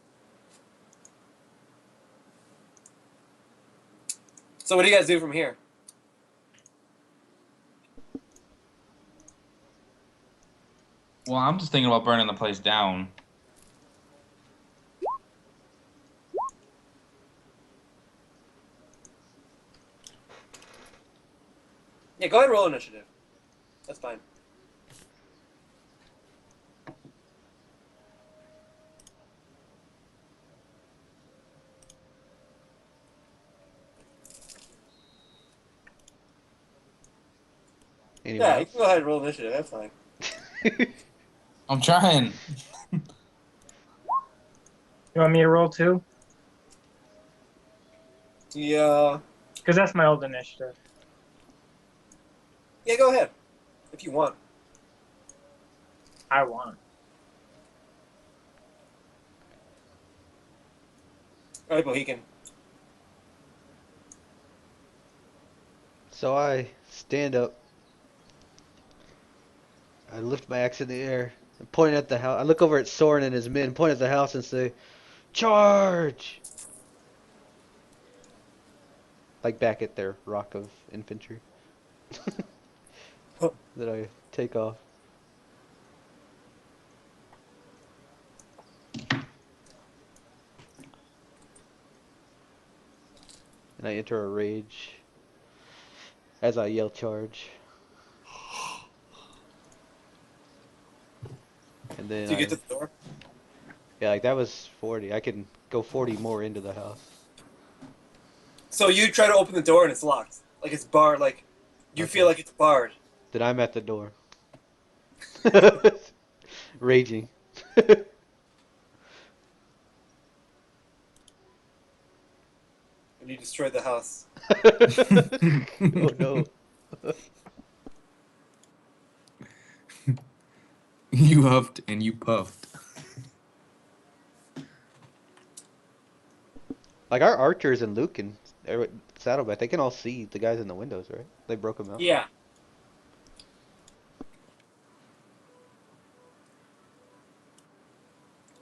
So what do you guys do from here? Well, I'm just thinking about burning the place down. Yeah, go ahead and roll initiative. That's fine. Anyone Yeah, you else? can go ahead and roll initiative. That's fine. I'm trying. You want me to roll too? Yeah. Because that's my old initiative. Yeah, go ahead. If you want. I want. Alright, Bohegan. So I stand up. I lift my axe in the air and point at the house. I look over at Soren and his men, point at the house and say, "Charge!" Like back at their rock of infantry. Then I take off. And I enter a rage as I yell charge. And then Do you get to the door? Yeah, like that was 40. I can go 40 more into the house. So you try to open the door and it's locked. Like it's barred. Like you feel Okay. like it's barred. Then I'm at the door. Raging. And you destroy the house. Oh no. You huffed and you puffed. Like our archers and Luke and Saddleback, they can all see the guys in the windows, right? They broke them out. Yeah.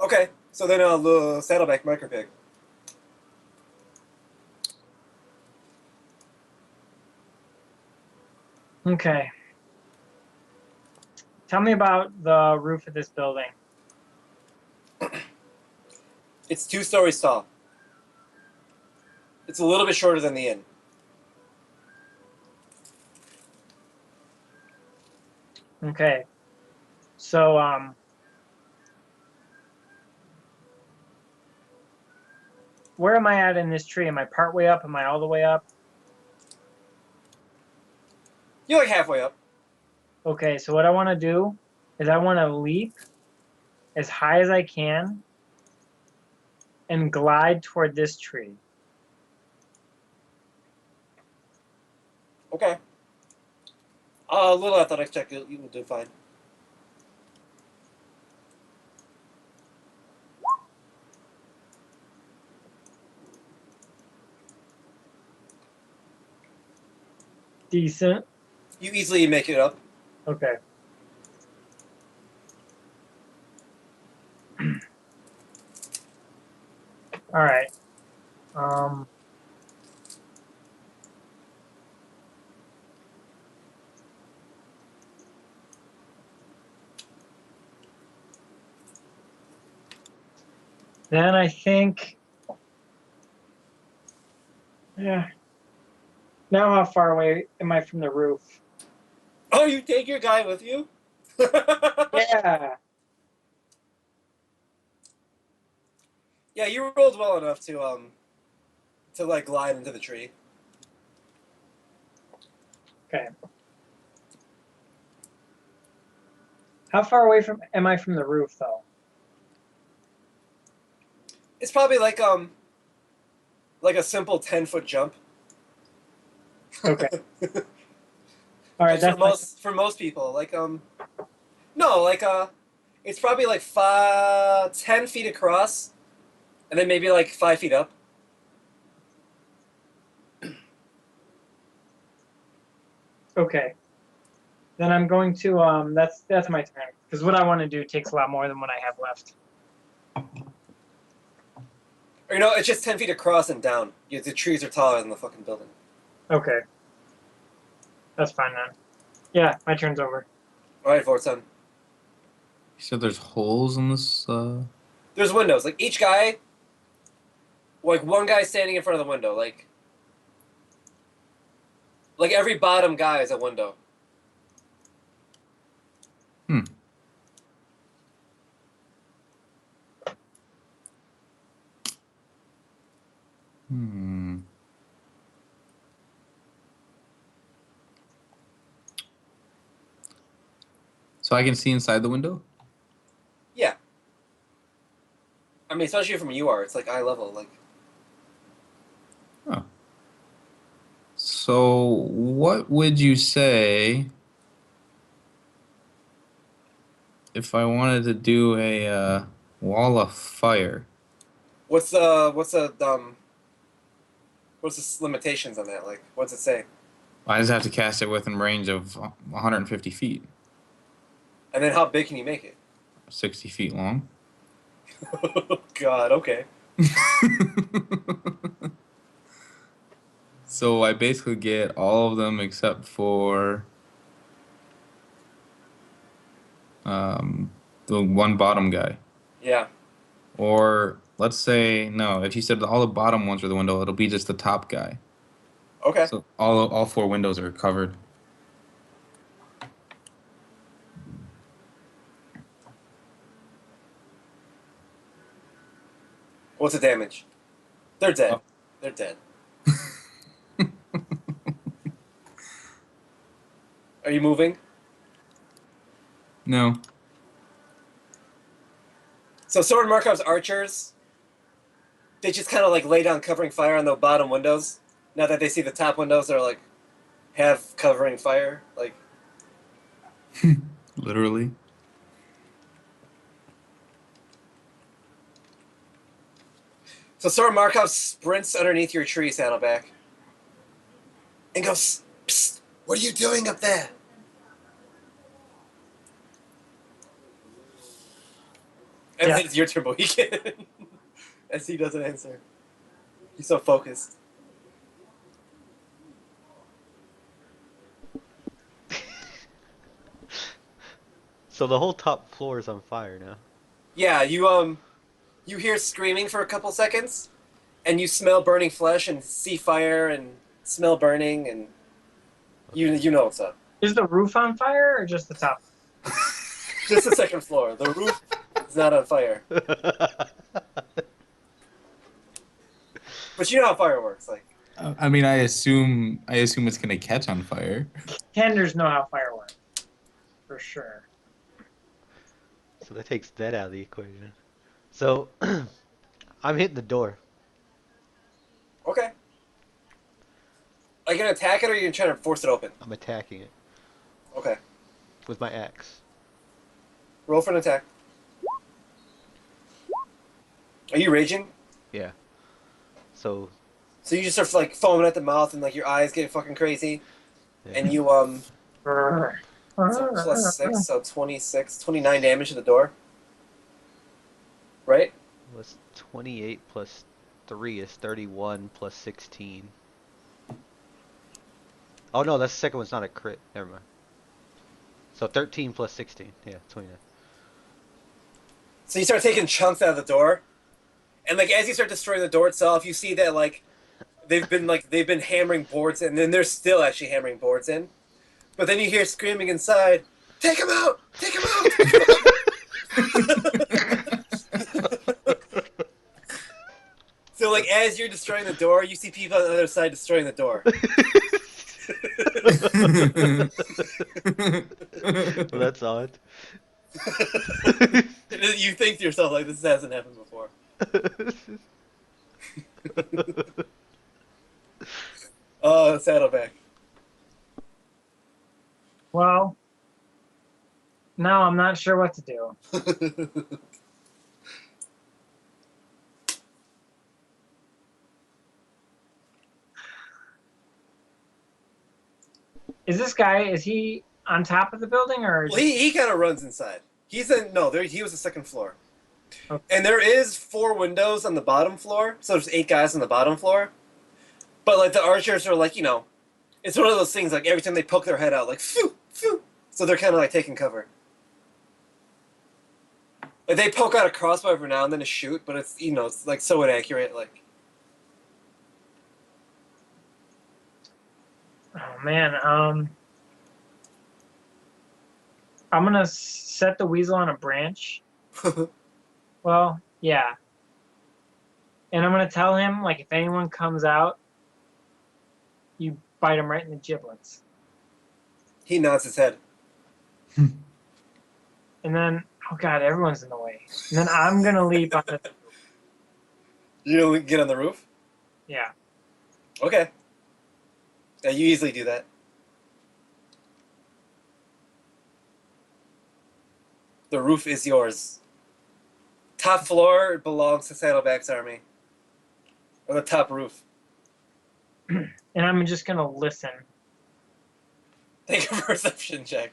Okay. So then the Saddleback micropig. Okay. Tell me about the roof of this building. It's 2 stories tall. It's a little bit shorter than the inn. Okay. So, where am I at in this tree? Am I part way up? Am I all the way up? You're like halfway up. Okay, so what I want to do is I want to leap as high as I can and glide toward this tree. Okay. A little athletics check. You will do fine. Decent. You easily make it up. Okay. All right. Um, then I think, yeah. Now how far away am I from the roof? Oh, you take your guy with you? Yeah. Yeah, you rolled well enough to like glide into the tree. Okay. How far away from am I from the roof though? It's probably like a simple 10-foot jump. Okay. All right, Like that's for most people, like no, like it's probably like 10 feet across, and then maybe like 5 feet up. okay. Then I'm going to that's my turn because what I want to do takes a lot more than what I have left. Or it's just 10 feet across and down. The trees are taller than the fucking building. Okay. That's fine then. Yeah, my turn's over. All right, Vorton. You said there's holes in this. There's windows. Like each guy, like one guy standing in front of the window. Like every bottom guy is a window. Hmm. So I can see inside the window? Yeah. I mean, especially from you are, it's like eye level. Like Oh. So what would you say if I wanted to do a wall of fire? what's the limitations on that? Like, what's it say? I just have to cast it within range of 150 feet, And then how big can you make it? 60 feet long. Oh God. Okay. So I basically get all of them except for the one bottom guy. Yeah. Or let's say no, if you said all the bottom ones are the window, it'll be just the top guy. Okay. So all 4 windows are covered. What's the damage? They're dead. Oh. They're dead. Are you moving? No. So Sword Markov's archers, they just kind of like lay down covering fire on the bottom windows. Now that they see the top windows are like have covering fire, like Literally. so. Sword Markov sprints underneath your tree, Saddleback, and goes, "Psst, what are you doing up there?" And Yeah. then it's your turn, Mohican. As he doesn't answer. He's so focused. So the whole top floor is on fire now. Yeah, you hear screaming for a couple seconds, and you smell burning flesh and see fire and smell burning, and you know what's up. Is the roof on fire or just the top? Just the second floor. The roof is not on fire. But you know how fire works, like. I mean, I assume it's gonna catch on fire. Tenders know how fire works. For sure. So that takes that out of the equation. So I'm hitting the door. Okay. Are you gonna attack it or are you trying to force it open? I'm attacking it Okay. with my axe. Roll for an attack. Are you raging? Yeah. So So you just start like foaming at the mouth and like your eyes get fucking crazy. yeah. And you so plus 6, so 26, 29 damage to the door. Right? Was 28 plus 3 is 31 plus 16. Oh no, that's the second one's not a crit. Never mind. So 13 plus 16. Yeah, 29. So you start taking chunks out of the door. And like as you start destroying the door itself, you see that like they've been hammering boards in, and then they're still actually hammering boards in. But then you hear screaming inside, "Take him out! Take him out!" So like as you're destroying the door, you see people on the other side destroying the door. Well, that's odd. You think to yourself like this hasn't happened before. Oh, Saddleback. Well, now I'm not sure what to do. Is he on top of the building or? Well, he kind of runs inside. He's in no, there he was the second floor, Okay. and there is 4 windows on the bottom floor, so there's 8 guys on the bottom floor. But like the archers are like it's one of those things like every time they poke their head out like phew phew, so they're kind of like taking cover. Like they poke out a crossbow every now and then to shoot, but it's it's like so inaccurate. Like Oh man, I'm gonna set the weasel on a branch. Well, yeah. And I'm gonna tell him like if anyone comes out, you bite him right in the giblets. he nods his head. And then oh god, everyone's in the way. And then I'm gonna leap on the You don't get on the roof. yeah. Okay. Yeah, you easily do that. The roof is yours. Top floor belongs to Saddleback's army. Or the top roof. And I'm just gonna listen. Take a perception check.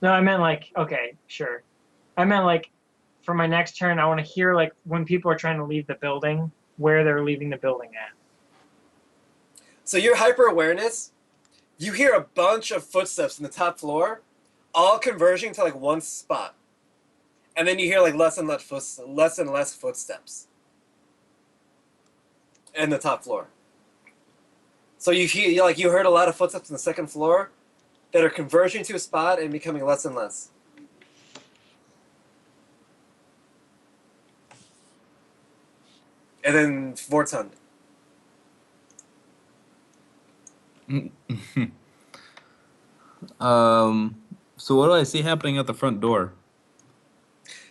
No, I meant like okay, sure. I meant like for my next turn I wanna hear like when people are trying to leave the building, where they're leaving the building at. So your hyper awareness, you hear a bunch of footsteps in the top floor, all converging to like one spot, and then you hear like less and less footsteps in the top floor. So you heard a lot of footsteps in the second floor that are converging to a spot and becoming less and less. And then Vortund. So what do I see happening at the front door?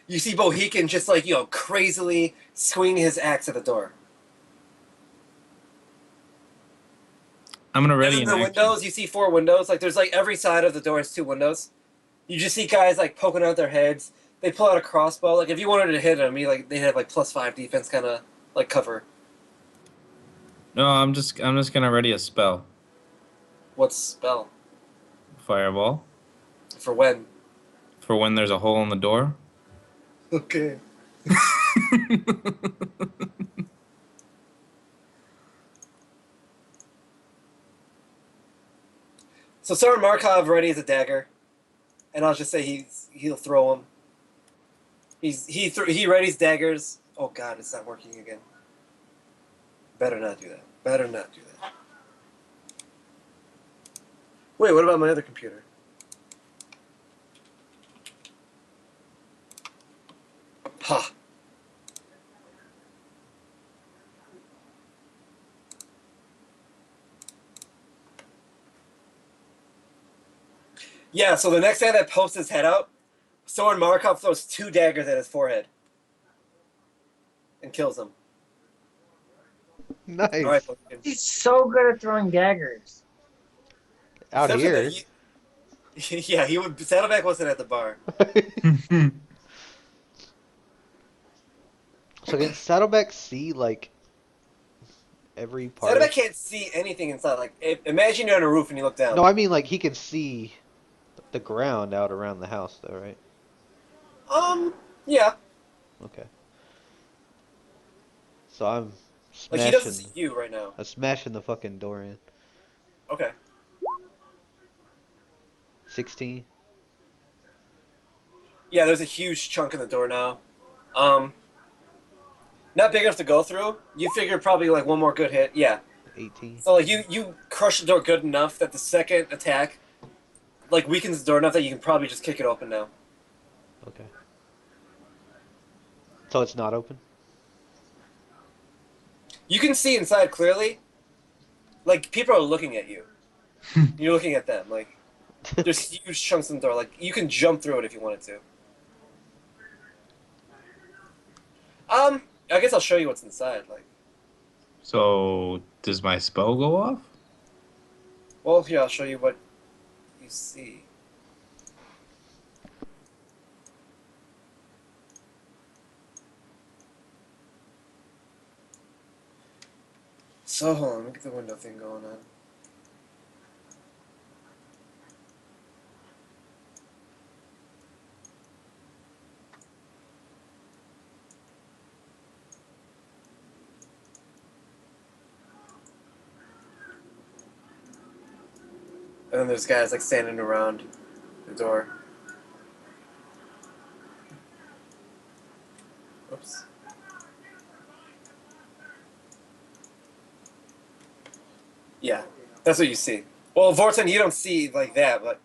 You see Bohican just like, crazily swinging his axe at the door. I'm gonna And ready then an the action. windows, you see 4 windows. Like, there's like every side of the door is 2 windows. You just see guys like poking out their heads. They pull out a crossbow. Like, if you wanted to hit them, they have like +5 defense kind of like cover. No, I'm just gonna ready a spell. What's spell? Fireball. For when? For when there's a hole in the door. Okay. So Sergeant Markov readies a dagger, and I'll just say he'll throw him. He readies daggers. Oh God, it's not working again. Better not do that. Better not do that. Wait, what about my other computer? Ha. Yeah, so the next guy that pokes his head out, Soren Markov throws 2 daggers at his forehead and kills him. Nice. All right, Pumpkin. He's so good at throwing daggers. Out Except for here. that yeah, he would. Saddleback wasn't at the bar. So can Saddleback see like every part? Saddleback can't see anything inside. Like, imagine you're on a roof and you look down. No, I mean like he can see the ground out around the house, though, right? Yeah. Okay. So I'm Like, he doesn't see smashing. you right now. I'm smashing the fucking door in. Okay. 16. Yeah, there's a huge chunk in the door now. Not big enough to go through. You figure probably like one more good hit. Yeah. 18. So like you crush the door good enough that the second attack like weakens the door enough that you can probably just kick it open now. Okay. So it's not open? You can see inside clearly. Like, people are looking at you. You're looking at them. Like, there's huge chunks in the door. Like, you can jump through it if you wanted to. I guess I'll show you what's inside. Like, So does my spell go off? well, here, I'll show you what you see. So, hold on, let me get the window thing going on. And then there's guys, like, standing around the door. Oops. Yeah, that's what you see. Well, Vorten, you don't see like that, but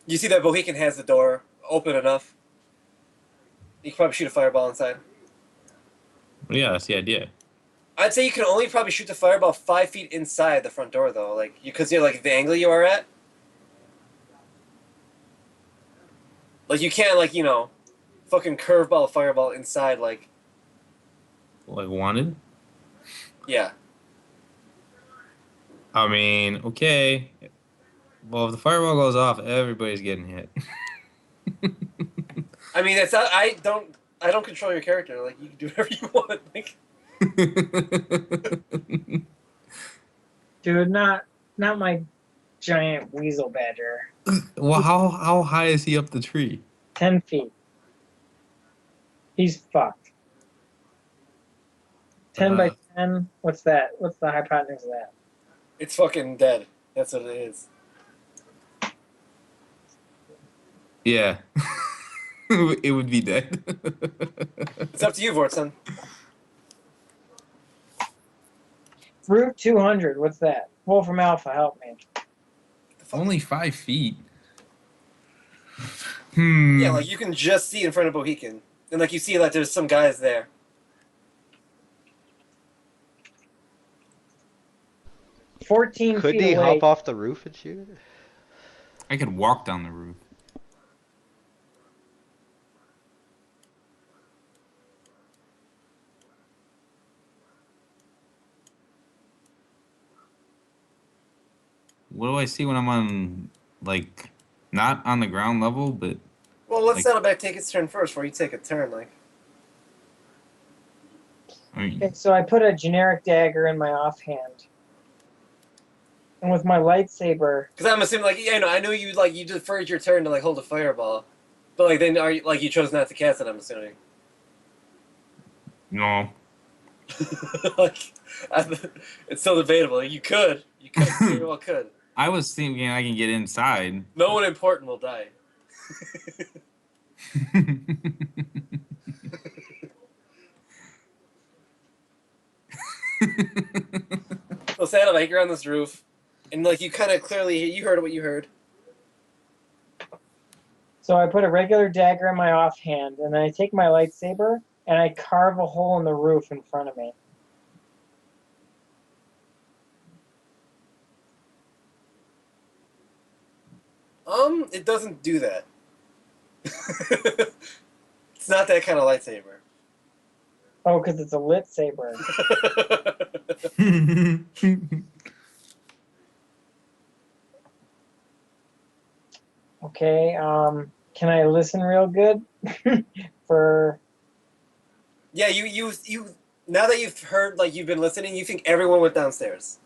you see that Bohican has the door open enough. You can probably shoot a fireball inside. Yeah, that's the idea. I'd say you can only probably shoot the fireball 5 feet inside the front door, though, like because you're like the angle you are at. Like, you can't, like, fucking curveball a fireball inside, like, Like wanted? yeah. I mean, okay. Well, if the fireball goes off, everybody's getting hit. I mean, that's not, I don't control your character. Like, you can do whatever you want. Like, Dude, not my giant weasel badger. Well, how high is he up the tree? 10 feet. He's fucked. 10 by 10? What's that? What's the hypotenuse of that? it's fucking dead. That's what it is. Yeah. It would be dead. It's up to you, Vortson. Route 200, what's that? Wolfram Alpha, help me. Only 5 feet. Yeah, like, you can just see in front of Bohican. And, like, you see, like, there's some guys there. 14 Couldn't feet he away. hop off the roof and shoot it? I could walk down the roof. What do I see when I'm on, like, not on the ground level, but Well, let's Like- Saddleback take its turn first before you take a turn. Like, I mean, Okay, so I put a generic dagger in my offhand. And with my lightsaber, because I'm assuming, like, yeah, no, I know you deferred your turn to like hold a fireball, but like then are you, like you chose not to cast it. I'm assuming. no. Like, it's still debatable. You very well could. I was thinking I can get inside. No one important will die. So Saddleback, you're on this roof, and like you kind of clearly you heard what you heard. so I put a regular dagger in my offhand, and then I take my lightsaber and I carve a hole in the roof in front of me. It doesn't do that. It's not that kind of lightsaber. Oh, because it's a lit saber. Okay, can I listen real good? For Yeah, you. Now that you've heard, like you've been listening, you think everyone went downstairs,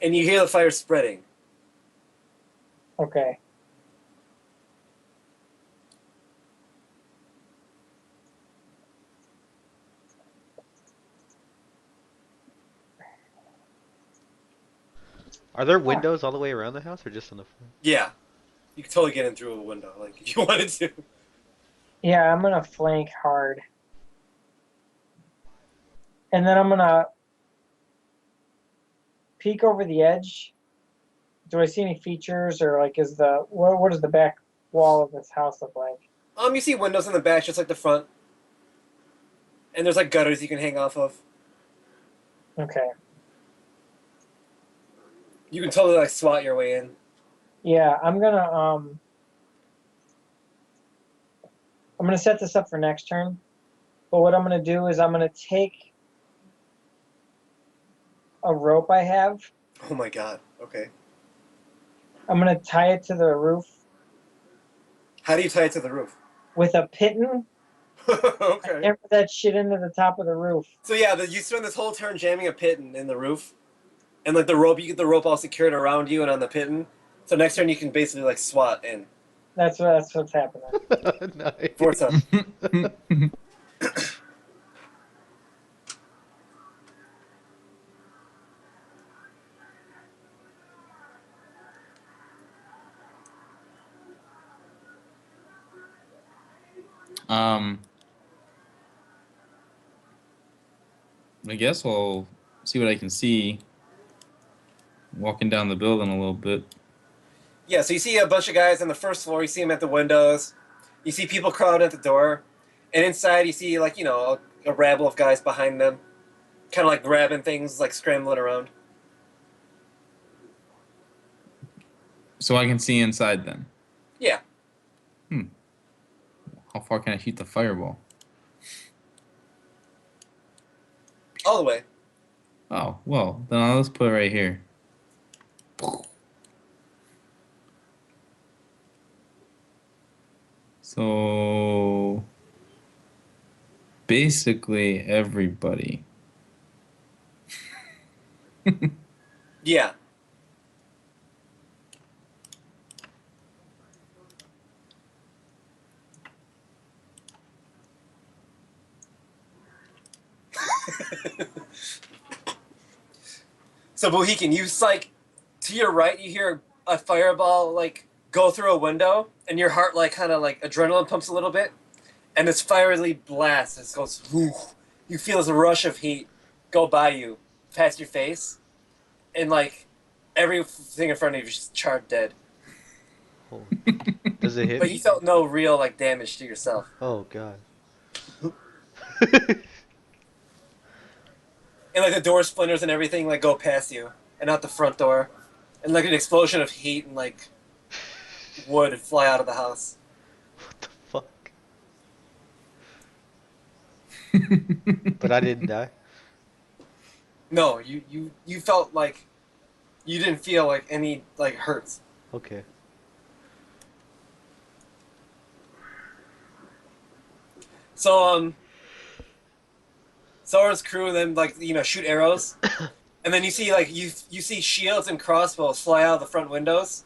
and you hear the fire spreading. okay. Are there windows all the way around the house or just on the front? Yeah, you could totally get in through a window, like if you wanted to. Yeah, I'm gonna flank hard. And then I'm gonna peek over the edge. Do I see any features, or like is the what does the back wall of this house look like? You see windows in the back, just like the front, and there's like gutters you can hang off of. Okay. You can totally like swat your way in. Yeah, I'm gonna set this up for next turn. But what I'm gonna do is I'm gonna take a rope I have. Oh my god. Okay. I'm gonna tie it to the roof How do you tie it to the roof? with a pitten. Okay. Hammer that shit into the top of the roof. So yeah, you spend this whole turn jamming a pitten in the roof, and like the rope, you get the rope all secured around you and on the pitten. So next turn you can basically like swat in. That's what's happening. Nice. Forza. um, I guess I'll see what I can see. Walking down the building a little bit. Yeah, so you see a bunch of guys on the first floor. You see them at the windows. You see people crowding at the door, and inside you see like a rabble of guys behind them, kind of like grabbing things, like scrambling around. So I can see inside then. Yeah. How far can I shoot the fireball? All the way. Oh, well, then I'll just put it right here. So basically everybody. Yeah. So Bohican, you like to your right, you hear a fireball like go through a window, and your heart like kind of like adrenaline pumps a little bit, and this fiery blast just goes. Woof. You feel this rush of heat go by you, past your face, and like everything in front of you is just charred dead. Oh. Does it hit But me? you felt no real like damage to yourself. Oh god. And and like the door splinters and everything like go past you, and out the front door, and like an explosion of heat and like wood fly out of the house. What the fuck? But I didn't die. No, you felt like you didn't feel like any like hurts. Okay. So Sora's crew then like shoot arrows, and then you see like you see shields and crossbows fly out of the front windows,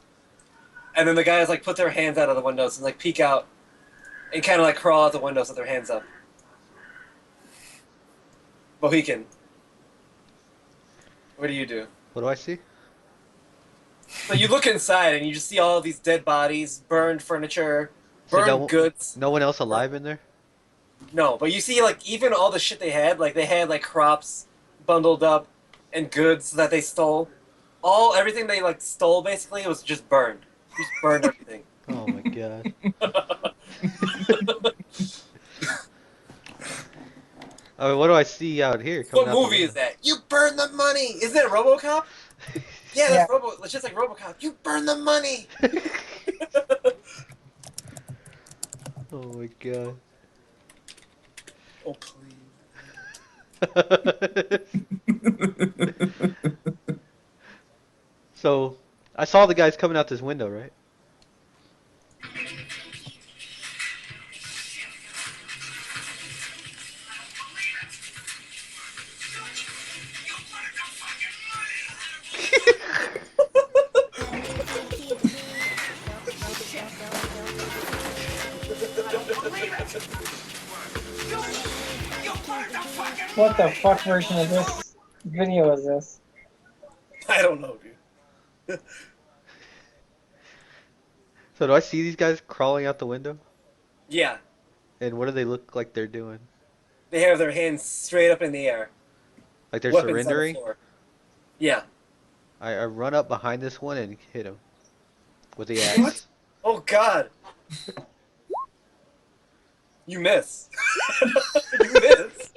and then the guys like put their hands out of the windows and like peek out, and kind of like crawl out the windows with their hands up. Mohican, what do you do? What do I see? So you look inside and you just see all of these dead bodies, burned furniture, So burned goods. no one else alive in there? No, but you see like even all the shit they had like crops bundled up and goods that they stole. Everything they like stole basically was just burned. Just burned everything. Oh my god. I mean, what do I see out here? What coming out the movie is window? that? You burn the money. Isn't it RoboCop? Yeah, Yeah. It's just like RoboCop. You burn the money. Oh my god. Oh please. So, I saw the guys coming out this window, right? What the fuck version of this video is this? I don't know, dude. So do I see these guys crawling out the window? Yeah, And what do they look like they're doing? they have their hands straight up in the air. Like they're Weapons on the surrendering? floor. Yeah. I run up behind this one and hit him with the axe. What? Oh God. You miss. You miss.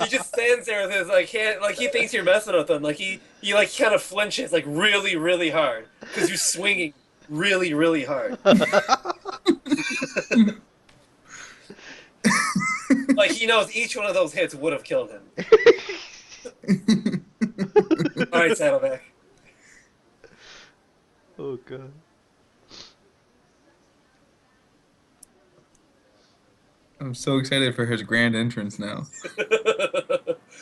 He just stands there with his like hand, like he thinks you're messing with him. Like he like kind of flinches like really, really hard because you're swinging really, really hard. Like he knows each one of those hits would have killed him. All right, Saddleback. Oh god. I'm so excited for his grand entrance now.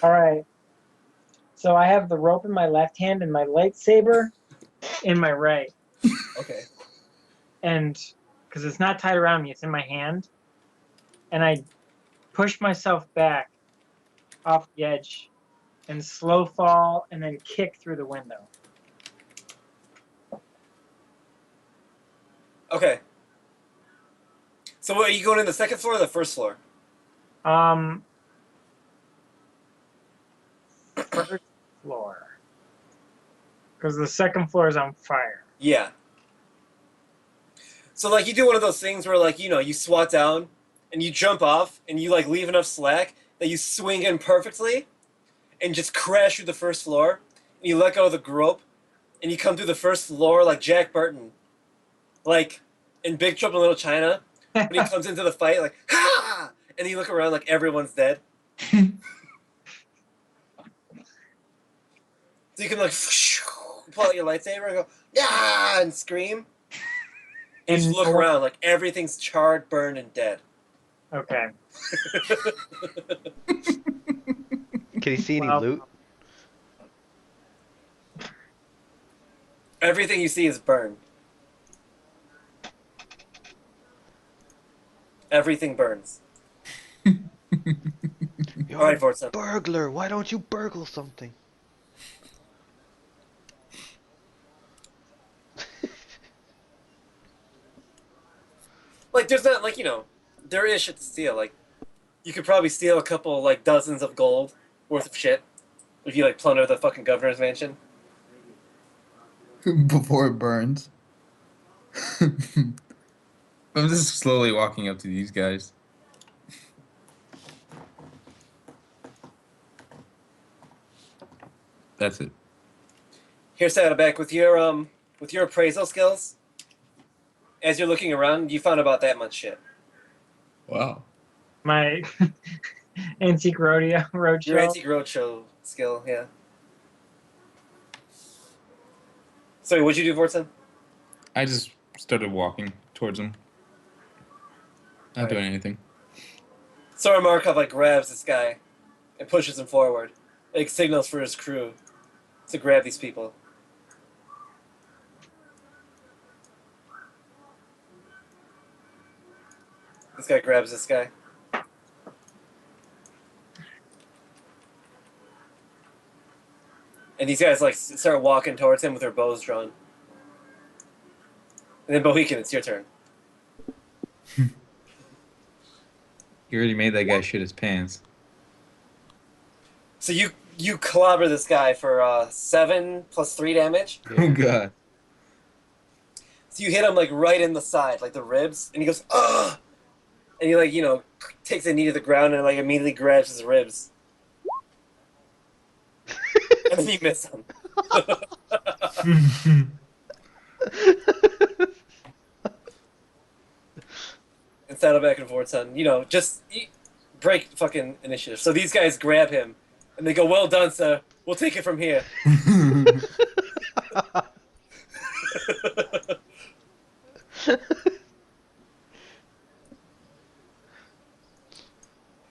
All right. So I have the rope in my left hand and my lightsaber in my right. Okay. And because it's not tied around me, it's in my hand. And I push myself back off the edge and slow fall and then kick through the window. Okay. So what, are you going in the second floor or the first floor? First floor. Because the second floor is on fire. Yeah. So like you do one of those things where like, you swat down and you jump off and you like leave enough slack that you swing in perfectly and just crash through the first floor and you let go of the rope and you come through the first floor like Jack Burton. Like in Big Trouble in Little China when he comes into the fight like ha! And you look around like everyone's dead. So you can like pull out your lightsaber and go yeah and scream. And you just look around like everything's charred, burned, and dead. Okay. Can you see any Wow. loot? Everything you see is burned. Everything burns. You're All right, Forza. burglar. Why don't you burgle something? Like, there's not, like, there is shit to steal. Like, you could probably steal a couple, like, dozens of gold worth of shit if you, like, plunder the fucking governor's mansion. Before it burns. I'm just slowly walking up to these guys. That's it. Here, Saddleback, with your appraisal skills, as you're looking around, you found about that much shit. Wow. My antique rodeo Your roadshow. antique roadshow skill, yeah. Sorry, what'd you do, Vortson? I just started walking towards him. Not Alright. doing anything. Sora Markov like grabs this guy and pushes him forward. Like signals for his crew to grab these people. This guy grabs this guy. And these guys like start walking towards him with their bows drawn. And then Bohican, it's your turn. You already made that guy shit his pants. So you clobber this guy for 7 plus 3 damage. Oh god. So you hit him like right in the side, like the ribs, and he goes, ugh! And he like, takes a knee to the ground and like immediately grabs his ribs. And then you miss him. And Saddleback and Vortson, just break fucking initiative. So these guys grab him, and they go, well done, sir. We'll take it from here.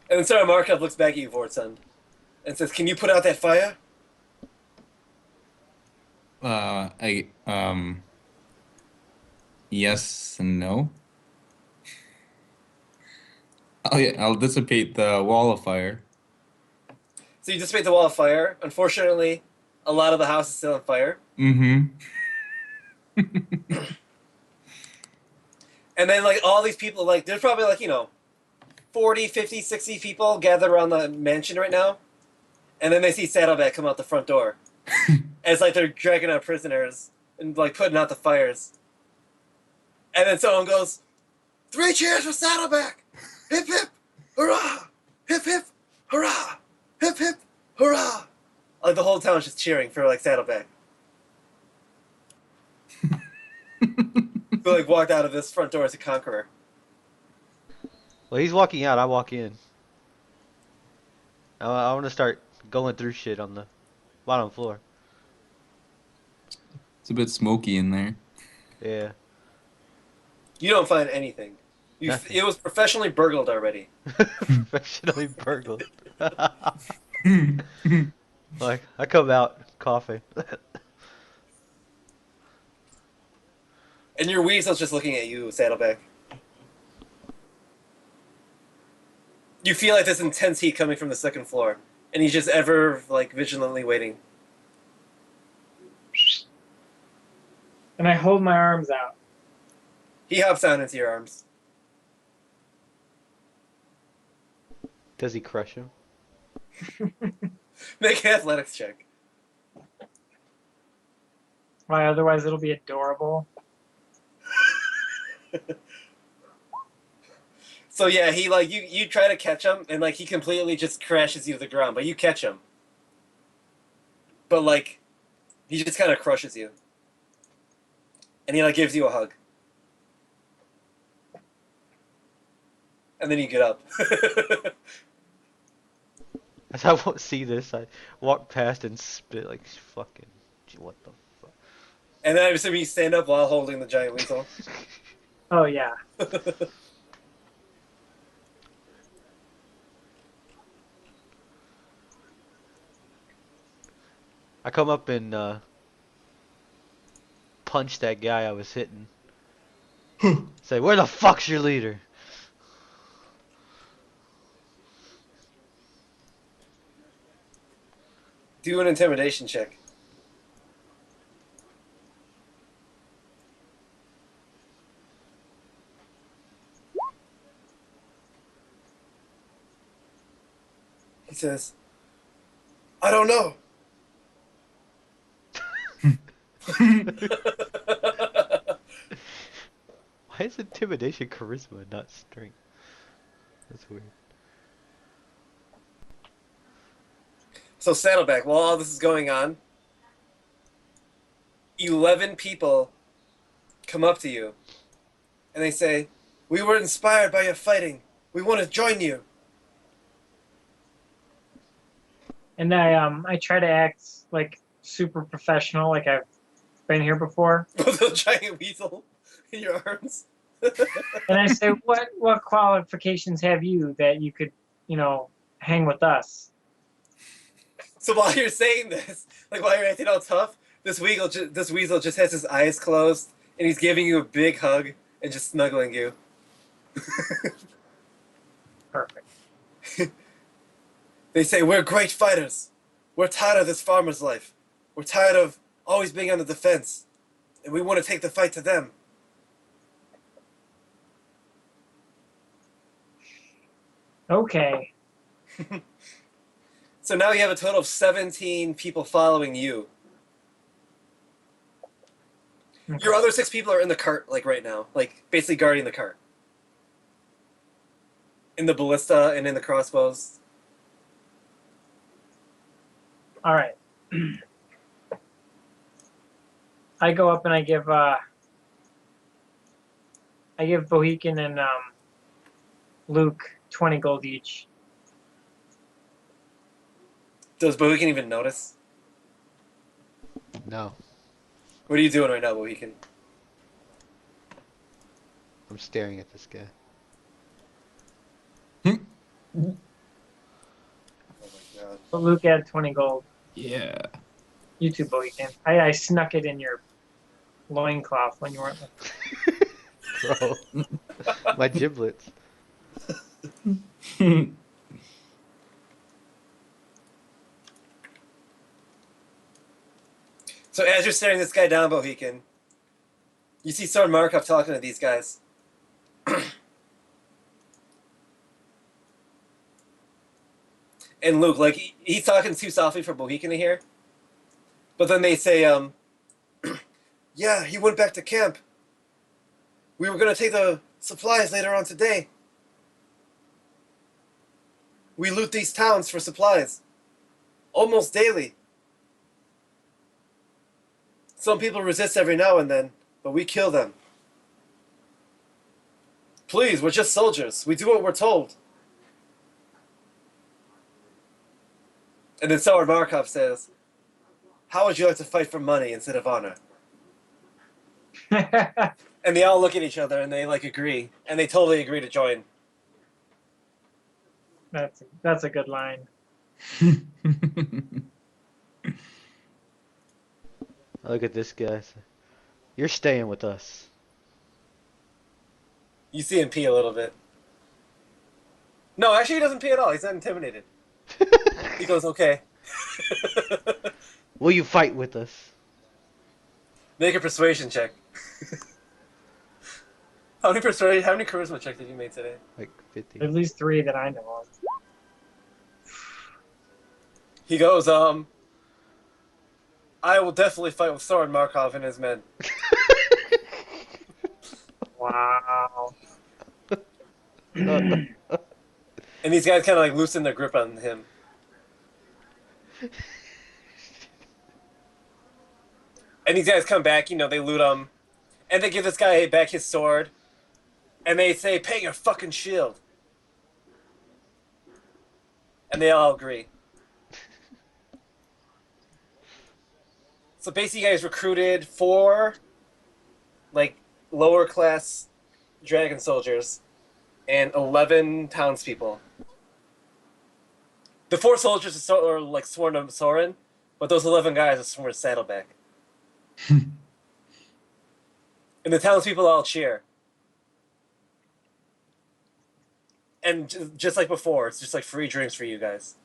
And then Sarah Markov looks back at you, Vortson, and says, can you put out that fire? Yes and no. Oh yeah, I'll dissipate the wall of fire. So you dissipate the wall of fire. Unfortunately, a lot of the house is still on fire. Mm-hmm. And then, like, all these people, like, there's probably, like, 40, 50, 60 people gathered around the mansion right now. And then they see Saddleback come out the front door. As, like, they're dragging out prisoners and, like, putting out the fires. And then someone goes, 3 cheers for Saddleback! Hip, hip, hurrah! Hip, hip, hurrah! Hip, hip, hurrah! Like, the whole town's just cheering for, like, Saddleback. So, like, walked out of this front door as a conqueror. Well, he's walking out. I walk in. I want to start going through shit on the bottom floor. It's a bit smoky in there. Yeah. You don't find anything. Nothing. It was professionally burgled already. Professionally burgled. Like, I come out coughing. And your weasel's just looking at you, Saddleback. You feel like this intense heat coming from the second floor. And he's just ever, like, vigilantly waiting. And I hold my arms out. He hops down into your arms. Does he crush him? Make an athletics check. Why, otherwise it'll be adorable. So yeah, he like you try to catch him and like he completely just crashes you to the ground, but you catch him. But like he just kind of crushes you. And he like gives you a hug. And then you get up. As I won't see this, I walk past and spit like fucking. What the fuck? And then I assume you stand up while holding the giant weasel. Oh, yeah. I come up and punch that guy I was hitting. Say, where the fuck's your leader? Do an intimidation check. He says, I don't know. Why is intimidation charisma and not strength? That's weird. So Saddleback, while all this is going on, 11 people come up to you and they say, "We were inspired by your fighting. We want to join you." And I try to act like super professional, like I've been here before. With a giant weasel in your arms. And I say, what qualifications have you that you could, hang with us? So while you're saying this, like while you're acting all tough, this weasel just has his eyes closed and he's giving you a big hug and just snuggling you. Perfect. They say, "We're great fighters. We're tired of this farmer's life. We're tired of always being on the defense. And we want to take the fight to them." Okay. So now you have a total of 17 people following you. Your other 6 people are in the cart, like right now, like basically guarding the cart. In the ballista and in the crossbows. All right. I go up and I give Bohican and Luke 20 gold each. Does Bohican even notice? No, What are you doing right now, Bohican? I'm staring at this guy. Oh my god. But Luke added 20 gold. Yeah. You too, Bohican. I snuck it in your loincloth when you weren't looking. Bro, my giblets. So as you're staring this guy down, Bohican, you see Soren Markov talking to these guys. And Luke, like, he's talking too softly for Bohican to hear. But then they say, "Yeah, he went back to camp. We were going to take the supplies later on today. We loot these towns for supplies. Almost daily. Some people resist every now and then, but we kill them. Please, we're just soldiers. We do what we're told." And then Sour Markov says, "How would you like to fight for money instead of honor?" And they all look at each other and they like agree. And they totally agree to join. That's a good line. I look at this guy. You're staying with us. You see him pee a little bit. No, actually he doesn't pee at all. He's not intimidated. He goes, "Okay." Will you fight with us? Make a persuasion check. How many charisma checks did you make today? Like 50. At least 3 that I know of. He goes, "I will definitely fight with Soren Markov and his men." Wow. And these guys kind of like loosen their grip on him. And these guys come back, they loot him. And they give this guy back his sword. And they say, "Pay your fucking shield." And they all agree. So basically you guys recruited 4, like, lower class dragon soldiers and 11 townspeople. The 4 soldiers are like sworn to Soren, but those 11 guys are sworn to Saddleback. And the townspeople all cheer. And just like before, it's just like free drinks for you guys.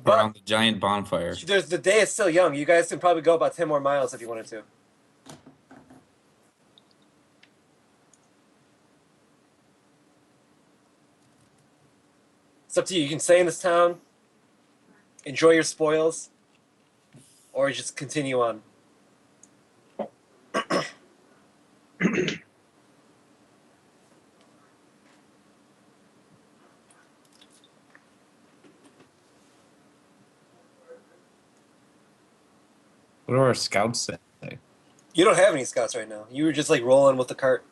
Around the giant bonfire. The day is still young. You guys can probably go about 10 more miles if you wanted to. It's up to you. You can stay in this town, enjoy your spoils, or just continue on. What do our scouts say? You don't have any scouts right now. You were just like rolling with the cart.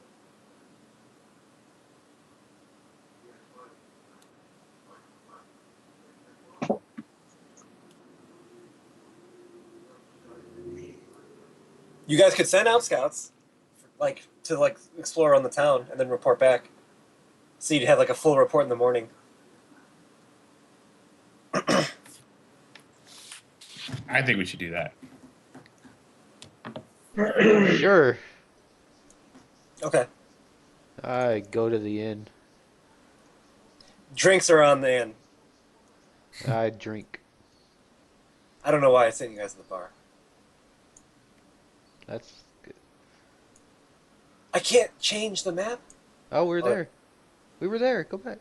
You guys could send out scouts, like to like explore around the town and then report back. So you'd have like a full report in the morning. I think we should do that. Sure. Okay. I go to the inn. Drinks are on the inn. I drink. I don't know why I sent you guys to the bar. That's good. I can't change the map. Oh, we're Oh. there. We were there. Go back.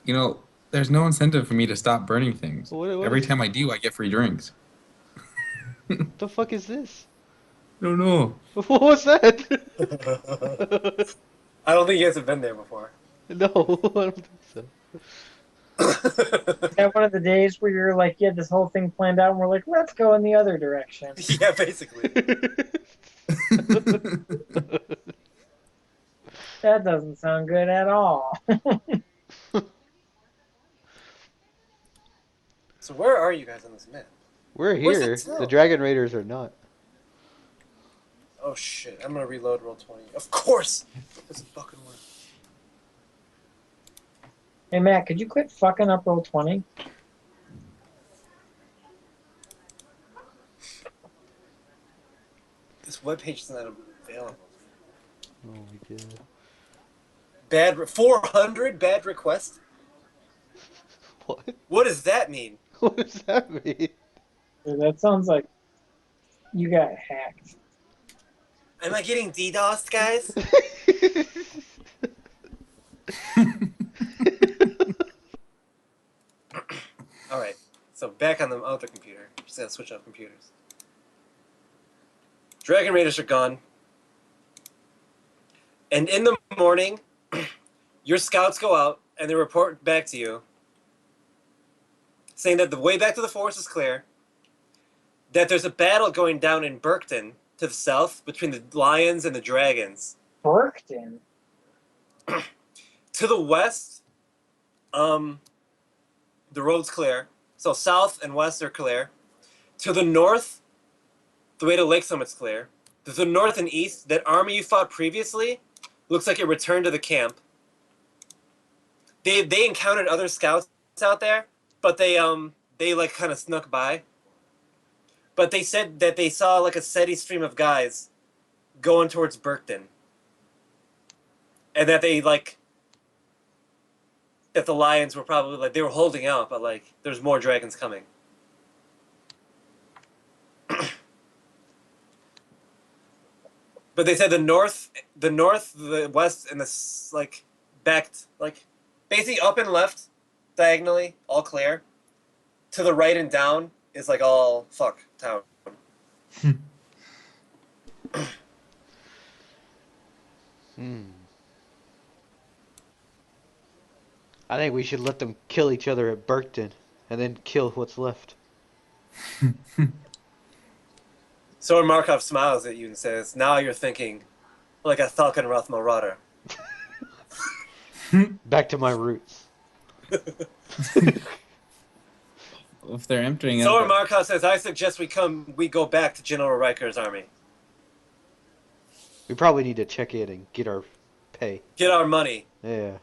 You know, there's no incentive for me to stop burning things. What Every is- time I do, I get free drinks. What the fuck is this? No, no. What was that? I don't think you guys have been there before. No, I don't think so. That one of the days where you're like, you had this whole thing planned out, and we're like, let's go in the other direction. Yeah, basically. That doesn't sound good at all. So where are you guys on this map? We're Where's the here. town? The Dragon Raiders are not. Oh shit! I'm gonna reload roll 20. Of course. This fucking one. Hey Matt, could you quit fucking up roll 20? This webpage is not available. Oh my god. Bad 400 bad request. What? What does that mean? What does that mean? Dude, that sounds like you got hacked. Am I getting DDoSed, guys? All right. So back on the other computer. Just gotta switch up computers. Dragon Raiders are gone. And in the morning, your scouts go out and they report back to you, saying that the way back to the forest is clear. That there's a battle going down in Burkton to the south between the lions and the dragons. Burkton? To the west, the road's clear. So south and west are clear. To the north, the way to Lake Summit's clear. To the north and east, that army you fought previously looks like it returned to the camp. They encountered other scouts out there, but they like kind of snuck by. But they said that they saw like a steady stream of guys going towards Burkton. And that they like that the lions were probably like they were holding out, but like there's more dragons coming. But they said the north, the west, and the like backed like basically up and left, diagonally, all clear. To the right and down is like all fuck town. I think we should let them kill each other at Burkton, and then kill what's left. So Markov smiles at you and says, "Now you're thinking like a Falkenrath Marauder." Back to my roots. If they're emptying So out, Markov says, "I suggest we go back to General Riker's army, We probably need to check in and get our pay. get our money." Yeah.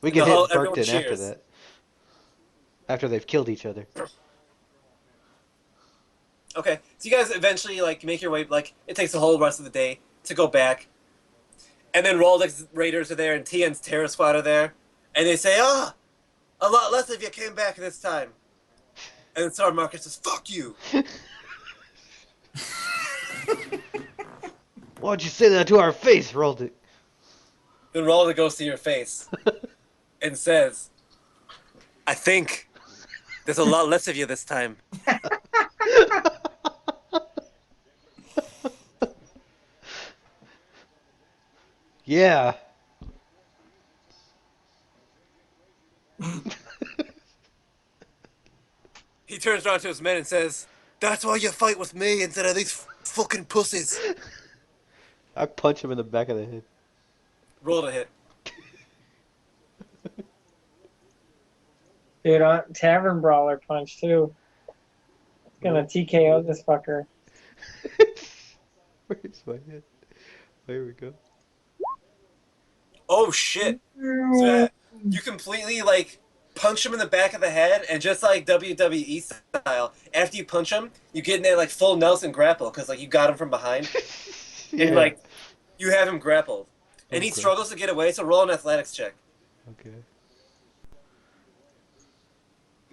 We And can the whole- hit everyone Burkton after cheers. that. After they've killed each other. Okay, so you guys eventually like make your way. Like it takes the whole rest of the day to go back, and then Roldex Raiders are there and TN's Terror Squad are there, and they say, "Ah, a lot less of you came back this time." And then Sergeant Marcus says, "Fuck you." Why'd you say that to our face, Roldick? Then Roldex goes to your face and says, "I think there's a lot less of you this time." Yeah. He turns around to his men and says, "That's why you fight with me instead of these fucking pussies." I punch him in the back of the head. Roll to hit. Dude, Tavern Brawler punch too. It's gonna TKO this fucker. Where's my head? There we go. Oh shit! So you completely like punch him in the back of the head, and just like WWE style, after you punch him, you get in that like full Nelson grapple because like you got him from behind, and like you have him grappled, and he Okay. struggles to get away. So roll an athletics check. Okay.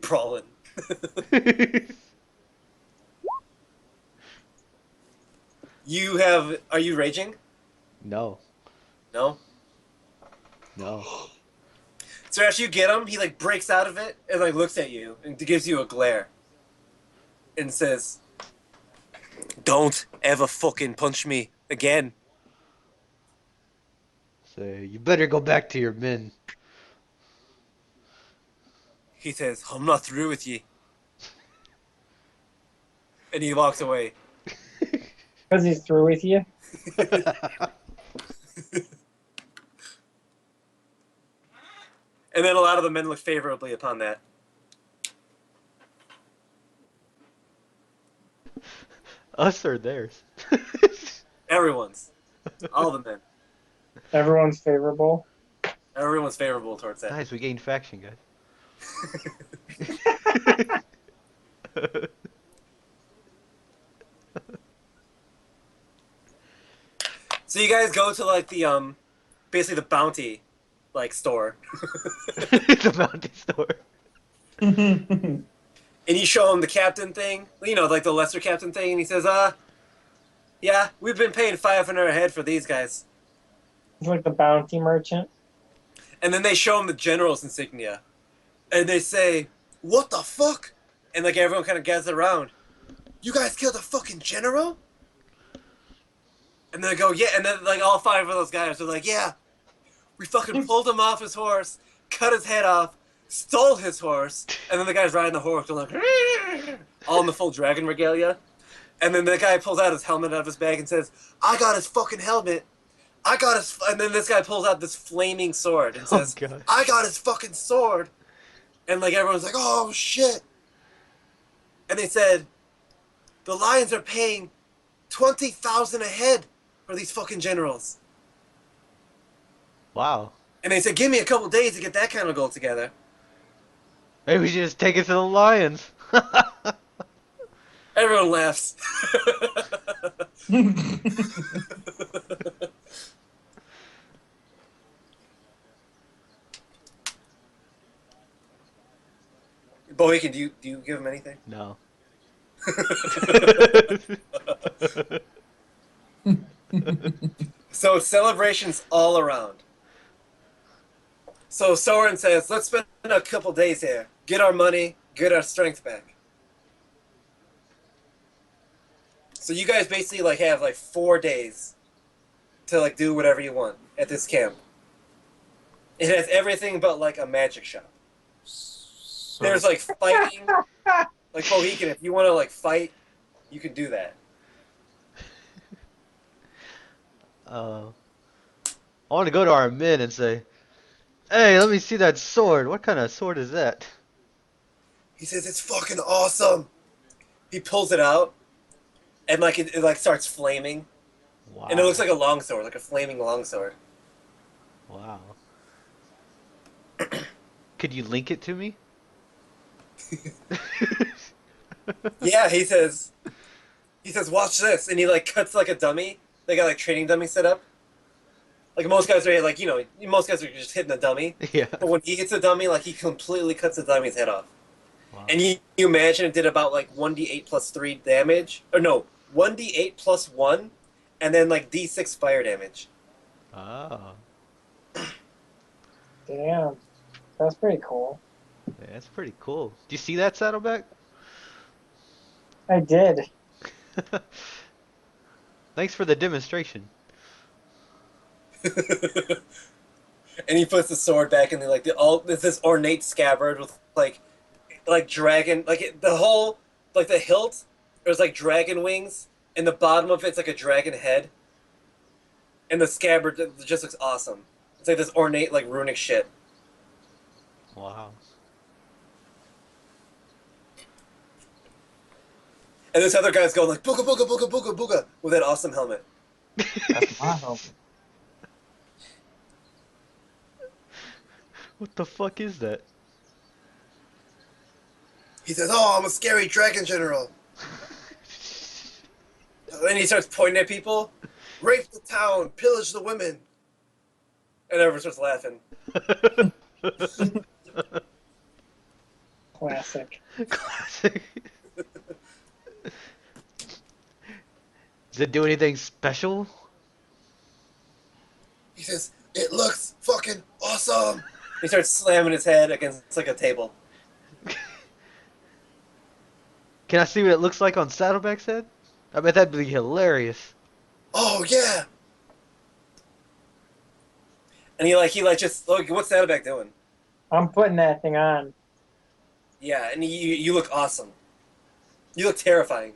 Brawling. Are you raging? No. No. No. So after you get him, he like breaks out of it and like looks at you and gives you a glare, and says, "Don't ever fucking punch me again." Say, you better go back to your men. He says, "I'm not through with you," and he walks away. Because he's through with you. And then a lot of the men look favorably upon that. Us or theirs? Everyone's. All the men. Everyone's favorable. Everyone's favorable towards that. Nice, we gained faction, guys. So you guys go to like the basically the bounty like store. The bounty store. And you show him the captain thing, you know, like the lesser captain thing, and he says, yeah, we've been paying 500 a head for these guys. He's like the bounty merchant. And then they show him the general's insignia. And they say, "What the fuck?" And like everyone kind of gathers around. "You guys killed a fucking general?" And they go, "Yeah." And then like all 5 of those guys are like, "Yeah, we fucking pulled him off his horse, cut his head off, stole his horse." And then the guys riding the horse are like, all in the full dragon regalia. And then the guy pulls out his helmet out of his bag and says, "I got his fucking helmet. I got his." And then this guy pulls out this flaming sword and says, God. "I got his fucking sword." And like everyone's like, "Oh shit." And they said, "The Lions are paying 20,000 a head for these fucking generals." Wow. And they said, "Give me a couple days to get that kind of gold together." Maybe we should just take it to the Lions. Everyone laughs. Boykin, do you give him anything? No. So celebrations all around. So Soren says, "Let's spend a couple days here, get our money, get our strength back." So you guys basically like have like 4 days to like do whatever you want at this camp. It has everything but like a magic shop. So, There's like fighting. Like Mohican, if you want to like fight, you can do that. I want to go to our men and say, "Hey, let me see that sword. What kind of sword is that?" He says, "It's fucking awesome." He pulls it out, and like it like starts flaming, Wow. and it looks like a longsword, like a flaming longsword. Wow. Could you link it to me? Yeah, he says, "Watch this," and he like cuts like a dummy. They got like training dummy set up. Like most guys are like, you know, most guys are just hitting the dummy. Yeah. But when he hits a dummy, like he completely cuts the dummy's head off. Wow. And you imagine it did about like 1d8 plus 3 damage, or no, 1d8 plus 1, and then like d6 fire damage. Oh, Damn. That's pretty cool. yeah, that's pretty cool. Do you see that, Saddleback? I did. Thanks for the demonstration. And he puts the sword back in the like there's this ornate scabbard with like like dragon, like the whole, like the hilt, there's like dragon wings, and the bottom of it's like a dragon head, and the scabbard just looks awesome. It's like this ornate, like runic shit. Wow. And this other guy's going like booga booga booga booga booga with that awesome helmet. That's my helmet. What the fuck is that? He says, "Oh, I'm a scary dragon general." And then he starts pointing at people, rape the town, pillage the women, and everyone starts laughing. Classic. Classic. Does it do anything special? He says, "It looks fucking awesome." He starts slamming his head against like a table. Can I see what it looks like on Saddleback's head? I bet that'd be hilarious. Oh yeah. And he just look. What's Saddleback doing? I'm putting that thing on. Yeah, and you look awesome. You look terrifying.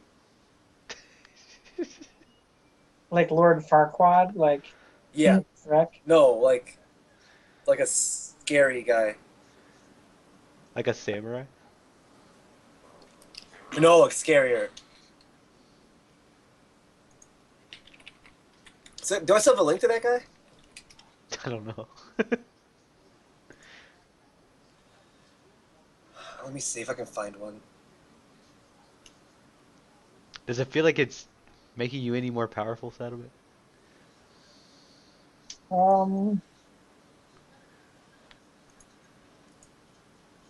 Like Lord Farquaad, like Yeah. Shrek. No, like a scary guy. Like a samurai? No, like scarier. So, do I still have a link to that guy? I don't know. Let me see if I can find one. Does it feel like it's making you any more powerful, Saddleback?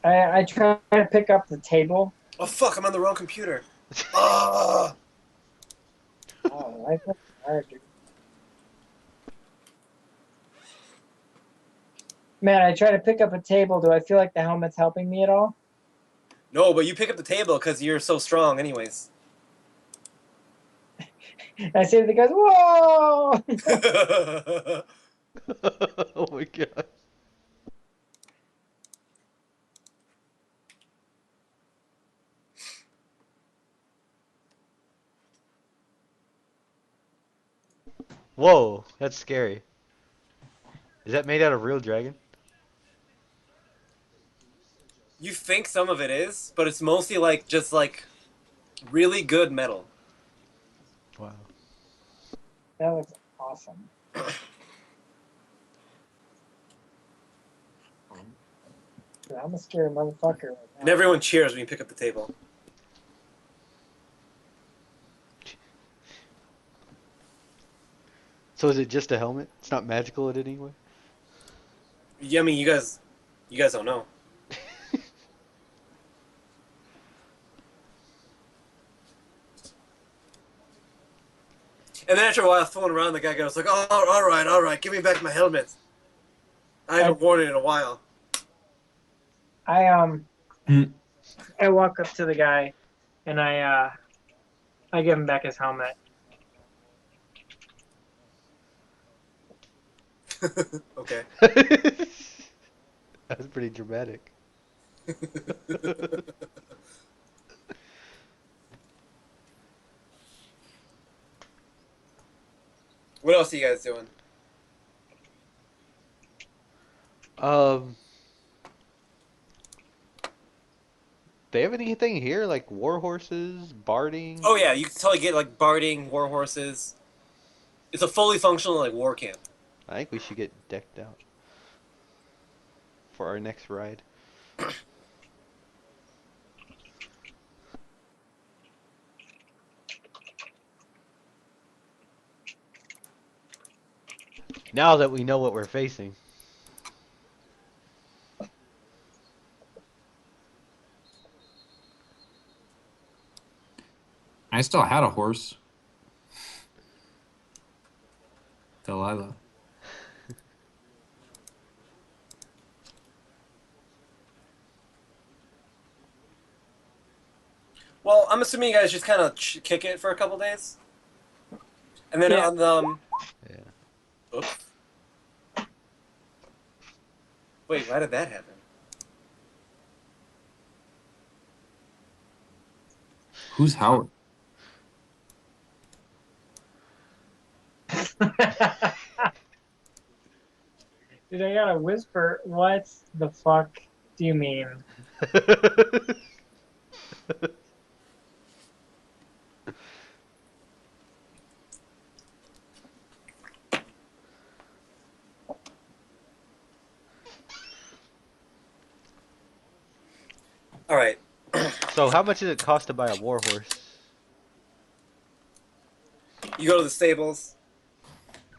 I try to pick up the table. Oh fuck! I'm on the wrong computer. Ah! Oh, life is hard, dude. Man, I try to pick up a table. Do I feel like the helmet's helping me at all? No, but you pick up the table because you're so strong, anyways. I say to the guys, "Whoa!" Oh my god. Whoa, that's scary. Is that made out of real dragon? You think some of it is, but it's mostly like just like really good metal. Wow. That looks awesome. Dude, I'm a scary motherfucker. Right And now. everyone cheers when you pick up the table. So is it just a helmet? It's not magical in any way? Yeah, I mean, you guys don't know. And then after a while, throwing around, the guy goes like, "Oh, all right, give me back my helmet. I haven't worn it in a while." I Hmm. I walk up to the guy, and I give him back his helmet. Okay. That's pretty dramatic. What else are you guys doing? They have anything here like war horses, barding? Oh yeah, you can totally get like barding, war horses. It's a fully functional like war camp. I think we should get decked out for our next ride. Now that we know what we're facing. I still had a horse. Delilah. Well, I'm assuming you guys just kind of kick it for a couple days, and then Yeah. on the Yeah. oops. Wait, why did that happen? Who's Howard? Dude, I gotta whisper. What the fuck do you mean? All right. So how much does it cost to buy a warhorse? You go to the stables.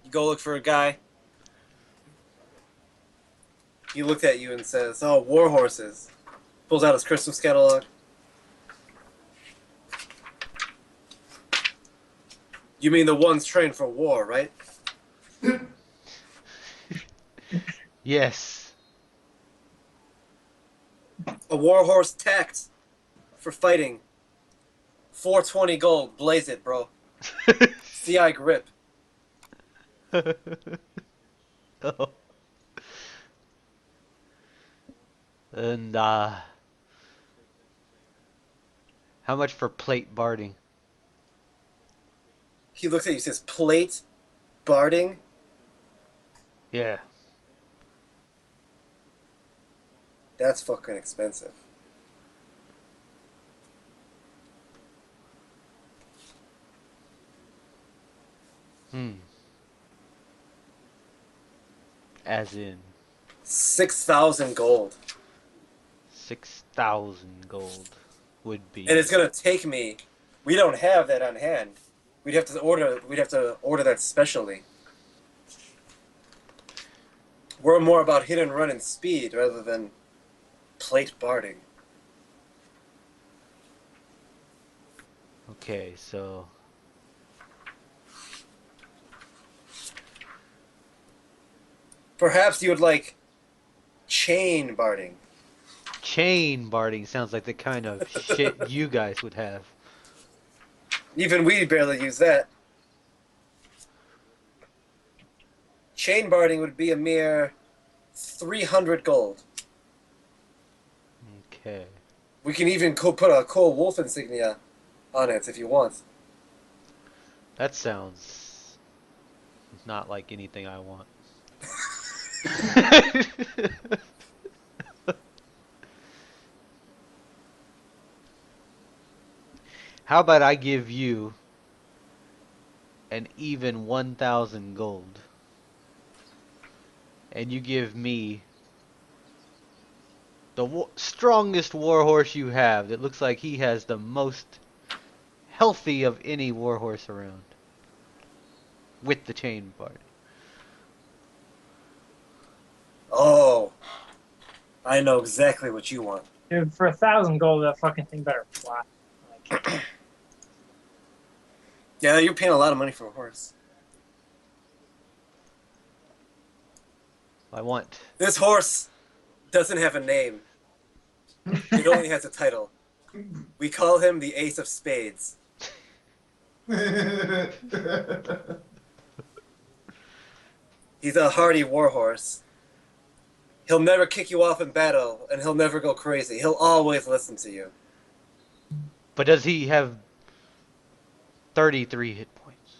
You go look for a guy. He looked at you and says, "Oh, war horses." Pulls out his Christmas catalog. You mean the ones trained for war, right? Yes. A war horse tacked for fighting. 420 gold. Blaze it, bro. CI grip. Oh. And how much for plate barding? He looks at you and says, "Plate barding." Yeah. That's fucking expensive. As in 6,000 gold. 6,000 gold would be. And it's gonna take me. We don't have that on hand. We'd have to order. We'd have to order that specially. We're more about hit and run and speed rather than plate barding. Okay, so Perhaps you would like chain barding. chain barding sounds like the kind of shit you guys would have. Even we barely use that. Chain barding would be a mere 300 gold. Okay. We can even put a cool wolf insignia on it if you want. That sounds not like anything I want. How about I give you an even 1,000 gold, and you give me the strongest warhorse you have that looks like he has the most healthy of any warhorse around, with the chain part. Oh, I know exactly what you want. Dude, for 1,000 gold, that fucking thing better fly. Like, Yeah, you're paying a lot of money for a horse. I want. This horse doesn't have a name. It only has a title. We call him the Ace of Spades. He's a hardy warhorse. He'll never kick you off in battle, and he'll never go crazy. He'll always listen to you. But does he have 33 hit points?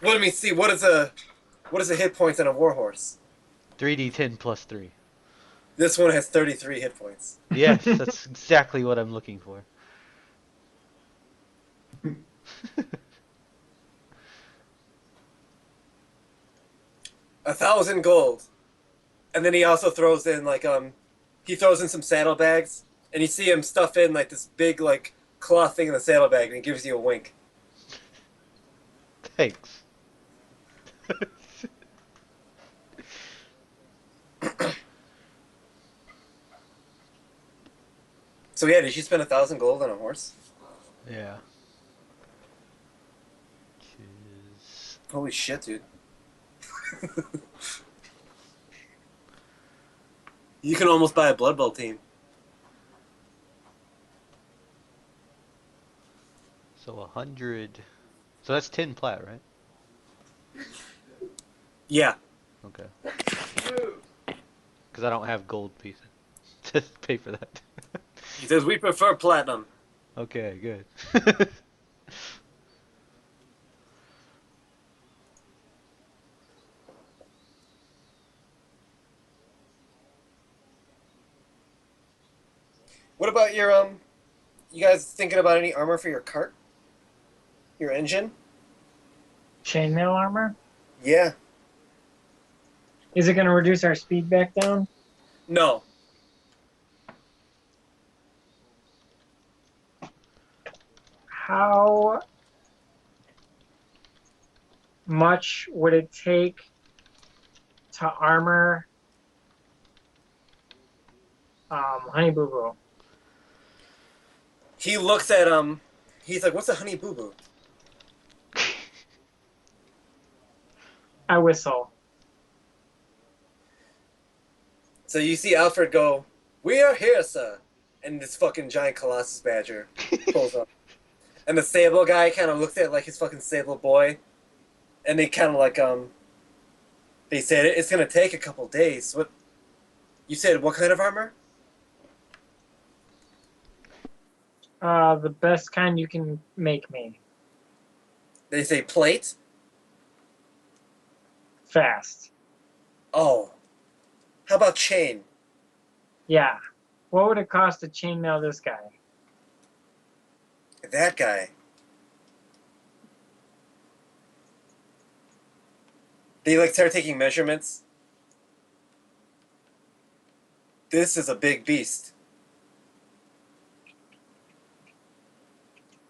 Let me see. What is a hit points on a warhorse? 3d10 plus 3. This one has 33 hit points. Yes, that's exactly what I'm looking for. 1,000 gold, and then he also throws in he throws in some saddlebags, and you see him stuff in like this big like cloth thing in the saddlebag, and he gives you a wink. Thanks. So yeah, did you spend 1,000 gold on a horse? Yeah. Jeez. Holy shit, dude! You can almost buy a Blood Bowl team. So 100. So that's 10 plat, right? Yeah. Okay. because I don't have gold pieces to pay for that. He says we prefer platinum. Okay, good. What about your You guys thinking about any armor for your cart? Your engine? Chainmail armor? Yeah. Is it going to reduce our speed back down? No. How much would it take to armor Honey Boo Boo? He looks at He's like, "What's a honey boo boo?" I whistle. So you see Alfred go, "We are here, sir," and this fucking giant Colossus Badger pulls up, and the Sable guy kind of looks at like his fucking Sable boy, and they kind of like they said it's gonna take a couple days. What? You said what kind of armor? The best kind you can make me. They say plate. Fast. Oh, how about chain? Yeah. What would it cost to chainmail this guy? That guy. They like start taking measurements. This is a big beast.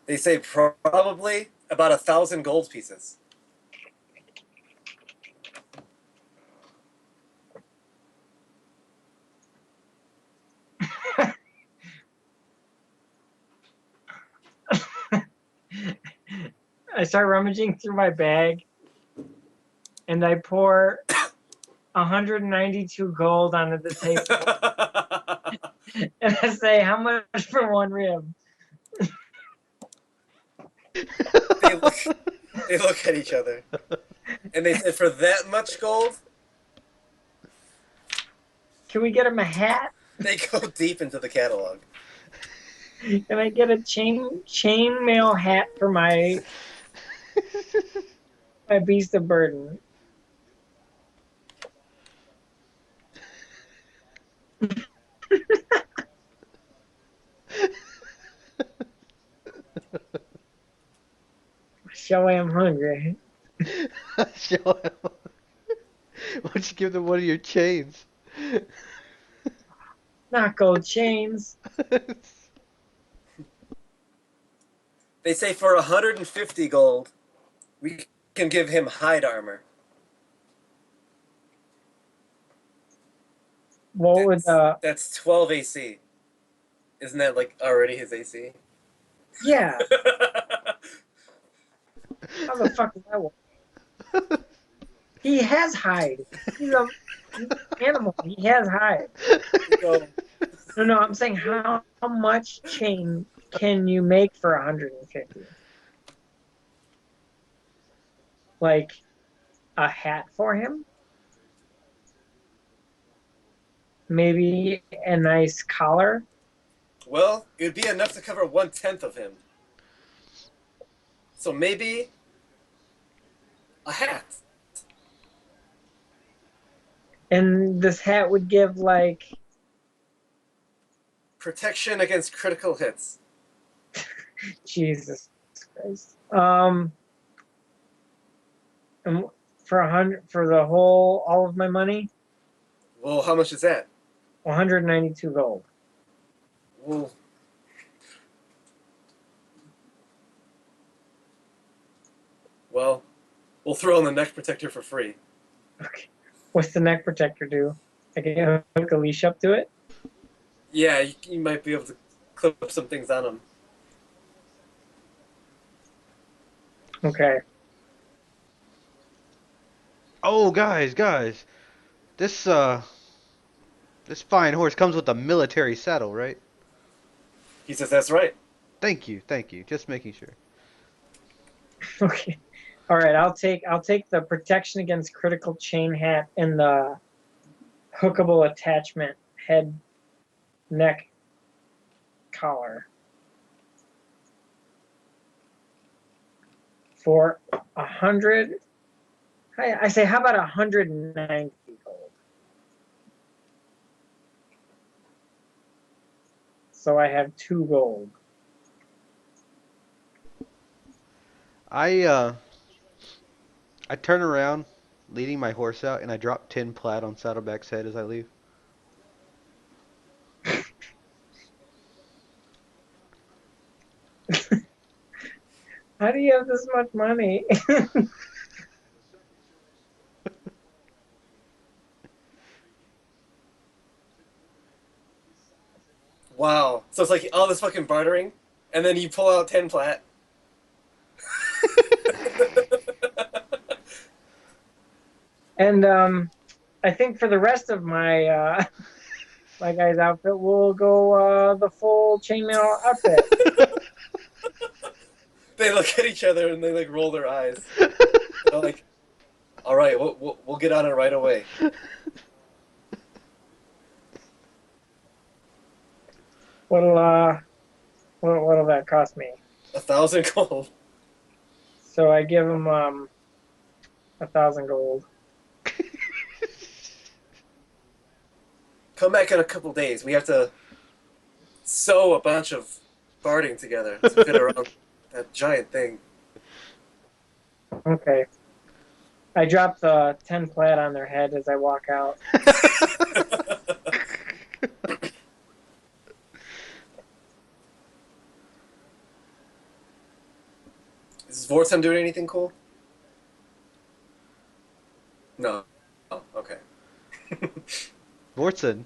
They say probably about 1,000 gold pieces. I start rummaging through my bag and I pour 192 gold onto the table. And I say, how much for one rib? they look they look at each other. And they said for that much gold, Can we get him a hat? they go deep into the catalog. Can I get a chainmail hat for my beast of burden? Show I am hungry. Show him. Why don't you give them one of your chains? Not gold chains. They say for 150 gold, we can give him hide armor. What would That's 12 AC. Isn't that like already his AC? yeah. How the fuck does that work? He has hide. He's an animal. He has hide. So, No, I'm saying how much chain can you make for 150? Like a hat for him? Maybe a nice collar? well, it would be enough to cover 1/10 of him. So maybe a hat. And this hat would give like Protection against critical hits. Jesus Christ. And for 100 for the whole all of my money, Well, how much is that? 192 gold. Well, we'll throw in the neck protector for free. Okay. What's the neck protector do? I can hook a leash up to it? Yeah, you might be able to clip some things on him. Okay. Oh, guys, this this fine horse comes with a military saddle, right? He says that's right. Thank you. Just making sure. Okay. All right, I'll take the protection against critical chain hat and the hookable attachment head neck collar for 100. I say, how about 190 gold? So I have 2 gold. I turn around, leading my horse out, and I drop 10 plat on Saddleback's head as I leave. How do you have this much money? Wow. So it's like all this fucking bartering, and then you pull out 10 plat. And I think for the rest of my my guy's outfit, we'll go the full chainmail outfit. They look at each other and they like roll their eyes. They're like, "All right, we'll get on it right away." What'll that cost me? 1,000 gold. So I give him 1,000 gold. Come back in a couple days. We have to sew a bunch of barding together to fit around that giant thing. Okay. I drop the 10 plat on their head as I walk out. Is Vortem doing anything cool? No. Oh, okay. Vortsund.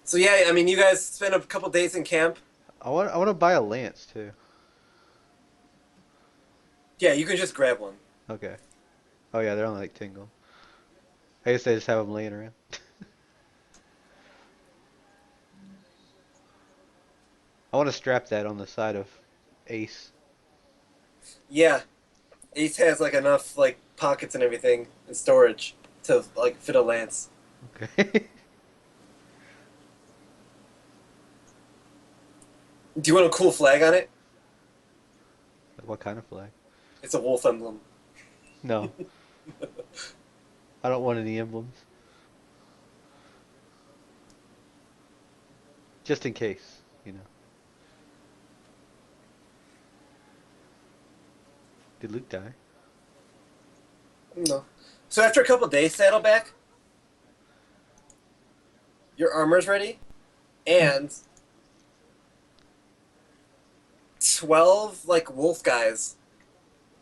So yeah, I mean, you guys spent a couple days in camp. I want to buy a lance too. Yeah, you can just grab one. Okay. Oh yeah, they're only like 10 gold. I guess they just have them laying around. I want to strap that on the side of Ace. Yeah, Ace has like enough like pockets and everything and storage to like fit a lance. Okay. Do you want a cool flag on it? What kind of flag? It's a wolf emblem. No. I don't want any emblems. Just in case, you know. Did Luke die? No. So after a couple days, Saddleback, your armor's ready, and 12 like wolf guys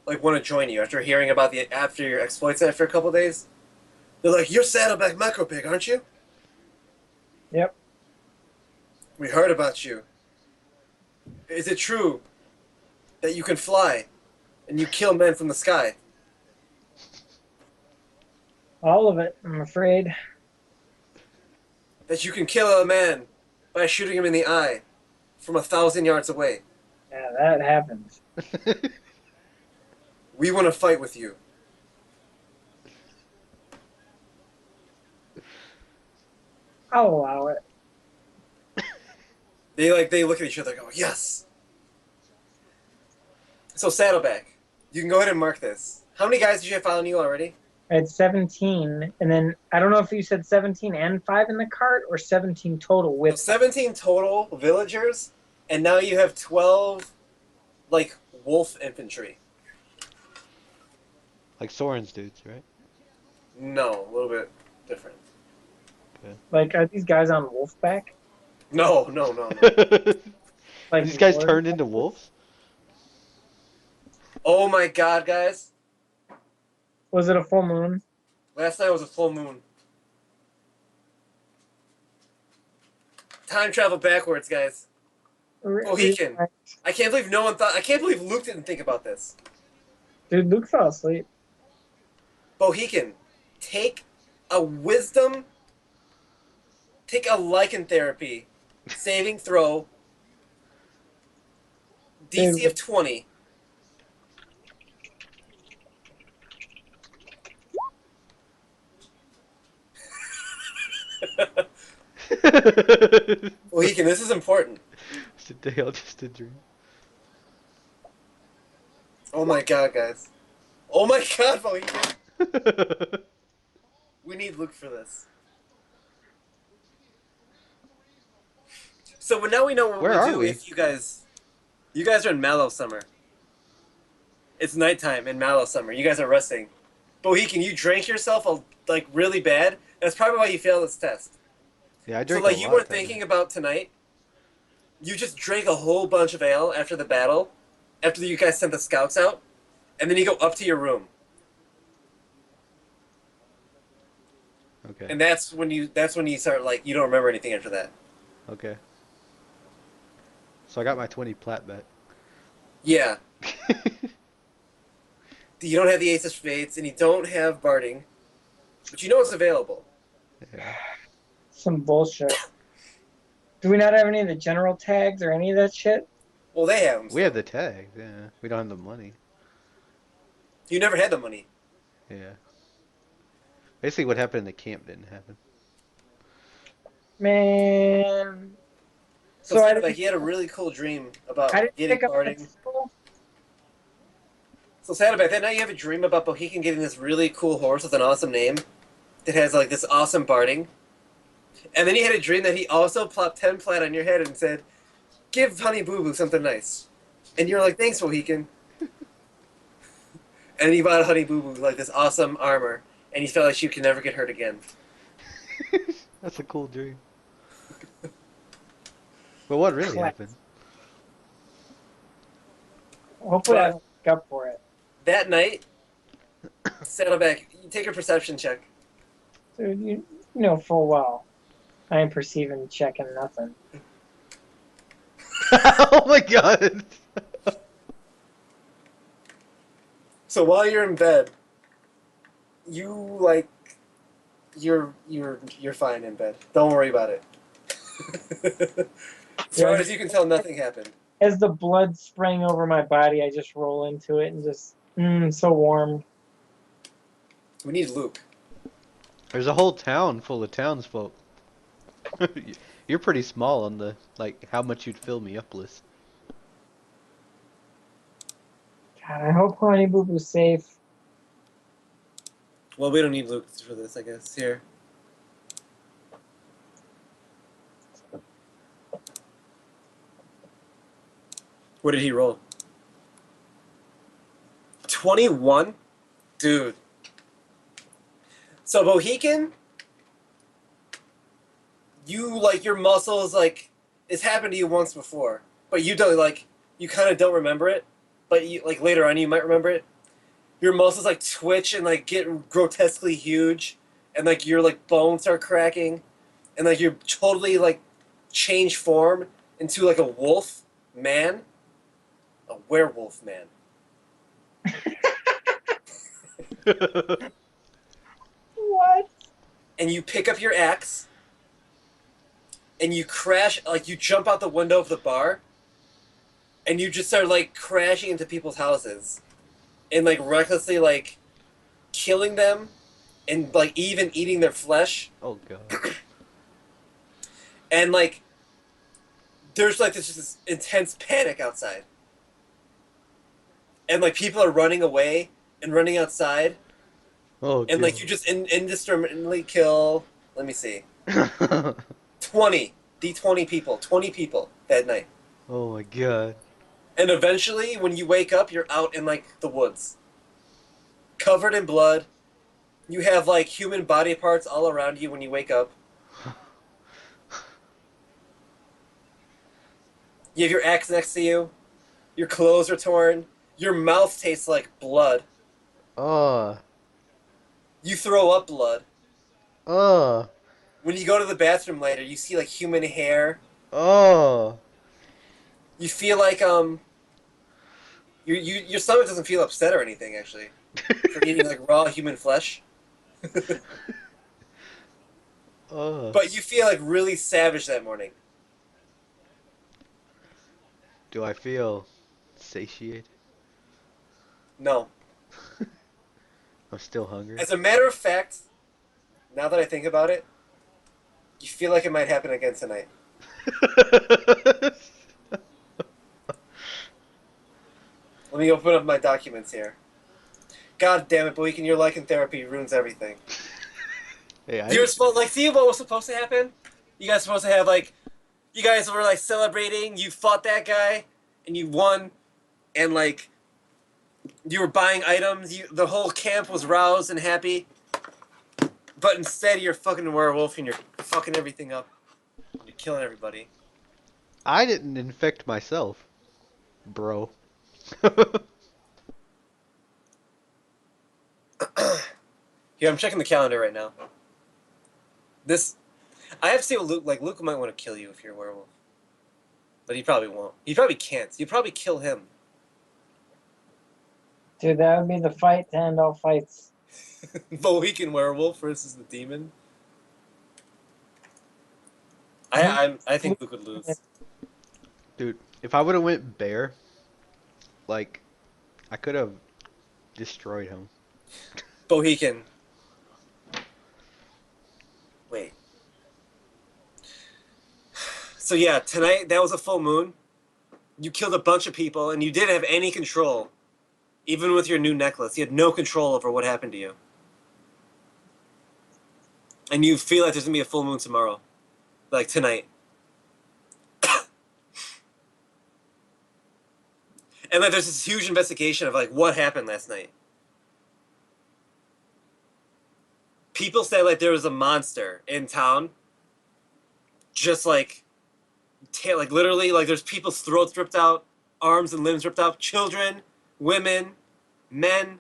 like want to join you after hearing about after your exploits after a couple days. They're like, "You're Saddleback Macropig, aren't you? Yep. We heard about you. Is it true that you can fly and you kill men from the sky?" All of it, I'm afraid. That you can kill a man by shooting him in the eye from 1,000 yards away. Yeah, that happens. We want to fight with you. I'll allow it. They look at each other and go, "Yes." So Saddleback, you can go ahead and mark this. How many guys did you have following you already? I had 17, and then I don't know if you said 17 and 5 in the cart or 17 total So with 17 total villagers, and now you have 12 like wolf infantry. Like Soren's dudes, right? No, a little bit different. Like, are these guys on Wolfback? No, no, no, no. Like These guys Lord- turned into wolves? Oh my god, guys. Was it a full moon? Last night was a full moon. Time travel backwards, guys. Mohican. I can't believe no one thought. I can't believe Luke didn't think about this. Dude, Luke fell asleep. Bohican, take a wisdom, take a lycanthropy, saving throw, DC of 20. Mohican, this is important. It's a day, I'll just a dream. Oh my god, guys. Oh my god, Mohican. We need Luke for this. So now we know what Where we are do we? if you guys are in Mallow Summer. It's nighttime in Mallow Summer. You guys are resting. Mohican, you drank yourself like really bad. That's probably why you failed this test. Yeah, I So drank like a you lot weren't that thinking night. about tonight. You just drank a whole bunch of ale after the battle, after you guys sent the scouts out, and then you go up to your room. Okay. And that's when you start like you don't remember anything after that. Okay. So I got my 20 plat back. Yeah. You don't have the Ace of Spades and you don't have Barding, but you know it's available. Yeah. Some bullshit. Do we not have any of the general tags or any of that shit? Well, they have them. We have the tags, yeah. We don't have the money. You never had the money. Yeah. Basically what happened in the camp didn't happen. Man. So, So I like didn't, he had a really cool dream about I didn't getting pick up that Barding. skill. So Saddleback, that night you have a dream about Bohican getting this really cool horse with an awesome name that has like this awesome Barding. And then he had a dream that he also plopped 10 plat on your head and said, give Honey Boo Boo something nice. And you're like, thanks, Mohican. And he bought Honey Boo Boo like this awesome armor, and he felt like she could never get hurt again. That's a cool dream. But what really Class. happened? Hopefully I But- don't pick up for it. That night, Saddleback, you take a perception check. Dude, you know full well. I ain't perceiving, checking nothing. Oh my god! So while you're in bed, you like you're fine in bed. Don't worry about it. As far as you can tell, nothing happened. As the blood spraying over my body, I just roll into it and just, so warm. We need Luke. There's a whole town full of townsfolk. You're pretty small on the, like, how much you'd fill me up list. God, I hope Honey Boo Boo's safe. Well, we don't need Luke for this, I guess. Here. What did he roll? 21? Dude. So Mohican, you like your muscles like it's happened to you once before, but you don't like you kind of don't remember it, but you like later on you might remember it. Your muscles like twitch and like get grotesquely huge, and like your like bones start cracking, and like you're totally like change form into like a wolf man, a werewolf man. What? And you pick up your axe and you crash, like you jump out the window of the bar and you just start like crashing into people's houses and like recklessly like killing them and like even eating their flesh. Oh god. And like there's like this intense panic outside. And like people are running away and running outside. Oh And like you just indiscriminately kill, let me see, 20 people 20 people that night. Oh my god. And eventually when you wake up you're out in like the woods covered in blood. You have like human body parts all around you when you wake up. You have your axe next to you. Your clothes are torn. Your mouth tastes like blood. Oh. You throw up blood. Oh. When you go to the bathroom later you see like human hair. Oh. You feel like your stomach doesn't feel upset or anything actually for eating like raw human flesh, Oh. but you feel like really savage that morning. Do I feel satiated? No, I'm still hungry. as a matter of fact, now that I think about it, You feel like it might happen again tonight. Let me open up my documents here. God damn it, Boykin, your lycanthropy ruins everything. Hey, You were supposed, like, see what was supposed to happen? You guys were supposed to have, like, you guys were, like, celebrating, you fought that guy, and you won, and, like, you were buying items, the whole camp was roused and happy, but instead you're fucking a werewolf and you're fucking everything up. You're killing everybody. I didn't infect myself, bro. Here, I'm checking the calendar right now. I have to see what Luke, like, Luke might want to kill you if you're a werewolf. But he probably won't. He probably can't. You probably kill him. Dude, that would be the fight to end all fights. Bohican werewolf versus the demon. I think Luke would lose. Dude, if I would have went bear, like, I could have destroyed him. Bohican. Wait. So yeah, tonight, that was a full moon. You killed a bunch of people, and you didn't have any control. Even with your new necklace, you had no control over what happened to you. And you feel like there's going to be a full moon tomorrow. Like tonight. And like there's this huge investigation of like what happened last night. People say like there was a monster in town. Just like like literally like there's people's throats ripped out, arms and limbs ripped out, children, women, men,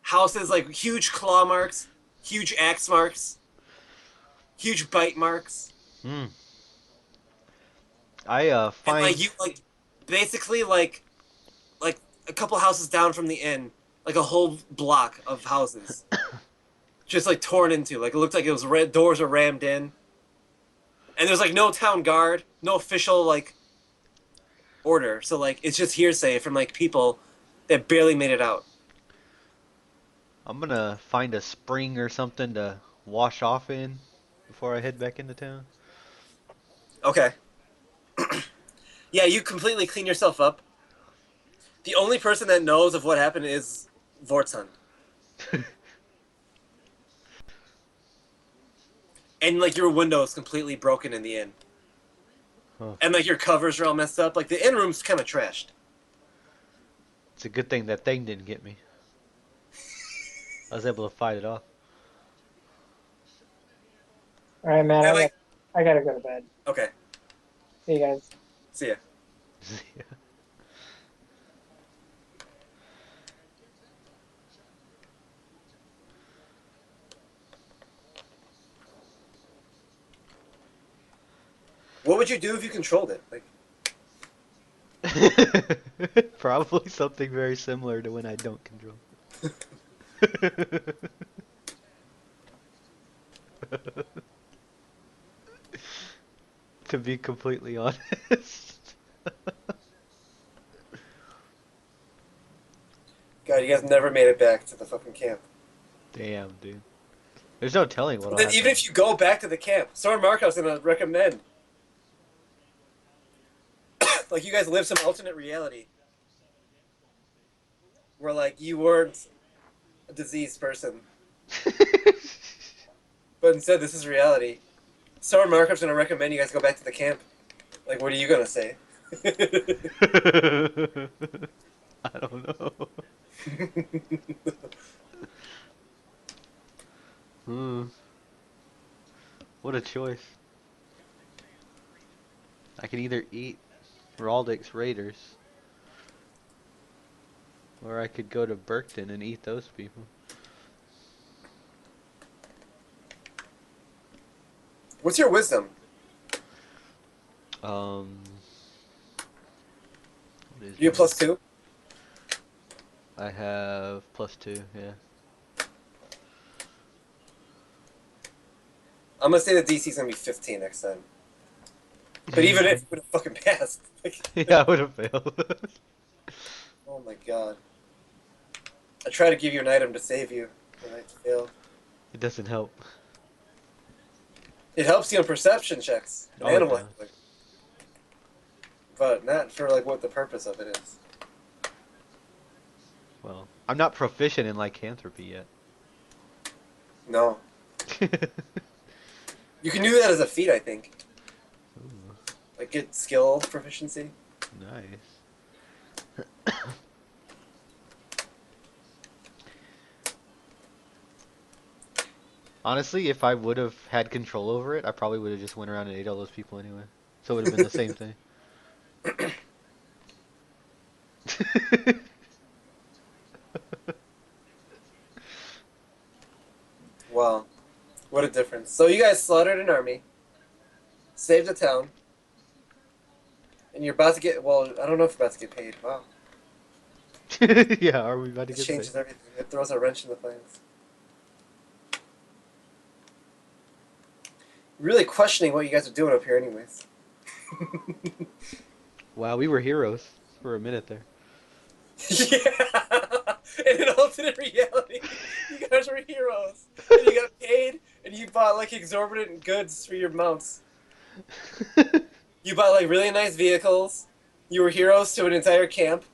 houses, like huge claw marks, huge axe marks, huge bite marks. Hmm. I And find like you like basically like a couple houses down from the inn, like a whole block of houses, just like torn into. Like it looked like it was doors were rammed in, and there's like no town guard, no official like order. So like it's just hearsay from like people that barely made it out. I'm gonna find a spring or something to wash off in before I head back into town. Okay. Yeah, you completely clean yourself up. The only person that knows of what happened is Vortson. And like your window is completely broken in the inn. Huh. And like your covers are all messed up. Like the inn room's kind of trashed. It's a good thing that thing didn't get me. I was able to fight it off. All right, man. And like, I gotta go to bed. okay, See you guys. see ya. Yeah. What would you do if you controlled it? Like, Probably something very similar to when I don't control. To be completely honest. God, you guys never made it back to the fucking camp. Damn, dude. There's no telling what'll Then happen. even if you go back to the camp, Soren Markov's gonna recommend. Like you guys live some alternate reality. Where like you weren't a diseased person. But instead this is reality. Soren Markov's gonna recommend you guys go back to the camp. Like what are you gonna say? I don't know. Hmm. What a choice. I can either eat Raldic's Raiders, or I could go to Burkton and eat those people. What's your wisdom? Um. What is You have mine? +2? I have +2, yeah. I'm gonna say the DC's gonna be 15 next time. But even if you would have fucking passed. Like, Yeah, I would have failed. oh my god. I try to give you an item to save you, and I failed. It doesn't help. It helps you in perception checks, and Oh, it animal does. handling, but not for like what the purpose of it is. Well, I'm not proficient in lycanthropy yet. No, you can do that as a feat, I think. Ooh, Like get skill proficiency. nice. Honestly, if I would have had control over it, I probably would have just went around and ate all those people anyway. So it would have been the same thing. Wow, what a difference! So you guys slaughtered an army, saved a town, and you're about to get. Well, I don't know if you're about to get paid. Wow, Yeah, are we about to this get changes paid? everything. It throws a wrench in the plans. Really questioning what you guys are doing up here, anyways. Wow, we were heroes for a minute there. Yeah. In an alternate reality, you guys were heroes, and you got paid, and you bought like exorbitant goods for your mounts. You bought like really nice vehicles. You were heroes to an entire camp,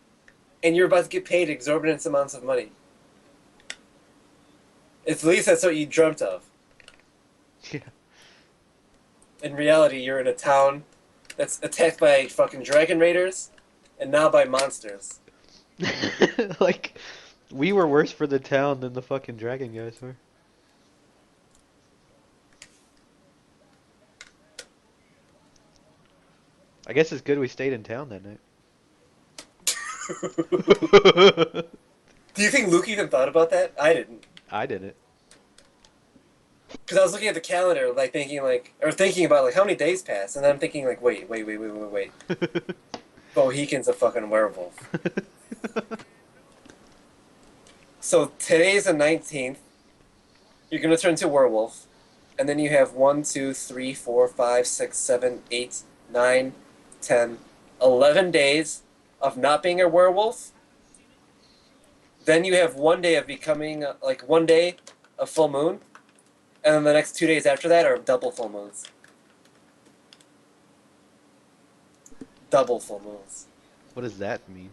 and you're about to get paid exorbitant amounts of money. At least that's what you dreamt of. Yeah. In reality, you're in a town that's attacked by fucking dragon raiders, and now by monsters. Like, we were worse for the town than the fucking dragon guys were. I guess it's good we stayed in town that night. Do you think Luke even thought about that? I didn't. I did it. Because I was looking at the calendar, like thinking about like how many days passed, and then I'm thinking like, wait. Bohegan's a fucking werewolf. So today's the 19th. You're gonna turn into a werewolf, and then you have 1, 2, 3, 4, 5, 6, 7, 8, 9, 10, 11 days of not being a werewolf. Then you have 1 day of becoming like 1 day of full moon, and then the next 2 days after that are double full moons. Double full moons. What does that mean?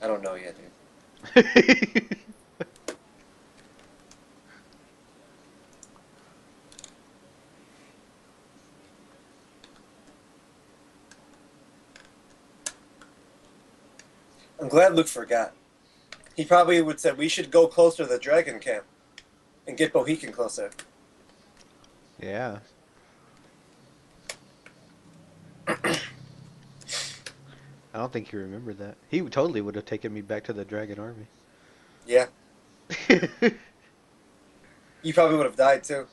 I don't know yet, dude. I'm glad Luke forgot. He probably would say we should go closer to the dragon camp and get Bohegan closer. Yeah. I don't think he remembered that. He totally would have taken me back to the dragon army. Yeah, you probably would have died too.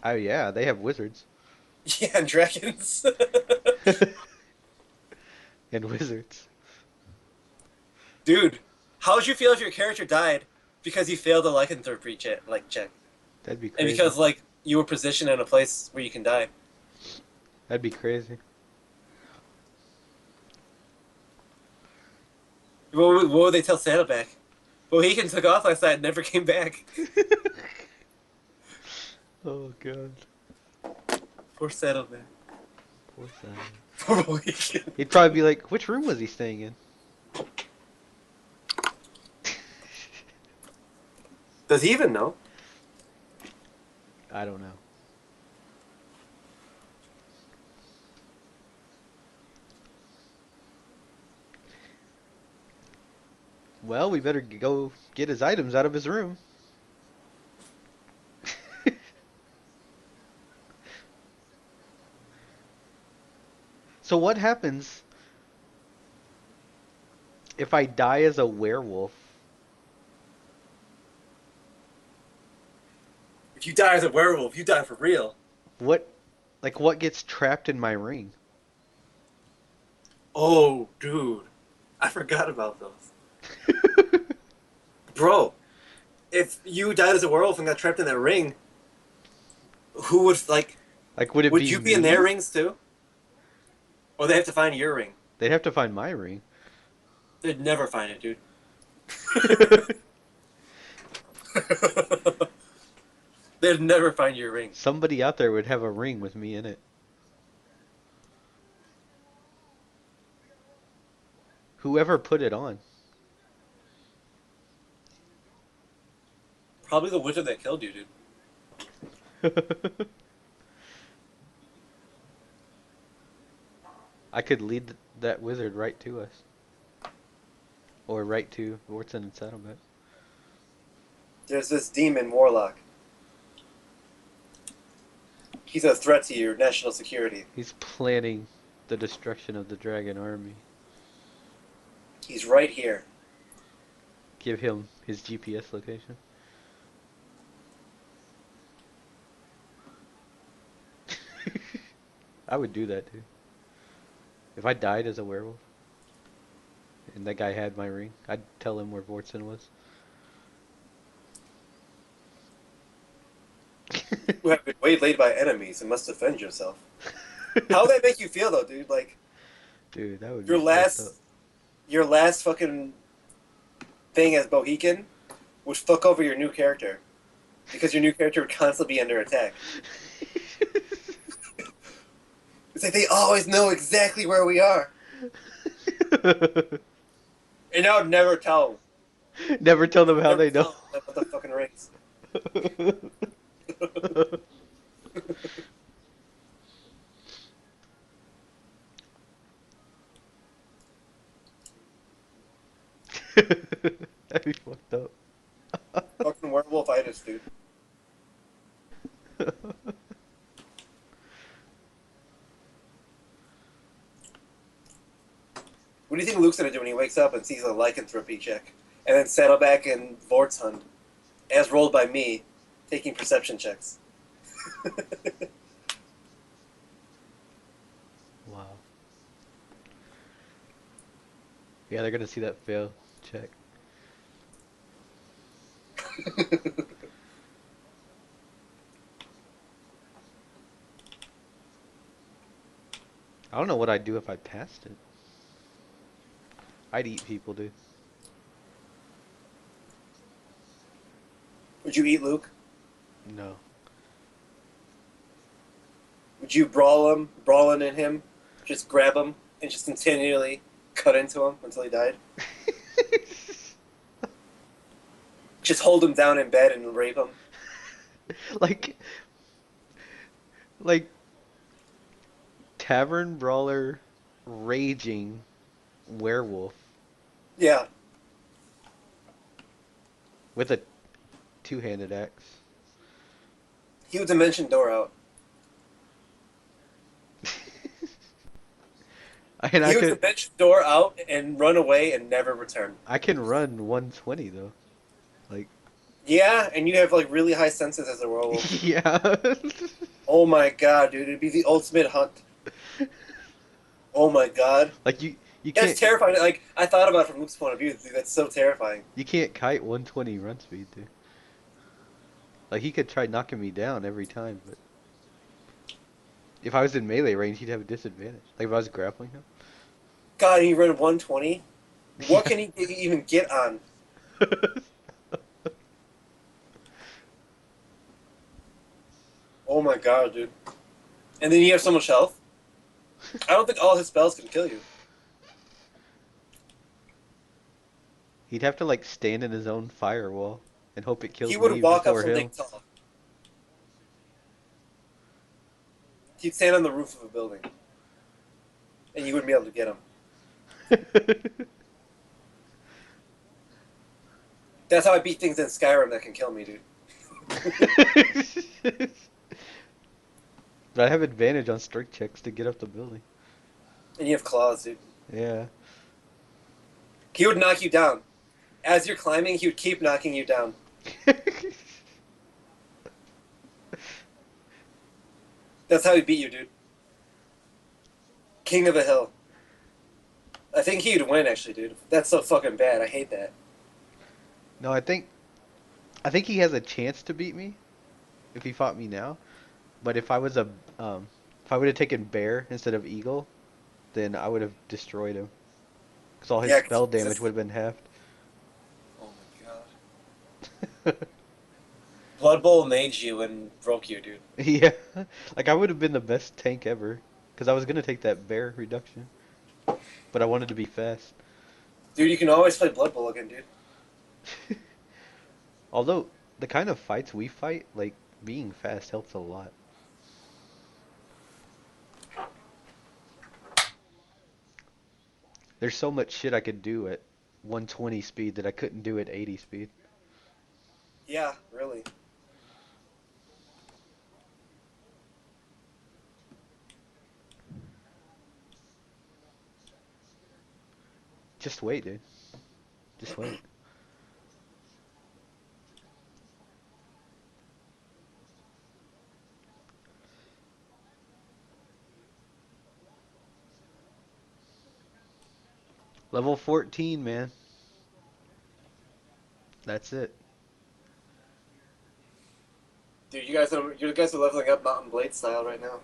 Oh yeah, they have wizards. Yeah, and dragons. And wizards. Dude, how would you feel if your character died because you failed a lycanthropy check? That'd be And crazy. because like you were positioned in a place where you can die. That'd be crazy. What would they tell Saddleback? Bohegan took off last night and never came back. Oh god. Poor Saddleback. Poor thing. Poor Bohegan. He'd probably be like, which room was he staying in? Does he even know? I don't know. Well, we better go get his items out of his room. So what happens if I die as a werewolf? If you die as a werewolf, you die for real. What gets trapped in my ring? Oh, dude. I forgot about those. Bro, if you died as a werewolf and got trapped in that ring, who would, like, Like, would it would be you be in me? their rings too? Or they have to find your ring? They'd have to find my ring. They'd never find it, dude. They'd never find your ring. Somebody out there would have a ring with me in it. Whoever put it on. Probably the wizard that killed you, dude. I could lead that wizard right to us. Or right to Vortson and Saddleback. There's this demon warlock. He's a threat to your national security. He's planning the destruction of the dragon army. He's right here. Give him his GPS location. I would do that too. If I died as a werewolf and that guy had my ring, I'd tell him where Vortson was. You have been waylaid by enemies and must defend yourself. How would that make you feel, though, dude? Like, Dude, that would your be fucked up. last fucking thing as Bohican would fuck over your new character. Because your new character would constantly be under attack. It's like they always know exactly where we are. And I would never tell them. Never tell them how Never they know. tell them about the fucking rings. That'd be fucked up. Fucking werewolf-itis, dude. What do you think Luke's gonna do when he wakes up and sees a lycanthropy check? And then Saddleback and Vortshund, as rolled by me, taking perception checks. Wow. Yeah, they're gonna see that fail check. I don't know what I'd do if I passed it. I'd eat people, dude. Would you eat Luke? No. Would you brawling in him, just grab him, and just continually cut into him until he died? Just hold him down in bed and rape him? like tavern brawler raging werewolf Yeah. with a two-handed axe. He would dimension door out. And He would dimension door out and run away and never return. I can run 120 though. Like Yeah, and you have like really high senses as a werewolf. yeah. Oh my god, dude, it'd be the ultimate hunt. Oh my god. Like you That's can't terrifying. Like, I thought about it from Luke's point of view. Dude, that's so terrifying. you can't kite 120 run speed, dude. Like he could try knocking me down every time, but if I was in melee range, he'd have a disadvantage. Like if I was grappling him. God, he run 120? What can he even get on? Oh my god, dude. And then you have so much health? I don't think all his spells can kill you. He'd have to like stand in his own firewall and hope it kills He me would walk up before him. something tall. He'd stand on the roof of a building. And you wouldn't be able to get him. That's how I beat things in Skyrim that can kill me, dude. But I have advantage on strike checks to get up the building. And you have claws, dude. Yeah. He would knock you down. As you're climbing, he would keep knocking you down. That's how he beat you, dude. King of the Hill. I think he'd win, actually, dude. That's so fucking bad. I hate that. No, I think he has a chance to beat me if he fought me now. But if I was if I would have taken bear instead of eagle, then I would have destroyed him. Because all his Yeah, 'cause spell this- damage would have been halved. Oh my god. Blood Bowl made you and broke you, dude. Yeah, like I would have been the best tank ever, because I was gonna take that bear reduction, but I wanted to be fast. Dude, you can always play Blood Bowl again, dude. Although the kind of fights we fight, like being fast helps a lot. There's so much shit I could do at 120 speed that I couldn't do at 80 speed. Yeah, really. Just wait, dude. Just wait. Level 14, man. That's it. Dude, you guys are leveling up Mountain Blade style right now.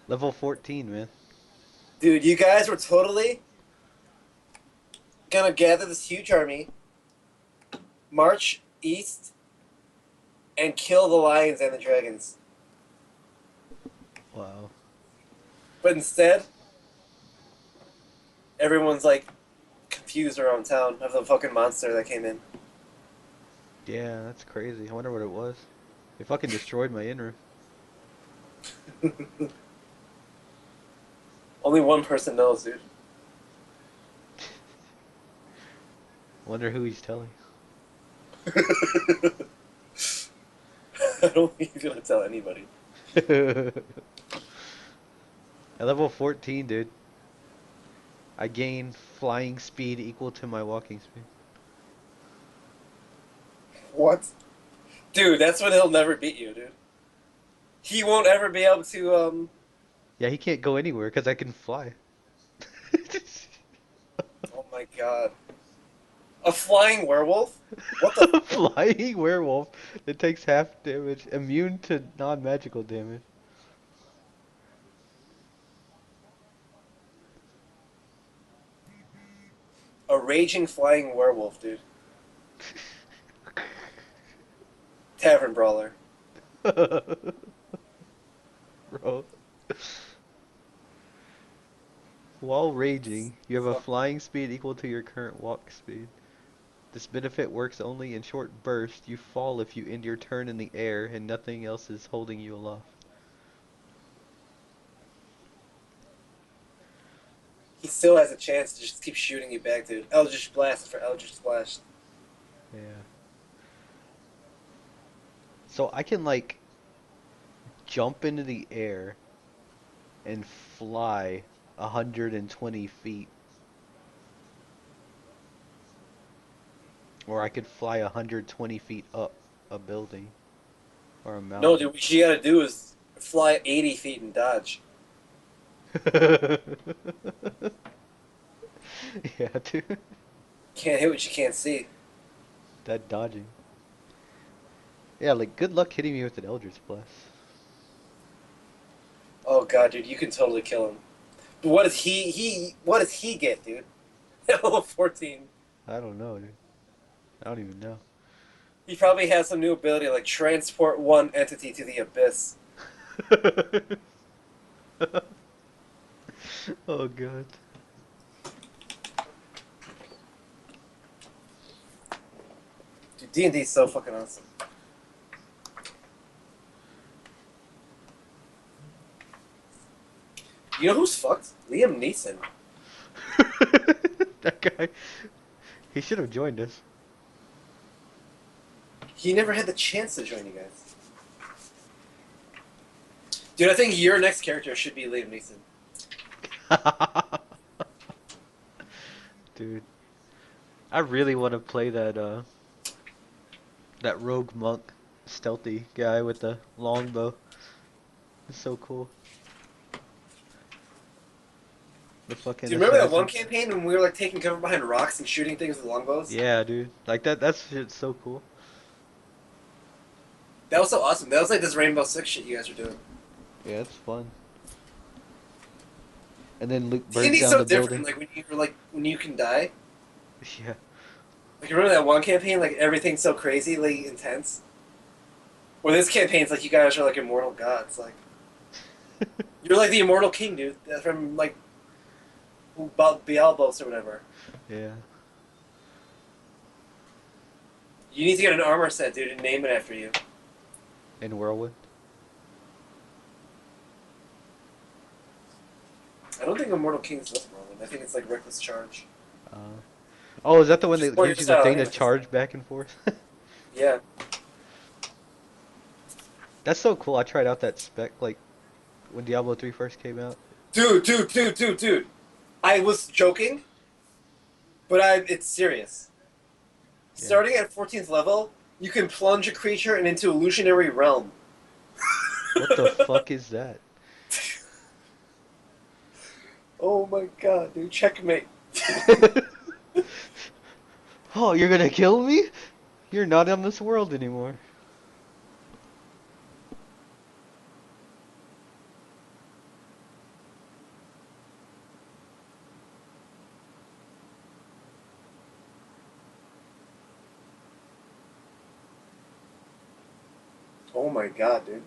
Level 14, man. Dude, you guys were totally gonna gather this huge army, march east, and kill the lions and the dragons. Wow. But instead, everyone's like confused around town of the fucking monster that came in. Yeah, that's crazy. I wonder what it was. They fucking destroyed my inner. Only one person knows, dude. Wonder who he's telling. I don't think he's gonna tell anybody. At level 14, dude, I gain flying speed equal to my walking speed. What? Dude, that's when he'll never beat you, dude. He won't ever be able to, Yeah, he can't go anywhere because I can fly. oh my god. A flying werewolf? What the? Flying werewolf that takes half damage, immune to non-magical damage. A raging flying werewolf, dude. Tavern brawler. Bro. While raging, you have a flying speed equal to your current walk speed. This benefit works only in short bursts. You fall if you end your turn in the air and nothing else is holding you aloft. He still has a chance to just keep shooting you back, dude. Eldritch Blast for Eldritch Splash. Yeah. So I can like jump into the air and fly 120 feet. Or I could fly 120 feet up a building or a No, mountain. dude, what you gotta do is fly 80 feet and dodge. Yeah, dude. Can't hit what you can't see. That dodging. Yeah, like good luck hitting me with an Eldritch Blast. Oh god, dude, you can totally kill him. But what does what does he get, dude? Level 14. I don't know, dude. I don't even know. He probably has some new ability like transport one entity to the abyss. Oh god. Dude, D&D is so fucking awesome. You know who's fucked? Liam Neeson. That guy. He should have joined us. He never had the chance to join you guys. Dude, I think your next character should be Liam Neeson. Dude. I really want to play that that rogue monk stealthy guy with the longbow. It's so cool. The fucking Do you remember that assassin. one campaign when we were like taking cover behind rocks and shooting things with longbows? Yeah, dude. Like that shit's so cool. That was so awesome. That was like this Rainbow Six shit you guys were doing. Yeah, it's fun. And then Luke burns D&D's down so the different. building. Like when you can die. Yeah. Like you remember that one campaign? Like everything's so crazy, like intense. Or this campaign's like you guys are like immortal gods. Like you're like the immortal king, dude. That's from like Beelzebub or whatever. Yeah. You need to get an armor set, dude, and name it after you. In Whirlwind. I don't think Immortal King's with Merlin. I think it's like Reckless Charge. Uh, oh, is that the one Just that more gives your you the style, thing to anyways. charge back and forth? Yeah. That's so cool. I tried out that spec like when Diablo 3 first came out. Dude. I was joking, but it's serious. Yeah. Starting at 14th level, you can plunge a creature into illusionary realm. What the fuck is that? Oh my god, dude. Checkmate. Oh, you're gonna kill me? You're not on this world anymore. Oh my god, dude.